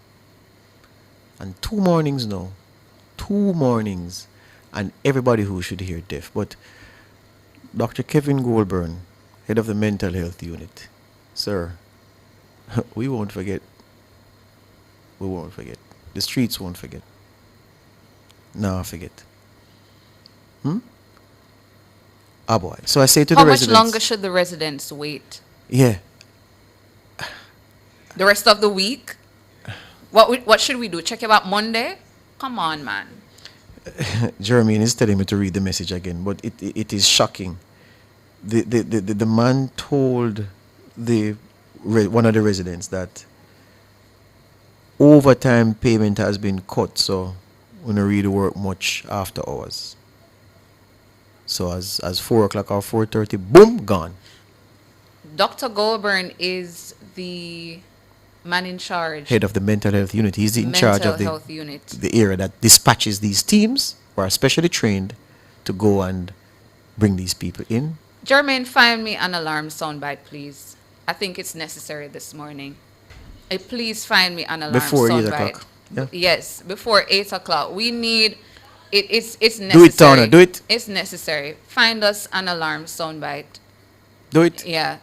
And 2 mornings now. 2 mornings. And everybody who should hear deaf. But Dr. Kevin Goldburn, head of the mental health unit, sir, we won't forget. We won't forget. The streets won't forget. No, forget. Ah, boy. So I say to the residents. How much longer should the residents wait? Yeah. The rest of the week? What should we do? Check it out Monday? Come on, man. Jeremy is telling me to read the message again, but it is shocking. The man told one of the residents that overtime payment has been cut, so we don't really work much after hours. So as 4 o'clock or 4:30, boom, gone. Dr. Goldburn is the man in charge. Head of the mental health unit. He's in charge of the area that dispatches these teams who are specially trained to go and bring these people in. Jermaine, find me an alarm soundbite, please. I think it's necessary this morning. Please find me an alarm before soundbite. 8 o'clock. Yeah. Yes, before 8 o'clock. We need it. It's necessary. Do it, Tana. Do it. It's necessary. Find us an alarm soundbite. Do it. Yeah.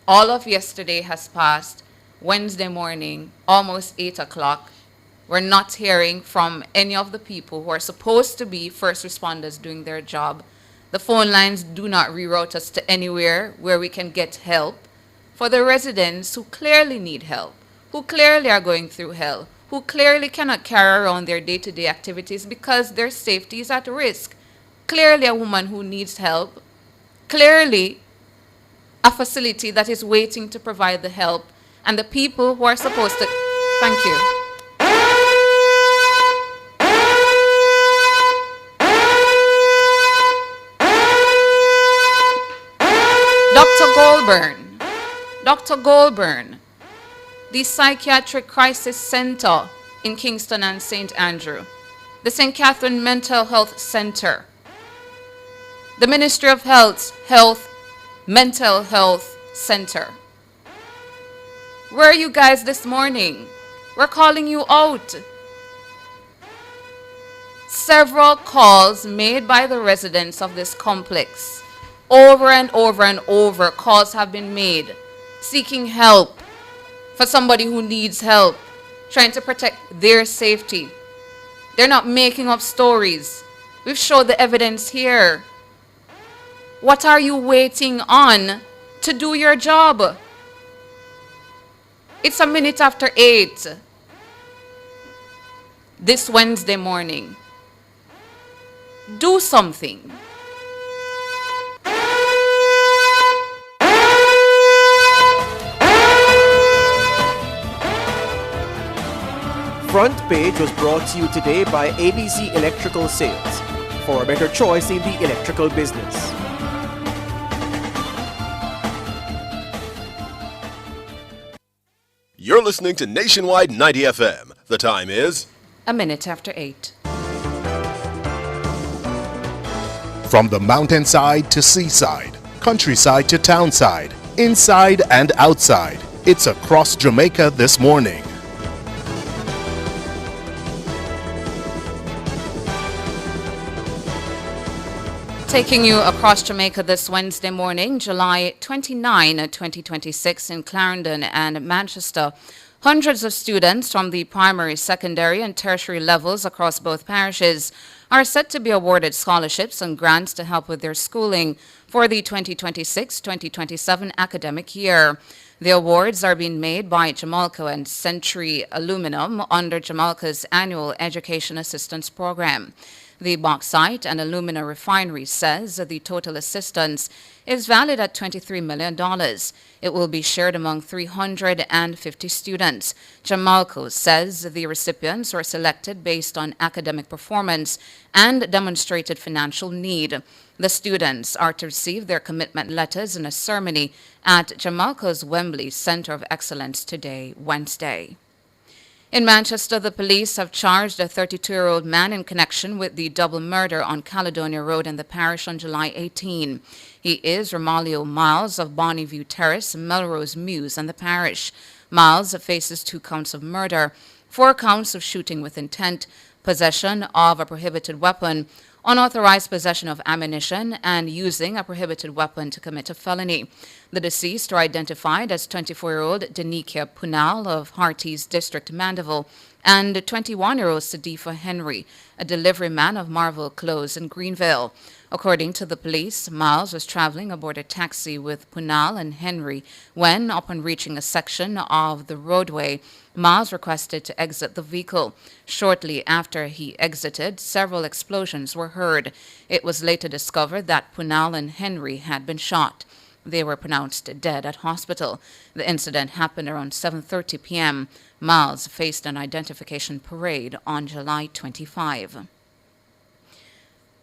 All of yesterday has passed. Wednesday morning, almost 8 o'clock. We're not hearing from any of the people who are supposed to be first responders doing their job. The phone lines do not reroute us to anywhere where we can get help. For the residents who clearly need help, who clearly are going through hell, who clearly cannot carry around their day-to-day activities because their safety is at risk. Clearly a woman who needs help. Clearly a facility that is waiting to provide the help. And the people who are supposed to... Thank you. Dr. Goldburn, the Psychiatric Crisis Center in Kingston and St. Andrew, the St. Catherine Mental Health Center, the Ministry of Health Mental Health Center. Where are you guys this morning? We're calling you out. Several calls made by the residents of this complex. Over and over and over, calls have been made seeking help for somebody who needs help. trying to protect their safety. They're not making up stories. We've showed the evidence here. What are you waiting on to do your job? It's a minute after 8 this Wednesday morning. Do something. Front Page was brought to you today by ABC Electrical Sales, for a better choice in the electrical business. You're listening to Nationwide 90 FM. The time is a minute after 8. From the mountainside to seaside, countryside to townside, inside and outside, it's across Jamaica this morning. Taking you across Jamaica this Wednesday morning, July 29, 2026, in Clarendon and Manchester. Hundreds of students from the primary, secondary, and tertiary levels across both parishes are set to be awarded scholarships and grants to help with their schooling for the 2026-2027 academic year. The awards are being made by Jamalco and Century Aluminum under Jamalco's annual Education Assistance Program. The bauxite and alumina refinery says the total assistance is valued at $23 million. It will be shared among 350 students. Jamalco says the recipients were selected based on academic performance and demonstrated financial need. The students are to receive their commitment letters in a ceremony at Jamalco's Wembley Center of Excellence today, Wednesday. In Manchester, the police have charged a 32-year-old man in connection with the double murder on Caledonia Road in the parish on July 18. He is Romalio Miles of Bonneview Terrace, Melrose Mews, and the parish. Miles faces 2 counts of murder, 4 counts of shooting with intent, possession of a prohibited weapon, unauthorized possession of ammunition, and using a prohibited weapon to commit a felony. The deceased are identified as 24-year-old Denikia Punal of Hearties District, Mandeville, and 21-year-old Sadifa Henry, a delivery man of Marvel Close in Greenville. According to the police, Miles was traveling aboard a taxi with Punal and Henry when, upon reaching a section of the roadway, Miles requested to exit the vehicle. Shortly after he exited, several explosions were heard. It was later discovered that Punal and Henry had been shot. They were pronounced dead at hospital. The incident happened around 7:30 p.m. Miles faced an identification parade on July 25.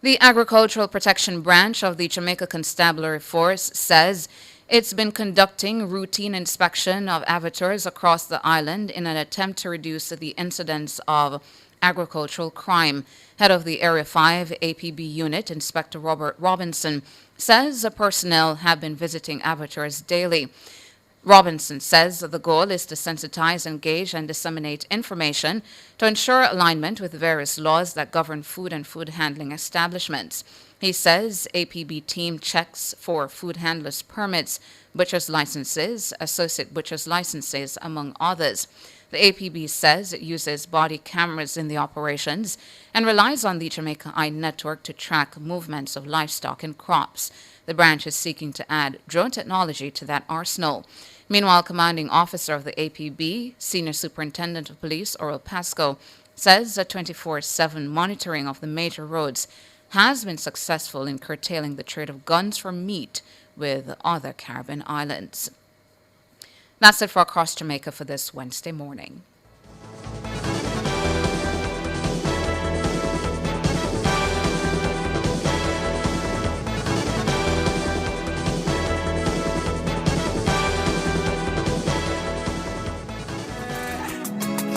The Agricultural Protection Branch of the Jamaica Constabulary Force says it's been conducting routine inspection of abattoirs across the island in an attempt to reduce the incidence of agricultural crime. Head of the Area 5 APB unit, Inspector Robert Robinson, says the personnel have been visiting abattoirs daily. Robinson says the goal is to sensitize, engage, and disseminate information to ensure alignment with various laws that govern food and food handling establishments. He says APB team checks for food handlers' permits, butcher's licenses, associate butcher's licenses, among others. The APB says it uses body cameras in the operations and relies on the Jamaica Eye network to track movements of livestock and crops. The branch is seeking to add drone technology to that arsenal. Meanwhile, commanding officer of the APB, Senior Superintendent of Police Oral Pasco, says that 24/7 monitoring of the major roads has been successful in curtailing the trade of guns for meat with other Caribbean islands. That's it for Across Jamaica for this Wednesday morning.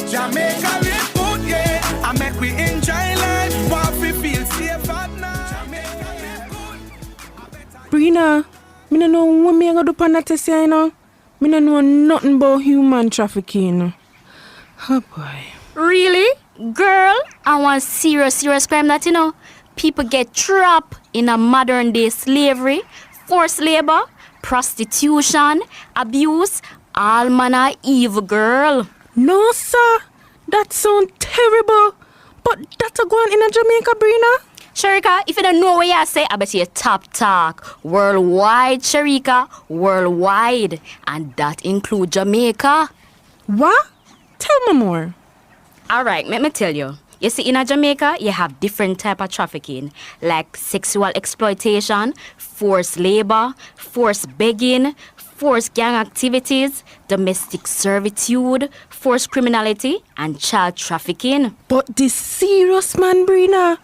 Jamaica live good, yeah. I make we enjoy life, while we feel safe at night. Jamaica live good. Brina, me no know what me gonna do pon that test, you know. Me no know nothing about human trafficking. Oh boy. Really? Girl, I want serious crime that, you know. People get trapped in a modern day slavery, forced labor, prostitution, abuse, all manner evil, girl. No, sir. That sound terrible. But that's a going in a Jamaica, Brina. Sharika, if you don't know what you say, I bet you top talk. Worldwide, Sharika. Worldwide. And that includes Jamaica. What? Tell me more. Alright, let me tell you. You see, in Jamaica, you have different type of trafficking, like sexual exploitation, forced labor, forced begging, forced gang activities, domestic servitude, forced criminality, and child trafficking. But this serious man, Brina.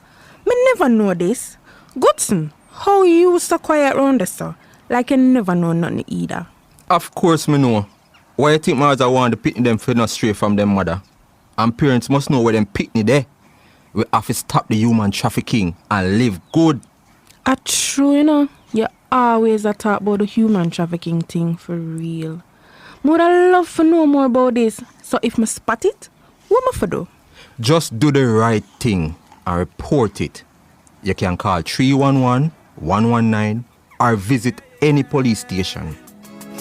Me never know this. Goodson, how you so quiet round this, sir? Like you never know nothing either. Of course me know. Why you think mothers want to pick them for not stray from them mother? And parents must know where them pitney there. We have to stop the human trafficking and live good. True, you know. You always a talk about the human trafficking thing for real. Would I love to know more about this. So if me spot it, what me for do? Just do the right thing and report it. You can call 311-119 or visit any police station.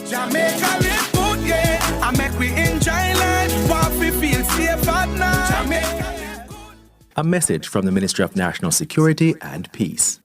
Jamaica live good, yeah. I make we enjoy life, what we feel safe at night. Jamaica. A message from the Ministry of National Security and Peace.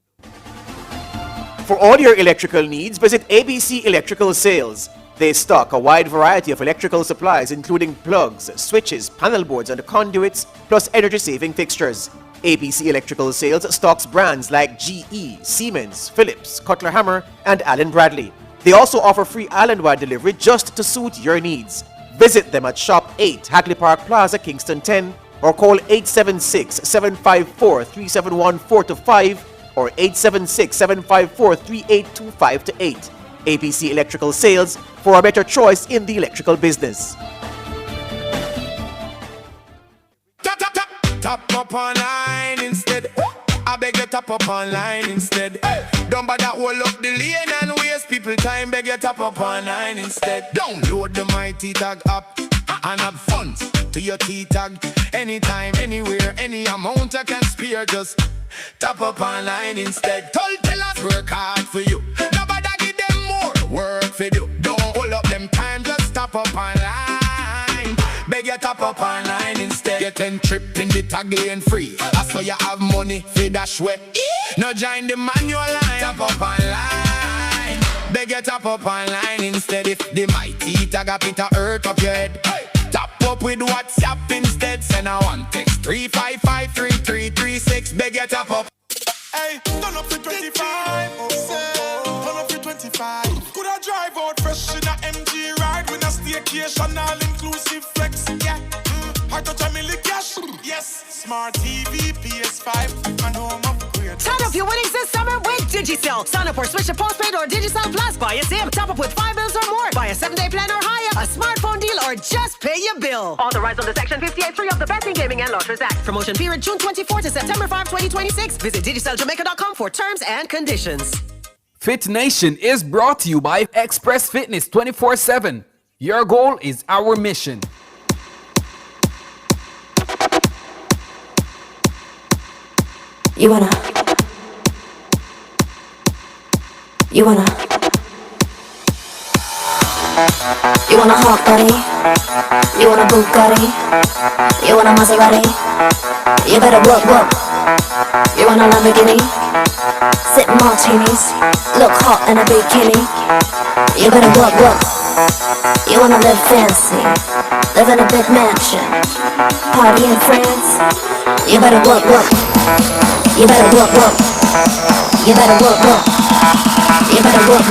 For all your electrical needs, visit ABC Electrical Sales. They stock a wide variety of electrical supplies including plugs, switches, panel boards and conduits, plus energy-saving fixtures. ABC Electrical Sales stocks brands like GE, Siemens, Philips, Cutler Hammer and Allen Bradley. They also offer free island-wide delivery just to suit your needs. Visit them at Shop 8, Hagley Park Plaza, Kingston 10, or call 876-754-3714-5 or 876-754-3825-8. ABC Electrical Sales, for a better choice in the electrical business. Tap up online instead. I beg you tap up online instead. Don't bother hold up the lane and waste people time. Beg you tap up online instead. Download the Mighty Tag app and have funds to your T-Tag. Anytime, anywhere, any amount I can spare. Just tap up online instead. Tell us work hard for you. Nobody give them more work for you. Don't hold up them time. Just tap up online. Beg you tap up online instead. Get en trip in the tag and free. That's why you have money for dash way. No join the manual line. Tap up online. Beg you tap up online instead. If the Mighty Tag up it a hurt up your head. Tap up with WhatsApp instead. Send a one text 355-3336. Beg you tap up. Hey, turn up to 25. Turn up to 25. Could I drive out fresh in a MG ride with a staycation all inclusive flex? Yeah. I touch a million cash. Yes. Smart TV, PS5, and home upgrade. Turn up your winnings this summer with Digicel. Sign up or switch to postpaid or Digicel Plus. Buy a SIM. Top up with 5 bills or more. Buy a 7-day plan or higher. A smartphone deal or just pay your bill. Authorized under Section 58.3 of the Betting, Gaming and Lotteries Act. Promotion period June 24 to September 5, 2026. Visit DigicelJamaica.com for terms and conditions. Fit Nation is brought to you by Express Fitness 24/7. Your goal is our mission. You wanna hot body? You want a Bugatti? You want a Maserati? You better work. You want a Lamborghini? Sip martinis, look hot in a bikini. You better work. You wanna live fancy, live in a big mansion, party in France. You better work. You better work. You better work. You better work.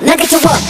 Now get to work.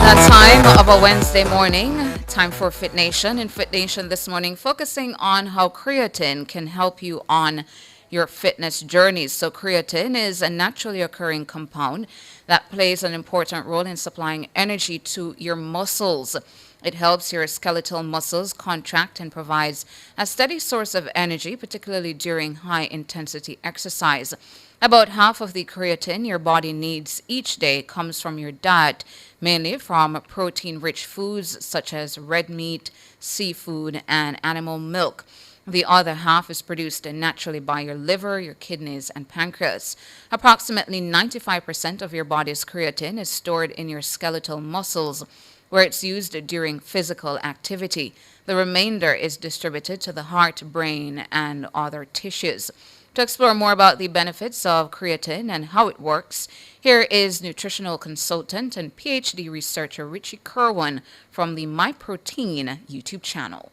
The time of a Wednesday morning, time for Fit Nation. In Fit Nation this morning, focusing on how creatine can help you on your fitness journeys. So creatine is a naturally occurring compound that plays an important role in supplying energy to your muscles. It helps your skeletal muscles contract and provides a steady source of energy, particularly during high-intensity exercise. About half of the creatine your body needs each day comes from your diet, mainly from protein-rich foods such as red meat, seafood, and animal milk. The other half is produced naturally by your liver, your kidneys, and pancreas. Approximately 95% of your body's creatine is stored in your skeletal muscles, where it's used during physical activity. The remainder is distributed to the heart, brain, and other tissues. To explore more about the benefits of creatine and how it works, here is nutritional consultant and PhD researcher Richie Kerwin from the MyProtein YouTube channel.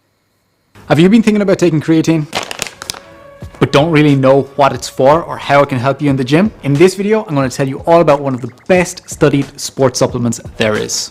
Have you been thinking about taking creatine, but don't really know what it's for or how it can help you in the gym? In this video, I'm going to tell you all about one of the best studied sports supplements there is.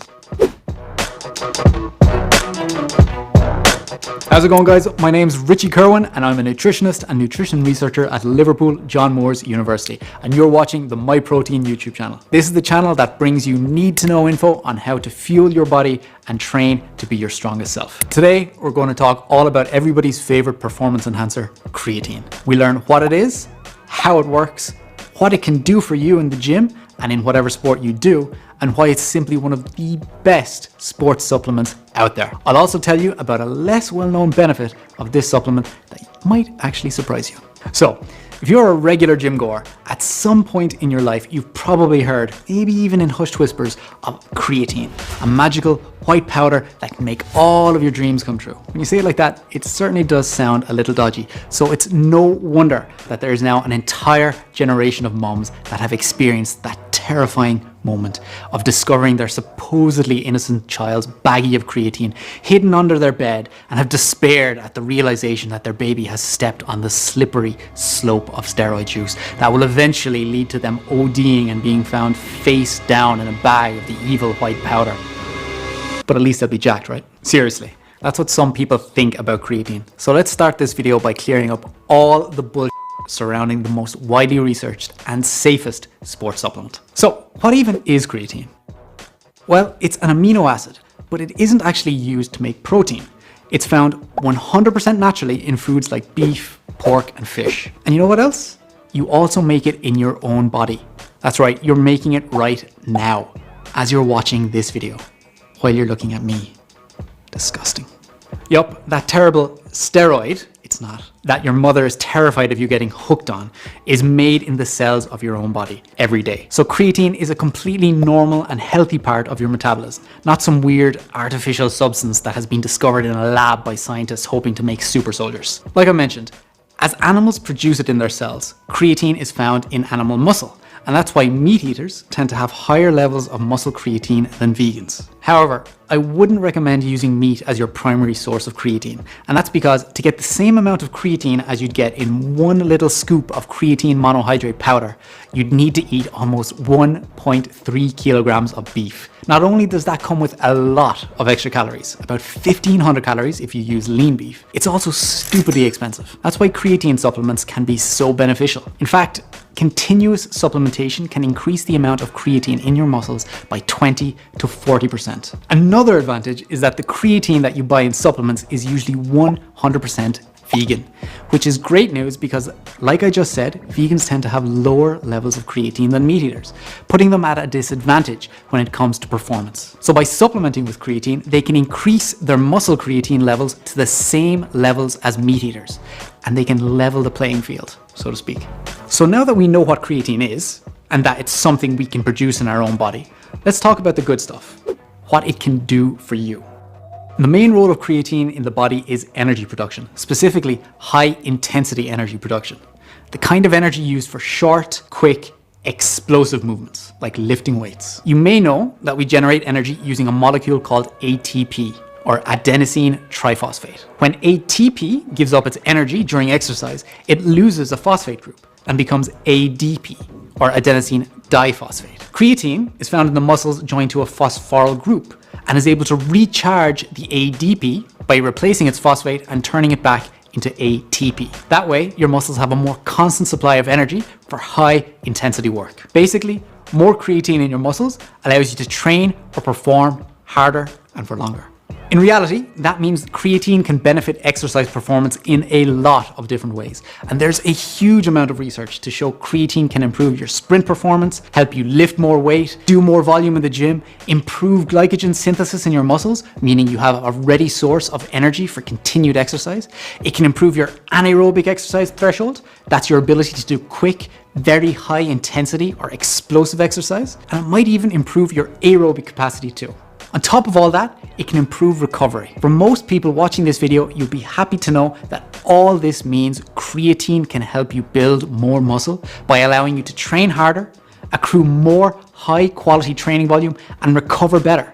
How's it going, guys? My name's Richie Kerwin and I'm a nutritionist and nutrition researcher at Liverpool John Moores University, and you're watching the MyProtein YouTube channel. This is the channel that brings you need-to-know info on how to fuel your body and train to be your strongest self. Today, we're going to talk all about everybody's favorite performance enhancer, creatine. We learn what it is, how it works, what it can do for you in the gym and in whatever sport you do, and why it's simply one of the best sports supplements out there. I'll also tell you about a less well-known benefit of this supplement that might actually surprise you. So, if you're a regular gym goer, at some point in your life, you've probably heard, maybe even in hushed whispers, of creatine, a magical white powder that can make all of your dreams come true. When you say it like that, it certainly does sound a little dodgy. So it's no wonder that there is now an entire generation of moms that have experienced that terrifying moment of discovering their supposedly innocent child's baggie of creatine hidden under their bed and have despaired at the realization that their baby has stepped on the slippery slope of steroid use that will eventually lead to them ODing and being found face down in a bag of the evil white powder. But at least they'll be jacked, right? Seriously, that's what some people think about creatine. So let's start this video by clearing up all the bullshit surrounding the most widely researched and safest sports supplement. So what even is creatine? Well, it's an amino acid, but it isn't actually used to make protein. It's found 100% naturally in foods like beef, pork, and fish. And you know what else? You also make it in your own body. That's right, you're making it right now, as you're watching this video, while you're looking at me. Disgusting. Yup, that terrible steroid, it's not, that your mother is terrified of you getting hooked on, is made in the cells of your own body every day. So creatine is a completely normal and healthy part of your metabolism, not some weird artificial substance that has been discovered in a lab by scientists hoping to make super soldiers. Like I mentioned, as animals produce it in their cells, creatine is found in animal muscle. And that's why meat eaters tend to have higher levels of muscle creatine than vegans. However, I wouldn't recommend using meat as your primary source of creatine. And that's because to get the same amount of creatine as you'd get in one little scoop of creatine monohydrate powder, you'd need to eat almost 1.3 kilograms of beef. Not only does that come with a lot of extra calories, about 1,500 calories if you use lean beef, it's also stupidly expensive. That's why creatine supplements can be so beneficial. In fact, continuous supplementation can increase the amount of creatine in your muscles by 20 to 40%. Another advantage is that the creatine that you buy in supplements is usually 100% vegan, which is great news because, like I just said, vegans tend to have lower levels of creatine than meat eaters, putting them at a disadvantage when it comes to performance. So by supplementing with creatine, they can increase their muscle creatine levels to the same levels as meat eaters, and they can level the playing field, so to speak. So now that we know what creatine is, and that it's something we can produce in our own body, let's talk about the good stuff, what it can do for you. The main role of creatine in the body is energy production, specifically high intensity energy production. The kind of energy used for short, quick, explosive movements, like lifting weights. You may know that we generate energy using a molecule called ATP, or adenosine triphosphate. When ATP gives up its energy during exercise, it loses a phosphate group and becomes ADP, or adenosine diphosphate. Creatine is found in the muscles joined to a phosphoryl group and is able to recharge the ADP by replacing its phosphate and turning it back into ATP. That way, your muscles have a more constant supply of energy for high intensity work. Basically, more creatine in your muscles allows you to train or perform harder and for longer. In reality, that means creatine can benefit exercise performance in a lot of different ways. And there's a huge amount of research to show creatine can improve your sprint performance, help you lift more weight, do more volume in the gym, improve glycogen synthesis in your muscles, meaning you have a ready source of energy for continued exercise. It can improve your anaerobic exercise threshold. That's your ability to do quick, very high intensity or explosive exercise. And it might even improve your aerobic capacity too. On top of all that, it can improve recovery. For most people watching this video, you'll be happy to know that all this means creatine can help you build more muscle by allowing you to train harder, accrue more high quality training volume, and recover better,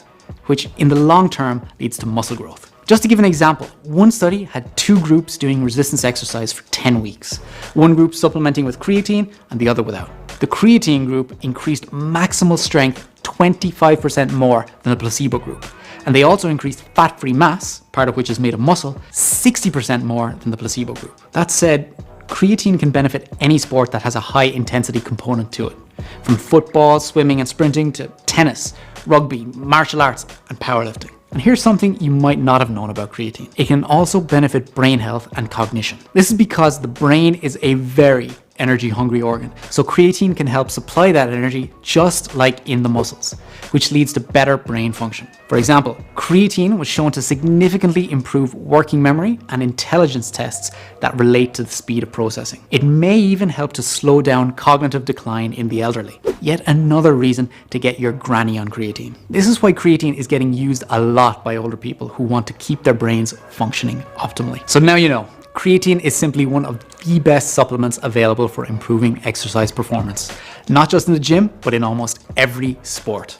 which in the long term leads to muscle growth. Just to give an example, one study had 2 groups doing resistance exercise for 10 weeks. One group supplementing with creatine and the other without. The creatine group increased maximal strength 25% more than the placebo group. And they also increased fat-free mass, part of which is made of muscle, 60% more than the placebo group. That said, creatine can benefit any sport that has a high intensity component to it. From football, swimming and sprinting to tennis, rugby, martial arts and powerlifting. And here's something you might not have known about creatine. It can also benefit brain health and cognition. This is because the brain is a very energy hungry organ. So creatine can help supply that energy just like in the muscles, which leads to better brain function. For example, creatine was shown to significantly improve working memory and intelligence tests that relate to the speed of processing. It may even help to slow down cognitive decline in the elderly. Yet another reason to get your granny on creatine. This is why creatine is getting used a lot by older people who want to keep their brains functioning optimally. So now you know. Creatine is simply one of the best supplements available for improving exercise performance, not just in the gym, but in almost every sport.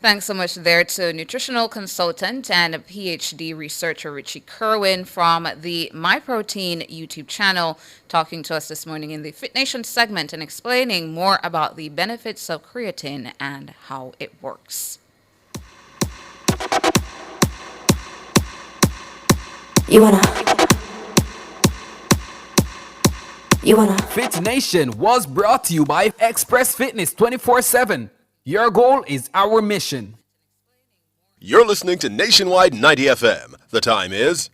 Thanks so much there to nutritional consultant and a PhD researcher Richie Kerwin from the MyProtein YouTube channel, talking to us this morning in the Fit Nation segment and explaining more about the benefits of creatine and how it works. You wanna Fit Nation was brought to you by Express Fitness 24/7. Your goal is our mission. You're listening to Nationwide 90 FM. The time is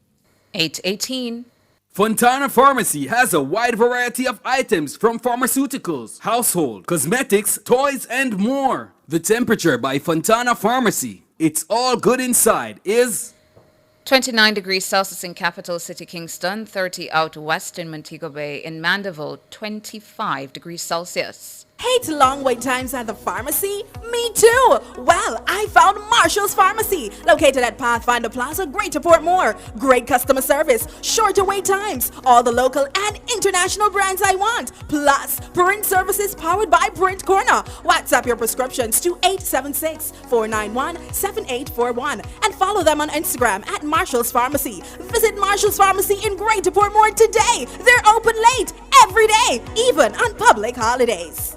8:18. Fontana Pharmacy has a wide variety of items from pharmaceuticals, household, cosmetics, toys, and more. The temperature by Fontana Pharmacy. It's all good inside is 29 degrees Celsius in capital city Kingston, 30 out west in Montego Bay, in Mandeville, 25 degrees Celsius. Hate long wait times at the pharmacy? Me too! Well, I found Marshall's Pharmacy, located at Pathfinder Plaza, Greater Portmore. Great customer service, shorter wait times, all the local and international brands I want, plus print services powered by Print Corner. WhatsApp your prescriptions to 876-491-7841 and follow them on Instagram at Marshall's Pharmacy. Visit Marshall's Pharmacy in Greater Portmore today. They're open late every day, even on public holidays.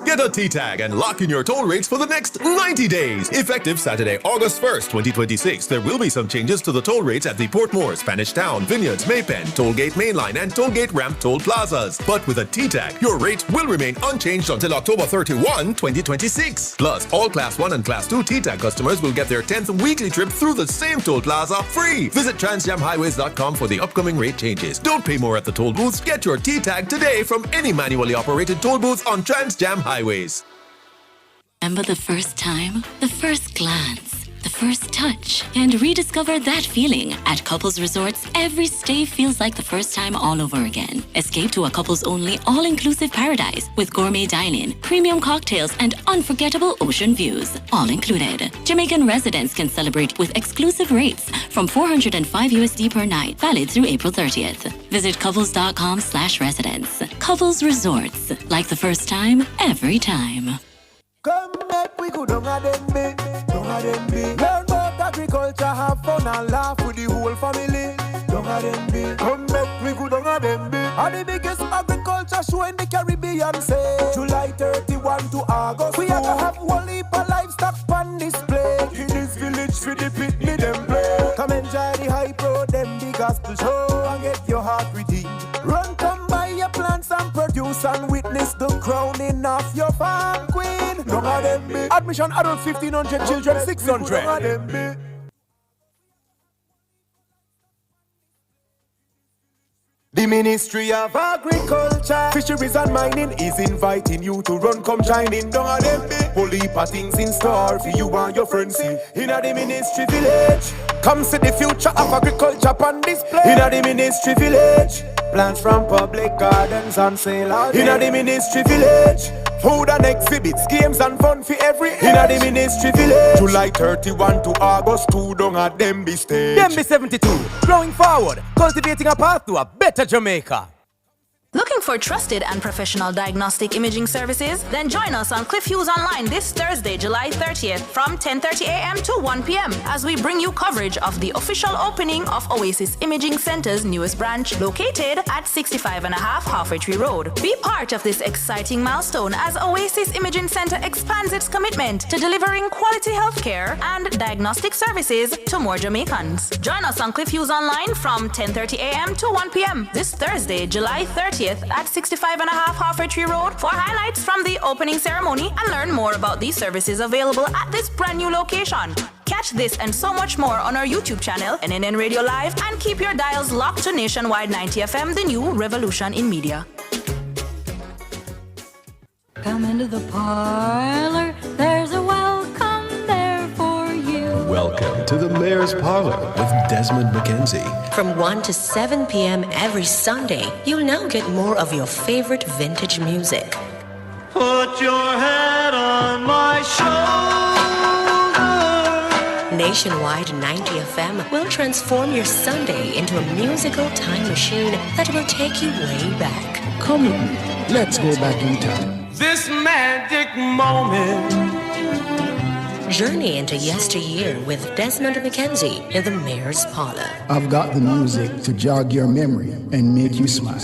Get a T-Tag and lock in your toll rates for the next 90 days. Effective Saturday, August 1st, 2026. There will be some changes to the toll rates at the Portmore, Spanish Town, Vineyards, Maypen, Tollgate Mainline, and Tollgate Ramp toll plazas. But with a T-Tag, your rates will remain unchanged until October 31, 2026. Plus, all Class 1 and Class 2 T-Tag customers will get their 10th weekly trip through the same toll plaza free. Visit transjamhighways.com for the upcoming rate changes. Don't pay more at the toll booths. Get your T-Tag today from any manually operated toll booths on Transjam Highways. Remember the first time, the first glance, the first touch, and rediscover that feeling. At Couples Resorts, every stay feels like the first time all over again. Escape to a couples-only, all-inclusive paradise with gourmet dining, premium cocktails, and unforgettable ocean views, all included. Jamaican residents can celebrate with exclusive rates from $405 USD per night, valid through April 30th. Visit couples.com/residence. Couples Resorts, like the first time, every time. Come make we go down a them be. Learn about agriculture, have fun and laugh with the whole family. Down a them be. Come make we go down a them be. And the biggest agriculture show in the Caribbean, say July 31 to August. We have to have one heap of livestock on display. In this village for the picnic them play. Come enjoy the hype road, them the gospel show, and get your heart redeemed. Run, come buy your plants and produce and witness the crowning of your farm queen. Admission adults 1,500, children 600. The Ministry of Agriculture, Fisheries and Mining is inviting you to run, come join in. Don't have them big whole heap of things in store for you and your friends. In the Ministry Village, come see the future of agriculture on display. In the Ministry Village, plants from public gardens on sale all day. In the Ministry Village, food and exhibits, games and fun for every age. In the Ministry Village, July 31 to August 2, down at Demby Stage. Demby 72, growing forward, cultivating a path to a better Jamaica. Looking for trusted and professional diagnostic imaging services? Then join us on Cliff Hughes Online this Thursday, July 30th from 10:30 a.m. to 1 p.m. as we bring you coverage of the official opening of Oasis Imaging Center's newest branch located at 65.5 Halfway Tree Road. Be part of this exciting milestone as Oasis Imaging Center expands its commitment to delivering quality healthcare and diagnostic services to more Jamaicans. Join us on Cliff Hughes Online from 10:30 a.m. to 1 p.m. this Thursday, July 30th at 65.5 Halfway Tree Road for highlights from the opening ceremony and learn more about these services available at this brand new location. Catch this and so much more on our YouTube channel, NNN Radio Live, and keep your dials locked to Nationwide 90 FM, the new revolution in media. Come into the parlor, there's a welcome there for you. Welcome to the Mayor's Parlor with Desmond McKenzie. From 1 to 7 p.m. every Sunday, you'll now get more of your favorite vintage music. Put your head on my shoulder. Nationwide 90 FM will transform your Sunday into a musical time machine that will take you way back. Come on, let's go back in time. This magic moment. Journey into yesteryear with Desmond McKenzie in the Mayor's Parlor. I've got the music to jog your memory and make you smile.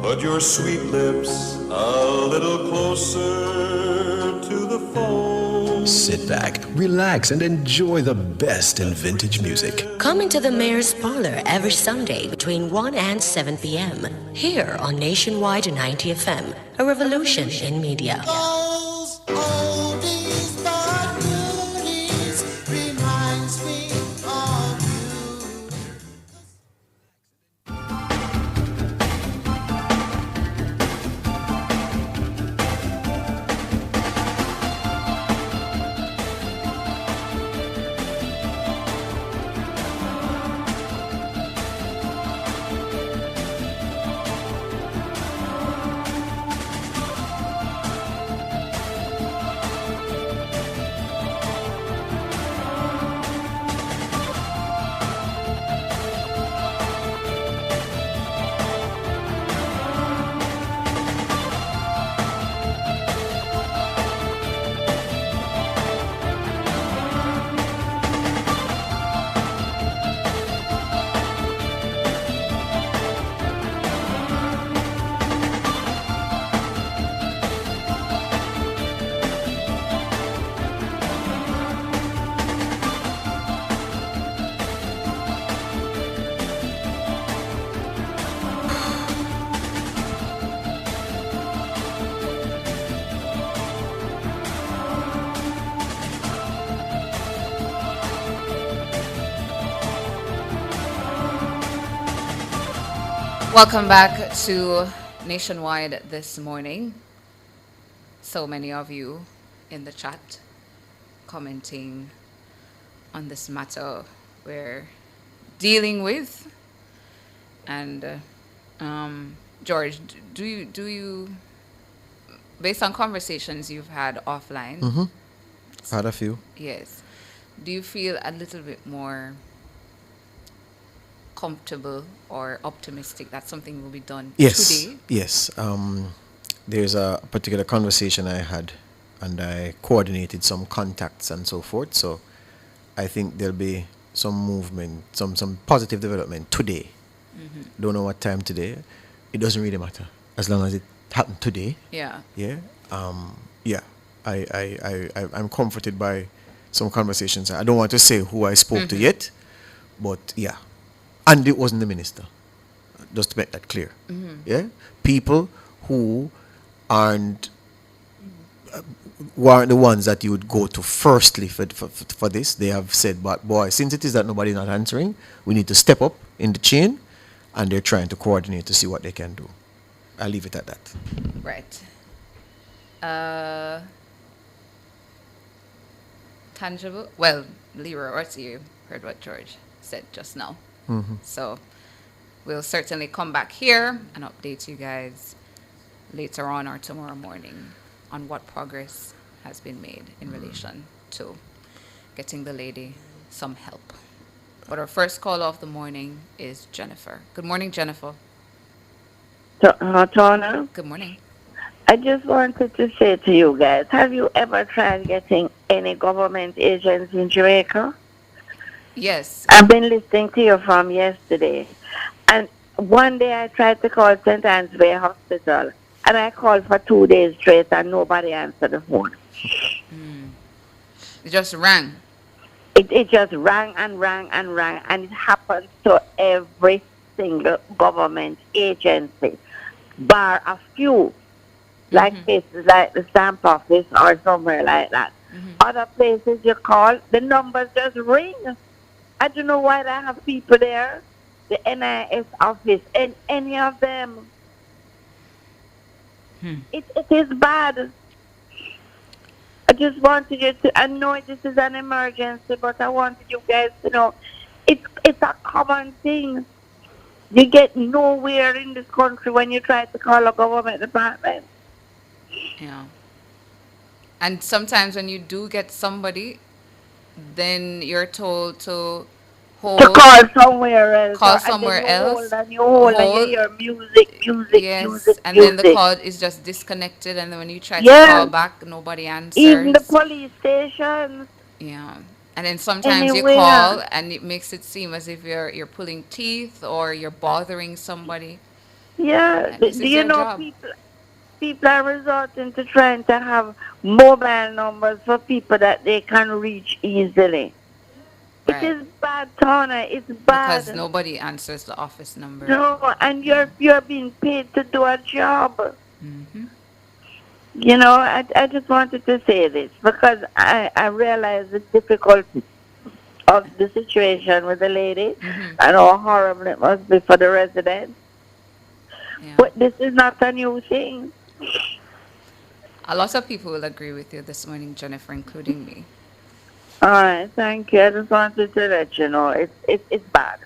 Put your sweet lips a little closer to the phone. Sit back, relax, and enjoy the best in vintage music. Come into the Mayor's Parlor every Sunday between 1 and 7 p.m. here on Nationwide 90 FM, a revolution in media. Welcome back to Nationwide this morning. So many of you in the chat commenting on this matter we're dealing with. And George, do you, based on conversations you've had offline, Had a few. yes, do you feel a little bit more comfortable or optimistic that something will be done today? Yes. There's a particular conversation I had, and I coordinated some contacts and so forth. So I think there'll be some movement, some positive development today. Don't know what time today. It doesn't really matter as long as it happened today. Yeah. Yeah. Yeah. I'm comforted by some conversations. I don't want to say who I spoke to yet, but yeah. And it wasn't the minister, just to make that clear. Yeah, people who aren't the ones that you would go to firstly for this. They have said, but boy, since it is that nobody not answering, we need to step up in the chain and they're trying to coordinate to see what they can do. I'll leave it at that. Right. Tangible. Well, Leroy Ortiz, you heard what George said just now. So we'll certainly come back here and update you guys later on or tomorrow morning on what progress has been made in relation to getting the lady some help. But our first call of the morning is Jennifer. Good morning, Jennifer. Tona, Good morning. I just wanted to say to you guys, have you ever tried getting any government agents in Jamaica? Yes. I've been listening to you from yesterday. And one day I tried to call St. Anne's Bay Hospital. And I called for 2 days straight and nobody answered the phone. It just rang. It just rang and rang and rang. And it happens to every single government agency, bar a few. Like places like the stamp office or somewhere like that. Other places you call, the numbers just ring. I don't know why they have people there, the NIS office, and any of them. It is bad. I just wanted you to, I know this is an emergency, but I wanted you guys to know it's a common thing. You get nowhere in this country when you try to call a government department. Yeah. And sometimes when you do get somebody, then you're told to hold. To call somewhere else. Call And then somewhere you else. hold and you hold and you hear music, Yes. And then the call is just disconnected, and then when you try to Yeah. call back, nobody answers. Even the police stations. Yeah. And then sometimes you Anywhere. call and it makes it seem as if you're pulling teeth or you're bothering somebody. Yeah. And this Do is you your know job. people are resorting to trying to have mobile numbers for people that they can reach easily. Right. It is bad, Tona. It's bad. Because nobody answers the office number. No, and you're being paid to do a job. You know, I just wanted to say this because I realize the difficulty of the situation with the lady and how horrible it must be for the residents. But this is not a new thing. A lot of people will agree with you this morning, Jennifer, including me. All right, thank you. I just wanted to let you know it's bad.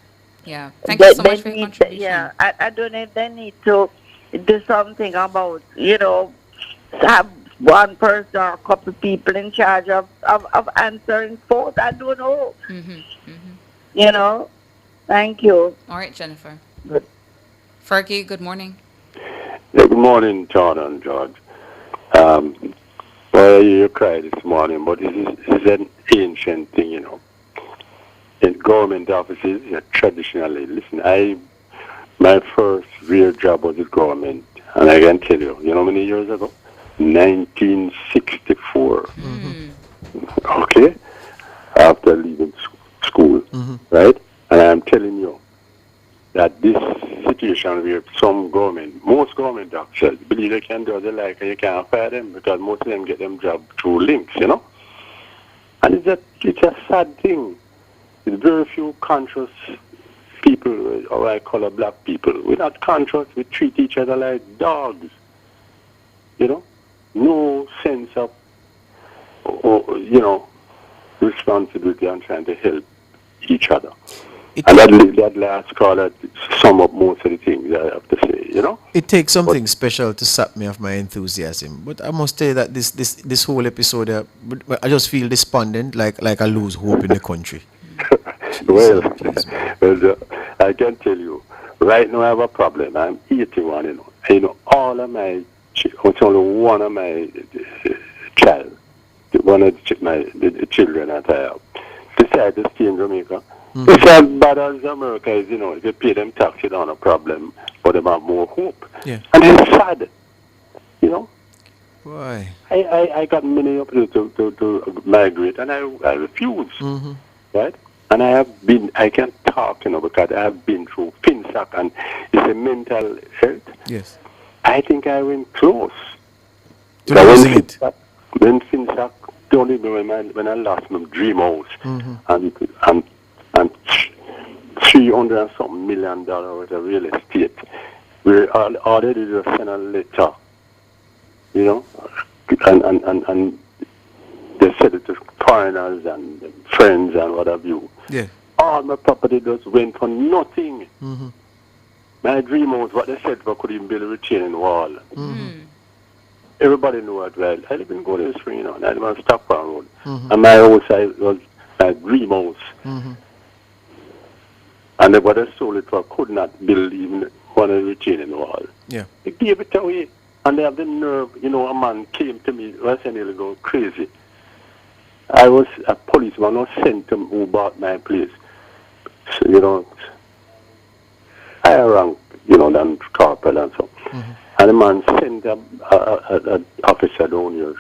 Yeah. Thank you so much for your contribution. Yeah, I don't know if they need to do something about, you know, have one person or a couple people in charge of answering phones. I don't know. You know? Thank you. All right, Jennifer. Good. Fergie, good morning. Yeah, good morning, John and George. Well, you cried this morning, but this is an ancient thing, you know. In government offices, traditionally, listen, my first real job was with government, and I can tell you, how many years ago? 1964. Okay? After leaving school, right? And I'm telling you that this situation where most government officers believe they can do as they like and you can't fire them because most of them get them job through links, you know? And it's a sad thing. There's very few conscious people, or I call it black people. We're not conscious. We treat each other like dogs, you know? No sense of, responsibility and trying to help each other. And that last call that sum up most of the things I have to say, you know? It takes something special to sap me of my enthusiasm. But I must tell you that this whole episode, I just feel despondent, like I lose hope in the country. Well, I can tell you, right now I have a problem. I'm 81, you know. And, all of my, it's only one of my child, one of the children that I have, decided to stay in Jamaica. It's as bad as America is, you know, if you pay them tax, you don't have a problem, but they have more hope. Yeah. And it's sad, you know. Why? I got many opportunities to migrate, and I refuse, right? And I can't talk, you know, because I have been through FinSac, and it's a mental health. Yes. I think I went close. To losing it. When FinSac, don't even when I lost my dream house, and $300 and something million worth of real estate. We all they did was send a letter, you know, and they said it to foreigners and friends and what have you. Yeah. All my property just went for nothing. Mm-hmm. My dream was what they said, but could even build a retaining wall. Mm-hmm. Everybody knew it well. I live in Golden Spring, you know, and I live on Stockport Road. Mm-hmm. And my house was my dream house. Mm-hmm. And what I sold it for could not build even one of the retaining wall. Yeah. They gave it away. And they have the nerve, you know, a man came to me, I said, nearly go crazy. I was a policeman was sent to who bought my place. So, you know, higher rank, you know, than corporal and so. Mm-hmm. And the man sent an officer down here.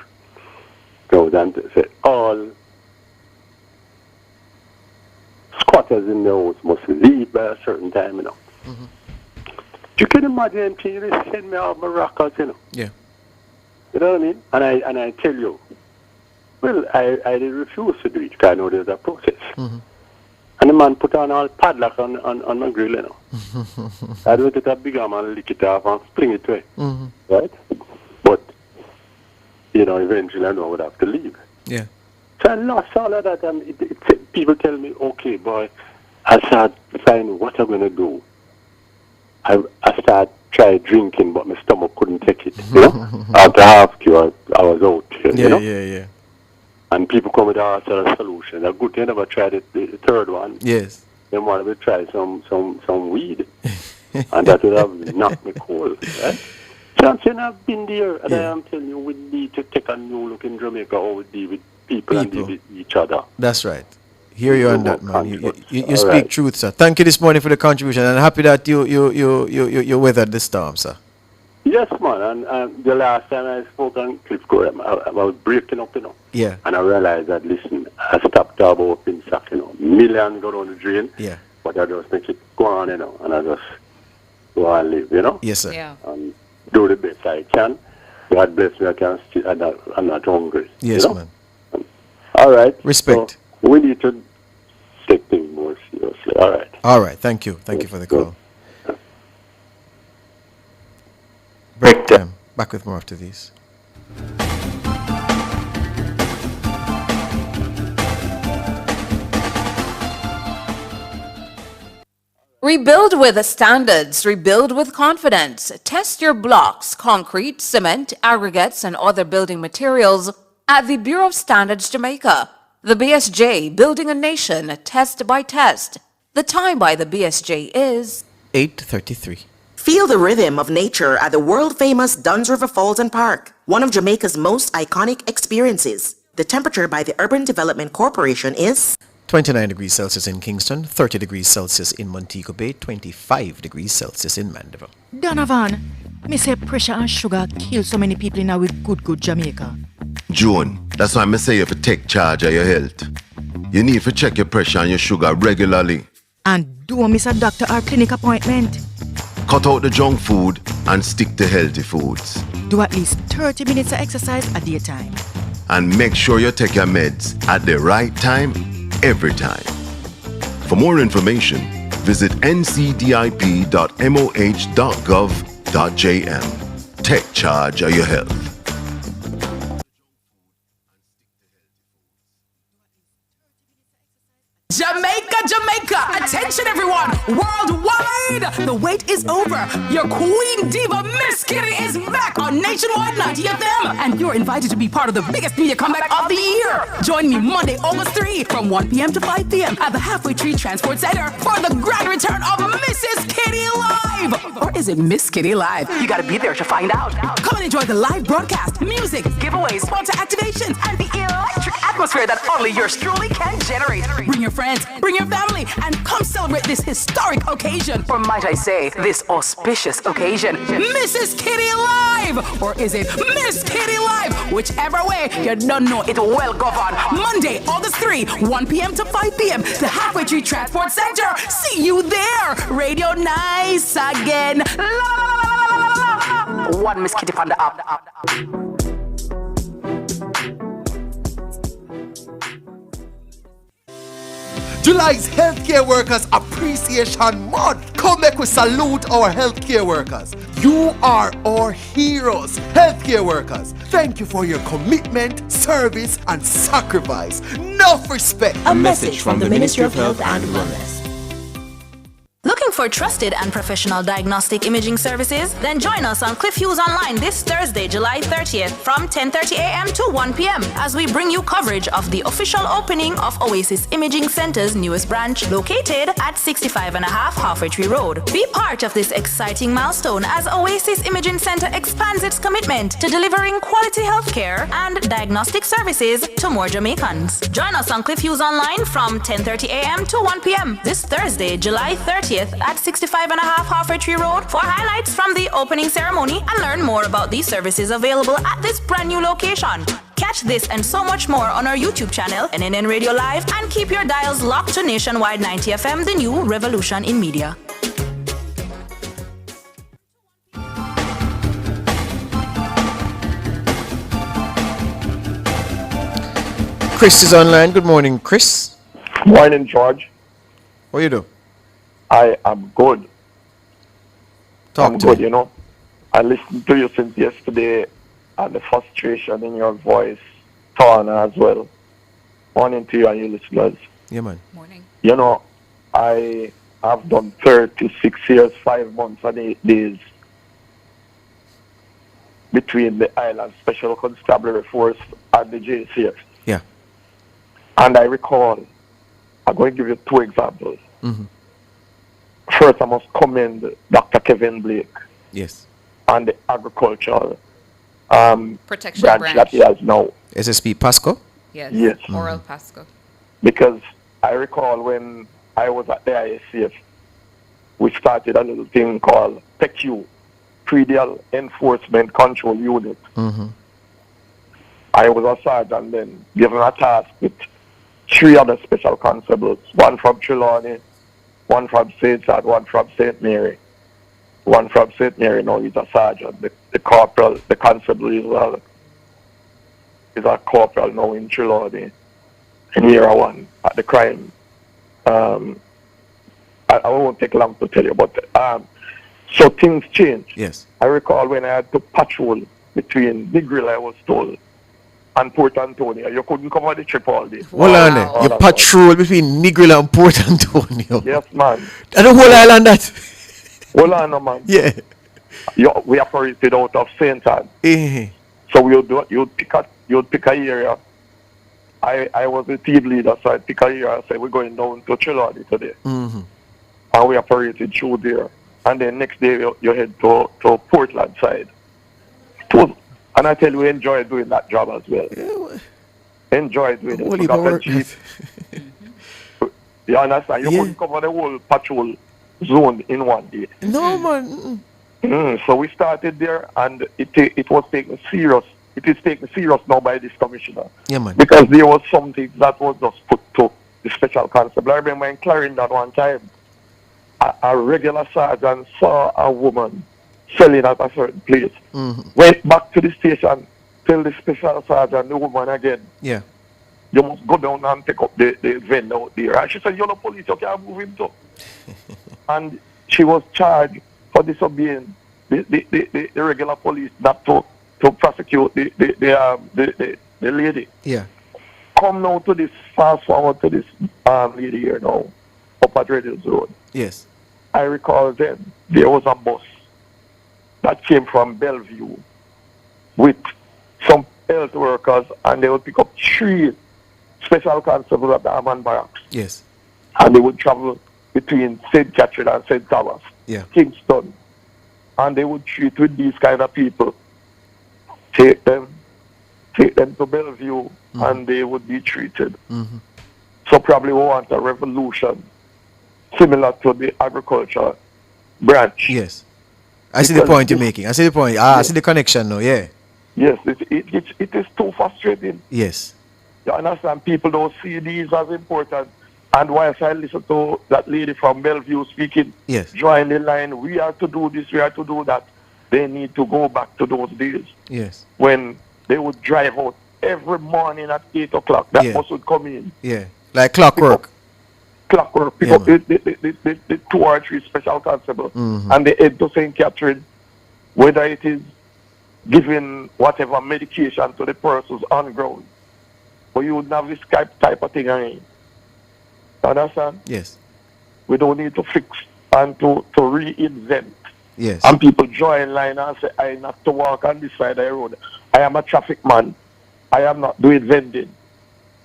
Go down to say, all squatters in the house must leave by a certain time, you know. Mm-hmm. You can imagine, they send me out my records, you know. Yeah. You know what I mean? And I tell you, well, I did refuse to do it because I know there's a process. Mm-hmm. And the man put on all padlock on my grill, you know. I don't get a bigger man, lick it off and fling it away. Mm-hmm. Right? But, you know, eventually I know I would have to leave. Yeah. So I lost all of that, and people tell me, okay, boy, I start finding what I'm going to do. I started try drinking, but my stomach couldn't take it. You know, after half cure, I was out. You know? Yeah. And people come with all sort of solutions. A good thing never tried the third one. Yes. They wanted to try some weed, and that would have knocked me cold. Right? So I'm saying I've been there, and I am telling you, we need to take a new look in Jamaica how we deal with people and deal with each other. That's right. Hear you on that, man. You speak right. truth, sir. Thank you this morning for the contribution, and I'm happy that you weathered the storm, sir. Yes, man. And the last time I spoke on Cliff Graham, I was breaking up, you know. Yeah. And I realized that, listen, I stopped talking about Pinsack, you know. Millions go down the drain. Yeah. But I just make it go on, you know, and I just go and live, you know. Yes, sir. Yeah. And do the best I can. God bless me, I can still, I'm not hungry. Yes, you know? man. All right. Respect. So we need to take things more seriously. All right. All right. Thank you. Thank you for the call. Break time. Back with more after these. Rebuild with standards, rebuild with confidence. Test your blocks, concrete, cement, aggregates, and other building materials at the Bureau of Standards Jamaica. The BSJ, building a nation, test by test. The time by the BSJ is 8:33. Feel the rhythm of nature at the world-famous Duns River Falls and Park, one of Jamaica's most iconic experiences. The temperature by the Urban Development Corporation is 29 degrees Celsius in Kingston, 30 degrees Celsius in Montego Bay, 25 degrees Celsius in Mandeville. Donovan, me say pressure and sugar kill so many people in our good Jamaica. June, that's why I say you have to take charge of your health. You need to check your pressure and your sugar regularly. And do miss a doctor or clinic appointment. Cut out the junk food and stick to healthy foods. Do at least 30 minutes of exercise a daytime. And make sure you take your meds at the right time, every time. For more information, visit ncdip.moh.gov.jm. Take charge of your health. Jamaica, attention everyone, worldwide, the wait is over. Your queen diva, Miss Kitty, is back on Nationwide 90 FM, and you're invited to be part of the biggest media comeback of the year. Join me Monday, August 3, from 1 p.m. to 5 p.m. at the Halfway Tree Transport Center for the grand return of Mrs. Kitty Live. Or is it Miss Kitty Live? You gotta be there to find out. Come and enjoy the live broadcast, music, giveaways, sponsor activations, and the electric atmosphere that only yours truly can generate. Bring your friends, bring your family, and come celebrate this historic occasion. Or might I say, this auspicious occasion. Mrs. Kitty Live! Or is it Miss Kitty Live? Whichever way, you don't know it will go on. Monday, August 3, 1 p.m. to 5 p.m. The Halfway Tree Transport Center. See you there. Radio Nice again. One Miss Kitty on the app. July is Healthcare Workers Appreciation Month. Come back, we salute our healthcare workers. You are our heroes, healthcare workers. Thank you for your commitment, service, and sacrifice. Enough respect. A message from the Ministry of Health and Wellness. Looking for trusted and professional diagnostic imaging services? Then join us on Cliff Hughes Online this Thursday, July 30th from 10:30 a.m. to 1 p.m. as we bring you coverage of the official opening of Oasis Imaging Center's newest branch located at 65.5 Halfway Tree Road. Be part of this exciting milestone as Oasis Imaging Center expands its commitment to delivering quality healthcare and diagnostic services to more Jamaicans. Join us on Cliff Hughes Online from 10:30 a.m. to 1 p.m. this Thursday, July 30th at 65.5 Halfway Tree Road for highlights from the opening ceremony and learn more about these services available at this brand new location. Catch this and so much more on our YouTube channel, NNN Radio Live, and keep your dials locked to Nationwide 90 FM, the new revolution in media. Chris is online. Good morning, Chris. Morning, George. What you do? I am good. Talk to good, me. you know. I listened to you since yesterday and the frustration in your voice, Tana, as well. Morning to you and your listeners. Yeah, man. Morning. You know, I have done 36 years, 5 months and 8 days between the Island Special Constabulary Force and the JCF. Yeah. And I recall, I'm going to give you 2 examples. Mm-hmm. First, I must commend Dr. Kevin Blake Yes. and the agricultural Protection branch that he has now. SSP Pasco? Yes. Yes. Oral Pasco. Because I recall when I was at the ISCF, we started a little thing called PECU, Predial Enforcement Control Unit. Mm-hmm. I was a sergeant then, given a task with 3 other special constables, one from Trelawney, one from St. John, one from St. Mary. One from St. Mary now he's a sergeant. The corporal, the constable is a corporal now in Trelawney. In year 1 at the crime. I won't take long to tell you, but so things change. Yes. I recall when I had to patrol between Negril, I was told, and Port Antonio. You couldn't cover the trip all day. Hold on there. You patrol between Negril and Port Antonio. Yes, man. And the whole island that? Hold on, no, man. Yeah. We operated out of St. Anne. Eh. So you'd pick a area. I was the team leader, so I'd pick a area and say, we're going down to Trelawney today. Mm-hmm. And we operated through there. And then next day you head to Portland side. And I tell you, we enjoy doing that job as well. Enjoy doing it. Because the chief, you understand? You couldn't cover the whole patrol zone in one day. No, man. So we started there, and it was taken serious. It is taken serious now by this commissioner. Yeah, man. Because there was something that was just put to the special constable. I remember in Clarendon one time, a regular sergeant saw a woman selling at a certain place. Mm-hmm. Went back to the station, tell the special sergeant, the woman again, Yeah. you must go down and take up the vendor out there. And she said, you're the police, you can't move him too. And she was charged for disobeying the regular police not to prosecute the lady. Yeah. Come now to this, fast forward to this lady here now, up at Red Hills Road. Yes. I recall then there was a bus that came from Bellevue with some health workers, and they would pick up 3 special constables at the Amman Barracks. Yes. And they would travel between St. Catherine and St. Thomas, Yeah. Kingston. And they would treat with these kind of people. Take them to Bellevue, and they would be treated. Mm-hmm. So probably we want a revolution similar to the agriculture branch. Yes. I see the point you're making. I see the point. I see the connection now. Yeah. Yes, it is too frustrating. Yes. You understand? People don't see these as important. And whilst I listen to that lady from Bellevue speaking, Yes. join the line, we are to do this, we are to do that, they need to go back to those days Yes. when they would drive out every morning at 8 o'clock. That Yeah. bus would come in. Yeah. Like clockwork. clockwork, pick up the 2 or 3 special constables and they head to St. Catherine, whether it is giving whatever medication to the persons on ground. But you would have this type of thing again. Understand? Yes. We don't need to fix and to reinvent. Yes. And people join line and say, I not to walk on this side of the road. I am a traffic man. I am not doing vending.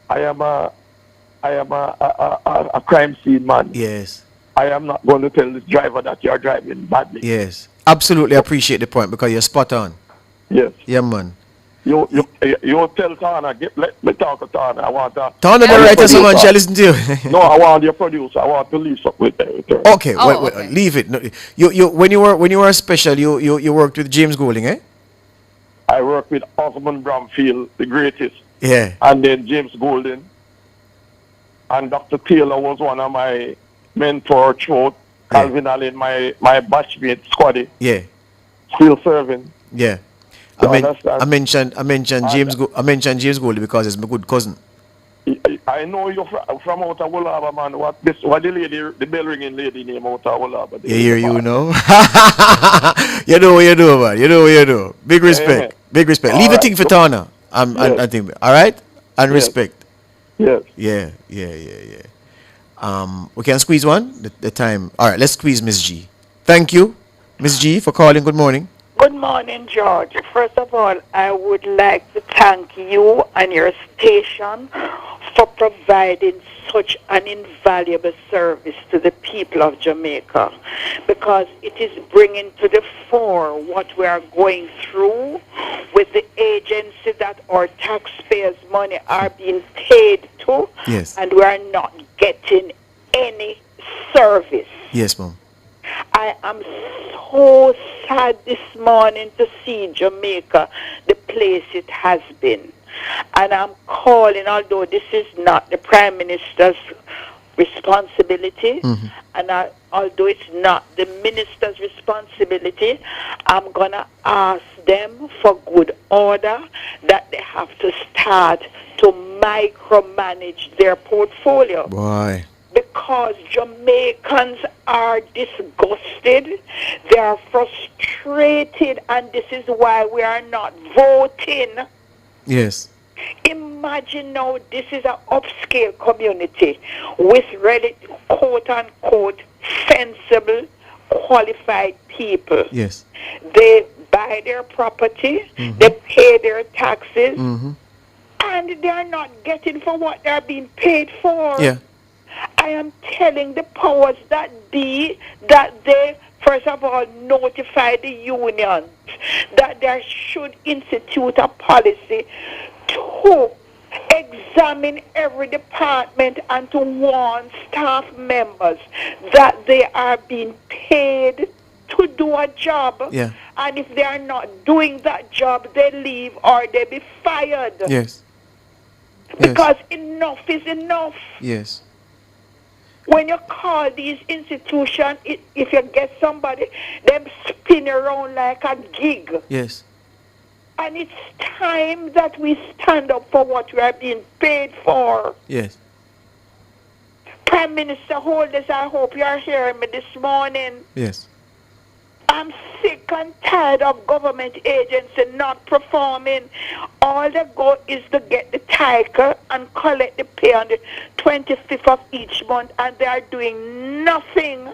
I am a crime scene man. Yes. I am not going to tell this driver that you are driving badly. Yes. Absolutely appreciate the point because you're spot on. Yes. Yeah, man. You tell Tana, let me talk to Tana. I want to... Tana, the writer, someone shall listen to you. No, I want your producer. I want to leave up with her. Okay, wait, leave it. No, you when you were special, you worked with James Golding, eh? I worked with Osmond Bramfield, the greatest. Yeah. And then James Golding. And Dr. Taylor was one of my mentor throughout. Calvin Allen, my batchmate, Squaddy. Yeah. Still serving. Yeah. I mentioned James Golding because he's my good cousin. I know you from out of Wollaba, man. What the bell ringing lady name out of Wollaba? Yeah, you know. You know what you do, man. You know what you do. Big respect. Big respect. Leave the thing for Tana. I think. All right? And respect. Yes. Yeah. We can squeeze one? The time. All right, let's squeeze Miss G. Thank you, Miss G, for calling. Good morning. Good morning, George. First of all, I would like to thank you and your station for providing such an invaluable service to the people of Jamaica, because it is bringing to the fore what we are going through with the agency that our taxpayers' money are being paid to, yes, and we are not getting any service. Yes, Mom. I am so sad this morning to see Jamaica, the place it has been. And I'm calling, although this is not the Prime Minister's responsibility, and although it's not the Minister's responsibility, I'm going to ask them for good order that they have to start to micromanage their portfolio. Why? Because Jamaicans are disgusted, they are frustrated, and this is why we are not voting. Yes. Imagine now, this is an upscale community with really, quote-unquote, sensible, qualified people. Yes. They buy their property, they pay their taxes, and they are not getting for what they are being paid for. Yeah. I am telling the powers that be that they, first of all, notify the unions that they should institute a policy to examine every department and to warn staff members that they are being paid to do a job. Yeah. And if they are not doing that job, they leave or they be fired. Yes. Because enough is enough. Yes. When you call these institutions, if you get somebody, them spin around like a gig. Yes. And it's time that we stand up for what we are being paid for. Yes. Prime Minister Holders, I hope you are hearing me this morning. Yes. I'm sick and tired of government agency not performing. All they go is to get the tiger and collect the pay on the 25th of each month, and they are doing nothing.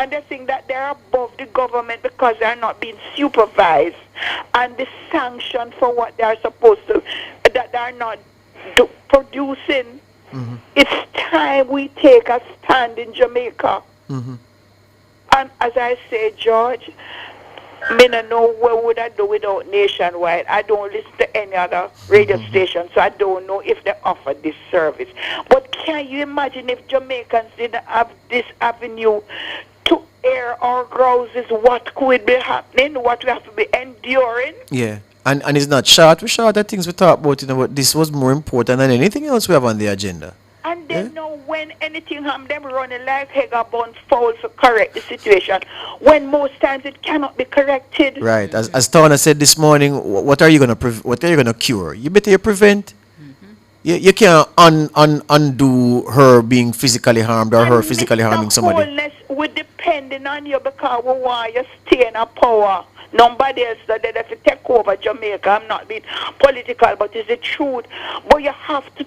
And they think that they're above the government because they're not being supervised. And the sanction for what they are supposed to, that they are not producing. It's time we take a stand in Jamaica. And as I say, George, I don't know what would I do without Nationwide. I don't listen to any other radio station, so I don't know if they offer this service. But can you imagine if Jamaicans didn't have this avenue to air our grouses? What could be happening? What we have to be enduring? Yeah. And it's not short. We're short at things we talk about, but this was more important than anything else we have on the agenda. And they know when anything happens, them running like Hegabon foul to correct the situation, when most times it cannot be corrected. Right. As Tana said this morning, what are you gonna cure? You better prevent. You can't undo her being physically harmed or her physically harming somebody. Wholeness, we're depending on you because we want you to stay in a power. Nobody else that they have to take over Jamaica. I'm not being political, but it's the truth. But you have to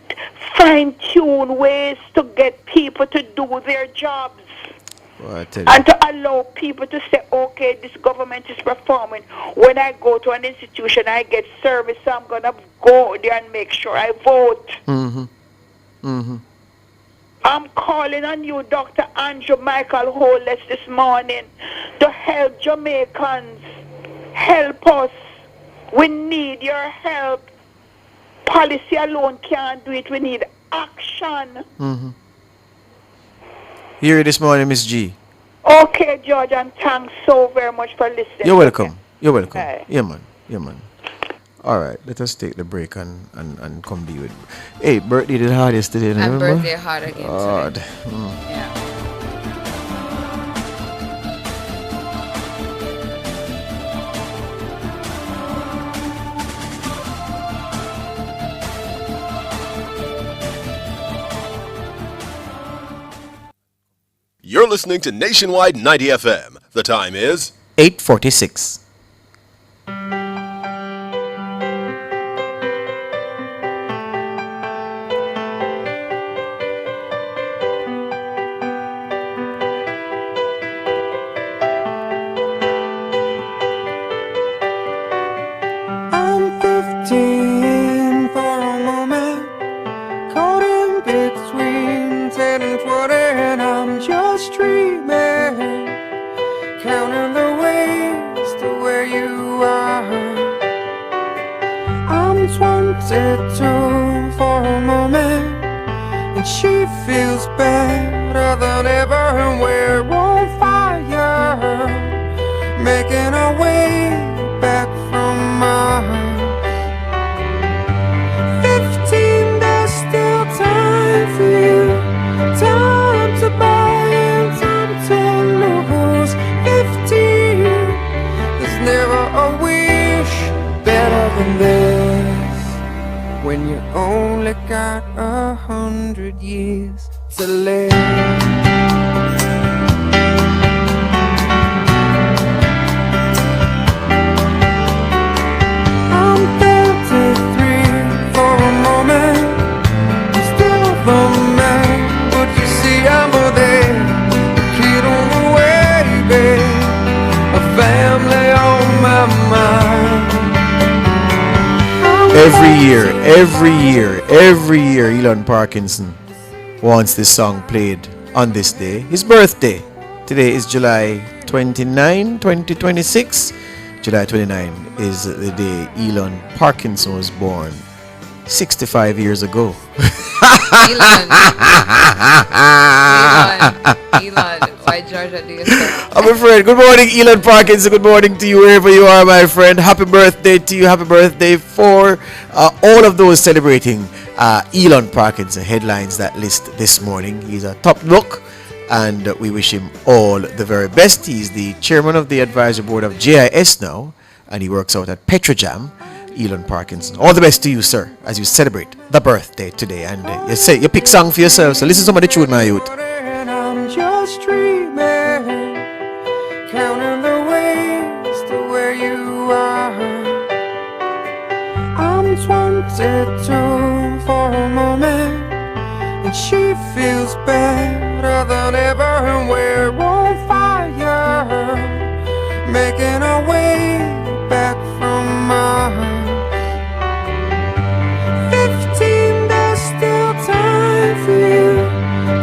fine-tune ways to get people to do their jobs. Well, I tell you. And to allow people to say, okay, this government is performing. When I go to an institution, I get service, so I'm going to go there and make sure I vote. I'm calling on you, Dr. Andrew Michael Holness, this morning to help Jamaicans. Help us. We need your help. Policy alone can't do it. We need action. Here this morning, Miss G. Okay, George, and thanks so very much for listening. You're welcome. You're welcome. Bye. Yeah, man. Yeah, man. All right, let us take the break and come be with. Hey, birthday did hard yesterday. And remember? birthday hard again God. today. Yeah. You're listening to Nationwide 90 FM. The time is 8:46. I'm 15 for a moment, caught in between 10 and 20, and I'm just dreaming, counting the ways to where you are. I'm 22 for a moment, and she feels better than ever, and we're on fire, making our way back from Mars. 15, there's still time for you, time to buy and time to lose. 15, there's never a wish better than this, when you only got 100 years to live. Every year, Elon Parkinson wants this song played on this day, his birthday. Today is July 29, 2026. July 29 is the day Elon Parkinson was born 65 years ago. Elon, why Georgia do you say? I'm afraid. Good morning, Elon Parkinson. Good morning to you wherever you are, my friend. Happy birthday to you. Happy birthday for all of those celebrating Elon Parkinson. Headlines that list this morning. He's a top look, and we wish him all the very best. He's the chairman of the advisory board of JIS now, and he works out at Petrojam. Elon Parkinson, all the best to you, sir, as you celebrate the birthday today. And you pick song for yourself, so listen to some of the tune, my youth. And I'm just dreaming, counting the ways to where you are. I'm 22 for a moment, and she feels better than ever, and we're on fire, making our way back from Mars. 15, there's still time for you,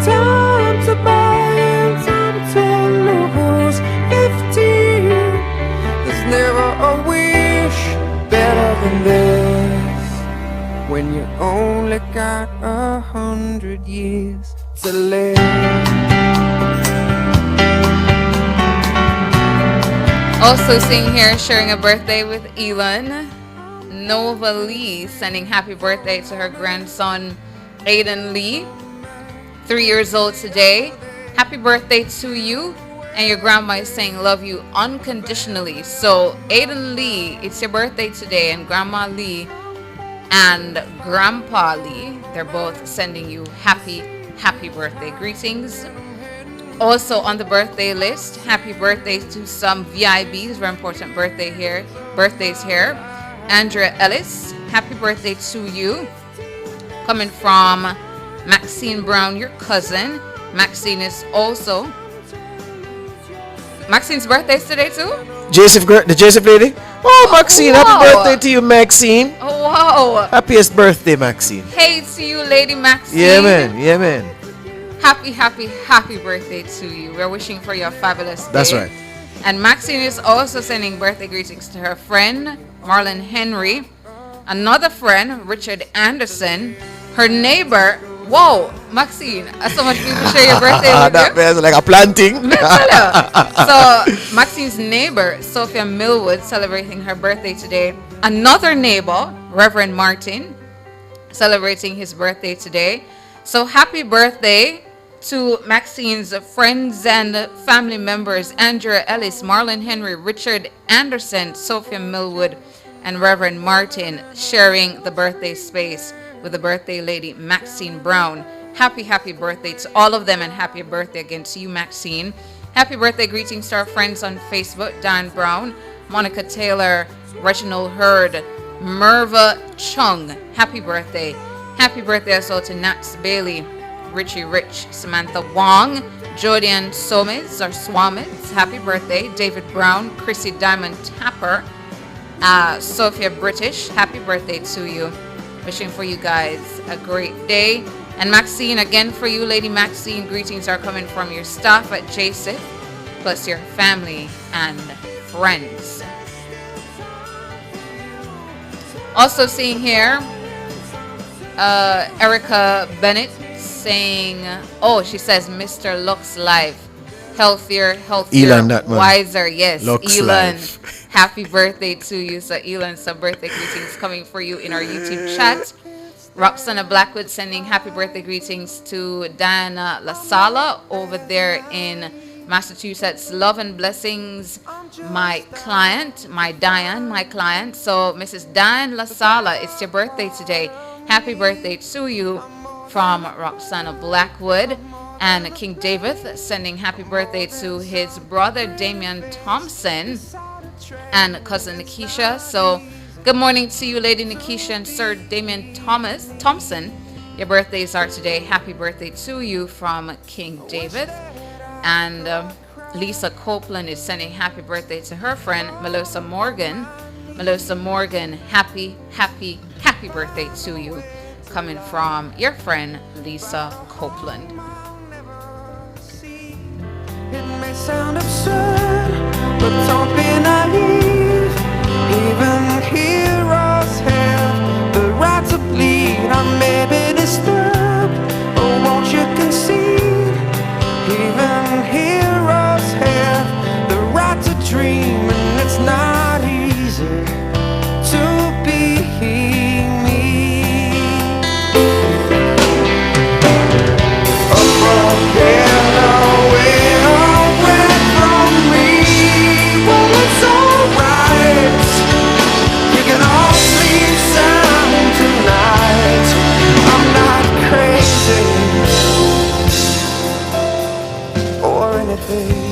time to buy and time to lose. 15, there's never a wish better than this, when you only got 100 years to live. Also seeing here, sharing a birthday with Elon, Nova Lee sending happy birthday to her grandson Aiden Lee, 3 years old today. Happy birthday to you, and your grandma is saying love you unconditionally. So Aiden Lee, it's your birthday today, and Grandma Lee and Grandpa Lee. They're both sending you happy birthday greetings. Also on the birthday list, happy birthday to some VIBs, very important birthdays here. Andrea Ellis, happy birthday to you. Coming from Maxine Brown, your cousin. Maxine's birthday's today too? The Joseph lady? Oh, Maxine, wow. Happy birthday to you, Maxine. Oh, wow. Happiest birthday, Maxine. Hey to you, Lady Maxine. Yeah, man. Happy birthday to you. We're wishing for your fabulous day. That's right. And Maxine is also sending birthday greetings to her friend, Marlon Henry, another friend, Richard Anderson, her neighbor. Whoa, Maxine, so much people share your birthday with that you. is like a planting. So Maxine's neighbor, Sophia Millwood, celebrating her birthday today. Another neighbor, Reverend Martin, celebrating his birthday today. So happy birthday to Maxine's friends and family members, Andrea Ellis, Marlon Henry, Richard Anderson, Sophia Millwood, and Reverend Martin, sharing the birthday space with the birthday lady, Maxine Brown. Happy birthday to all of them, and happy birthday again to you, Maxine. Happy birthday greetings to our friends on Facebook, Dan Brown, Monica Taylor, Reginald Hurd, Merva Chung. Happy birthday. Happy birthday also to Nats Bailey, Richie Rich, Samantha Wong, Jodian Somids or Swamids. Happy birthday. David Brown, Chrissy Diamond Tapper, Sophia British. Happy birthday to you. Wishing for you guys a great day. And Maxine, again for you, Lady Maxine, greetings are coming from your staff at JSIP, plus your family and friends. Also seeing here, Erica Bennett saying, she says, Mr. Lux Life, healthier, Elon, that man. wiser. Yes, Lux Elon. Life. Happy birthday to you. So Elon, some birthday greetings coming for you in our YouTube chat. Roxana Blackwood sending happy birthday greetings to Diana LaSala over there in Massachusetts. Love and blessings, my client. So Mrs. Diane LaSala, it's your birthday today. Happy birthday to you from Roxana Blackwood. And King David sending happy birthday to his brother Damian Thompson and cousin Nikisha. So good morning to you, Lady Nikisha and Sir Damian Thompson. Your birthdays are today. Happy birthday to you from King David. And Lisa Copeland is sending happy birthday to her friend Melissa Morgan. Melissa Morgan, happy birthday to you, coming from your friend Lisa Copeland. It may sound absurd, but don't be naive. Even heroes have the right to bleed. I may be disturbed, but won't you concede? Even heroes have the right to dream, and it's not easy to be me. A volcano will away from me. Well, it's alright. We can all sleep sound tonight. I'm not crazy or anything.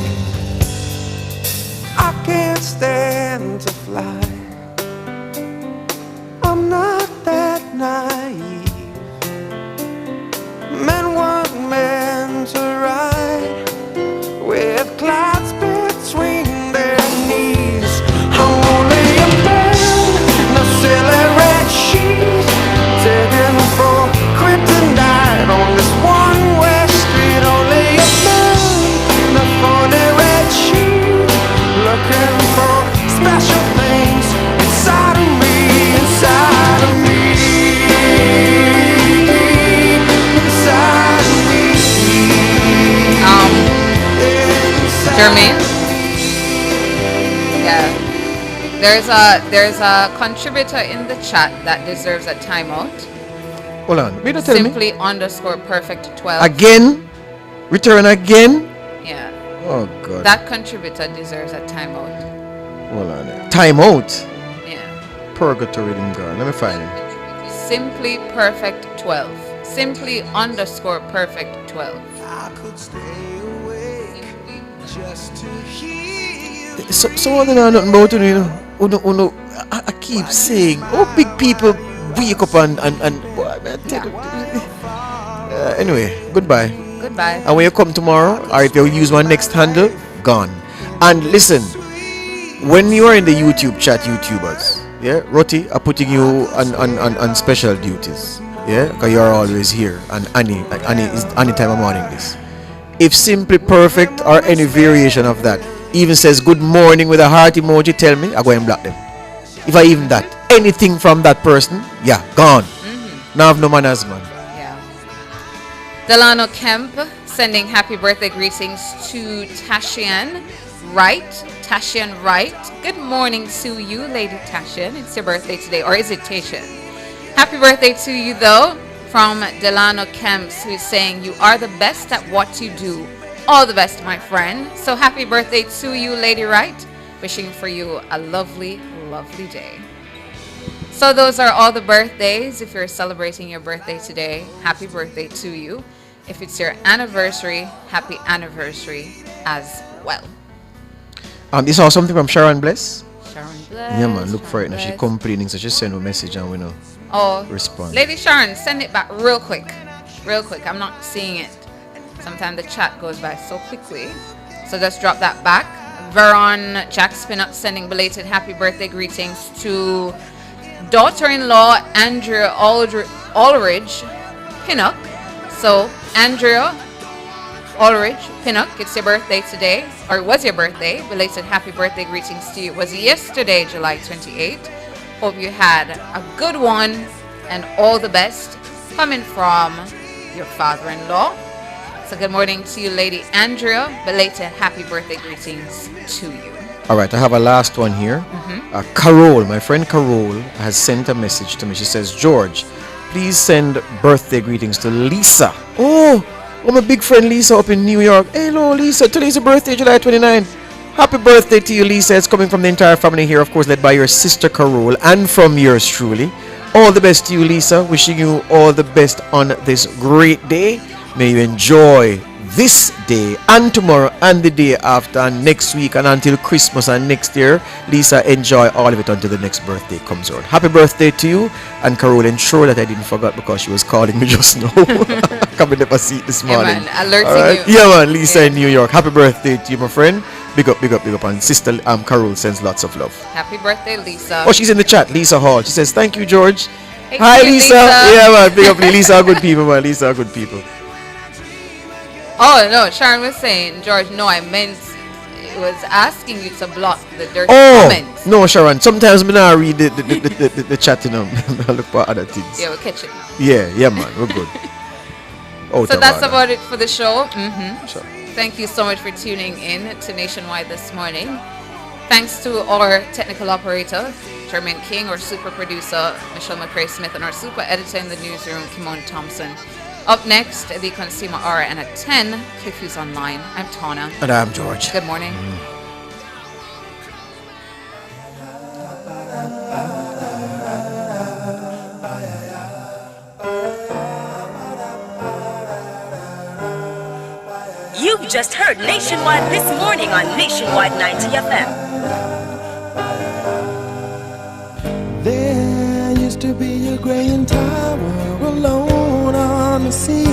I can't stand to fly. I'm not that naive. Men weren't meant to ride with clouds between their knees. I'm only a man, no silly red sheet, taken for kryptonite on this one-way street. Only a man, no phony red sheet, looking for special things inside of me, inside of me, inside of me. Jermaine? Yeah. There's a contributor in the chat that deserves a timeout. Hold on. Wait, tell me. Simply underscore perfect 12. Again? Return again? Yeah. Oh, God. That contributor deserves a timeout. Hold on. Time out? Yeah. Purgatory, them girl. Let me find him. Simply Perfect 12. Simply underscore Perfect 12. So I don't know nothing about it, you know. I keep saying, big people wake up and anyway, goodbye. Goodbye. And when you come tomorrow, or if you use my next handle, gone. And listen, when you are in the YouTube chat, YouTubers, yeah, Roti are putting you on special duties, yeah, because you are always here, and Annie is anytime I'm morning this. If Simply Perfect or any variation of that even says good morning with a heart emoji, tell me, I go and block them. If I even that, anything from that person, yeah, gone. Now I have no manners, man. Yeah. Delano Kemp sending happy birthday greetings to Tashian Wright. Tashian Wright. Good morning to you, Lady Tashian. It's your birthday today, or is it Tashian? Happy birthday to you, though, from Delano Kemps, who's saying you are the best at what you do. All the best, my friend. So happy birthday to you, Lady Wright. Wishing for you a lovely, lovely day. So those are all the birthdays. If you're celebrating your birthday today, happy birthday to you. If it's your anniversary, happy anniversary as well. This is something from Sharon Bless. Sharon Bless. Yeah, man, look for it now. She's complaining, so just send a message and we know. Respond. Lady Sharon, send it back real quick. Real quick. I'm not seeing it. Sometimes the chat goes by so quickly. So just drop that back. Veron Jack Spinach sending belated happy birthday greetings to daughter-in-law Andrea Ulrich Pinnock. So Andrea Ulrich Pinnock, it's your birthday today, or it was your birthday. Belated happy birthday greetings to you. It was yesterday, July 28th. Hope you had a good one and all the best coming from your father-in-law. So good morning to you, Lady Andrea. Belated happy birthday greetings to you. All right, I have a last one here. Carol, my friend Carol, has sent a message to me. She says, George, please send birthday greetings to Lisa. Oh, my big friend Lisa up in New York. Hello, Lisa. Today's your birthday, July 29. Happy birthday to you, Lisa. It's coming from the entire family here, of course, led by your sister Carol and from yours truly. All the best to you, Lisa. Wishing you all the best on this great day. May you enjoy this day and tomorrow and the day after and next week and until Christmas and next year. Lisa, enjoy all of it until the next birthday comes around. Happy birthday to you. And Carol, ensure that I didn't forget because she was calling me just now. Come and never see it this morning. Yeah, man, alerting right? you. Yeah, man, Lisa in New York. Happy birthday to you, my friend. Big up, big up, big up. And sister Carol sends lots of love. Happy birthday, Lisa. Oh, she's in the chat. Lisa Hall. She says, thank you, George. Thank Hi, you, Lisa. Yeah, man, big up. Lisa are good people, man. Lisa are good people. Oh, no, Sharon was saying, George, no, I meant it was asking you to block the dirty comments. No, Sharon. Sometimes when I read the chat, you know, I look for other things. Yeah, we'll catch it. Yeah, man, we're good. So that's about it for the show. Sure. Thank you so much for tuning in to Nationwide this morning. Thanks to our technical operator, Jermaine King, our super producer, Michelle McCrae Smith, and our super editor in the newsroom, Kimon Thompson. Up next, the Consumer Hour, and at 10, Cliff Online. I'm Tana. And I'm George. Good morning. You've just heard Nationwide this morning on Nationwide 90 FM. There used to be a gray tower alone on the sea.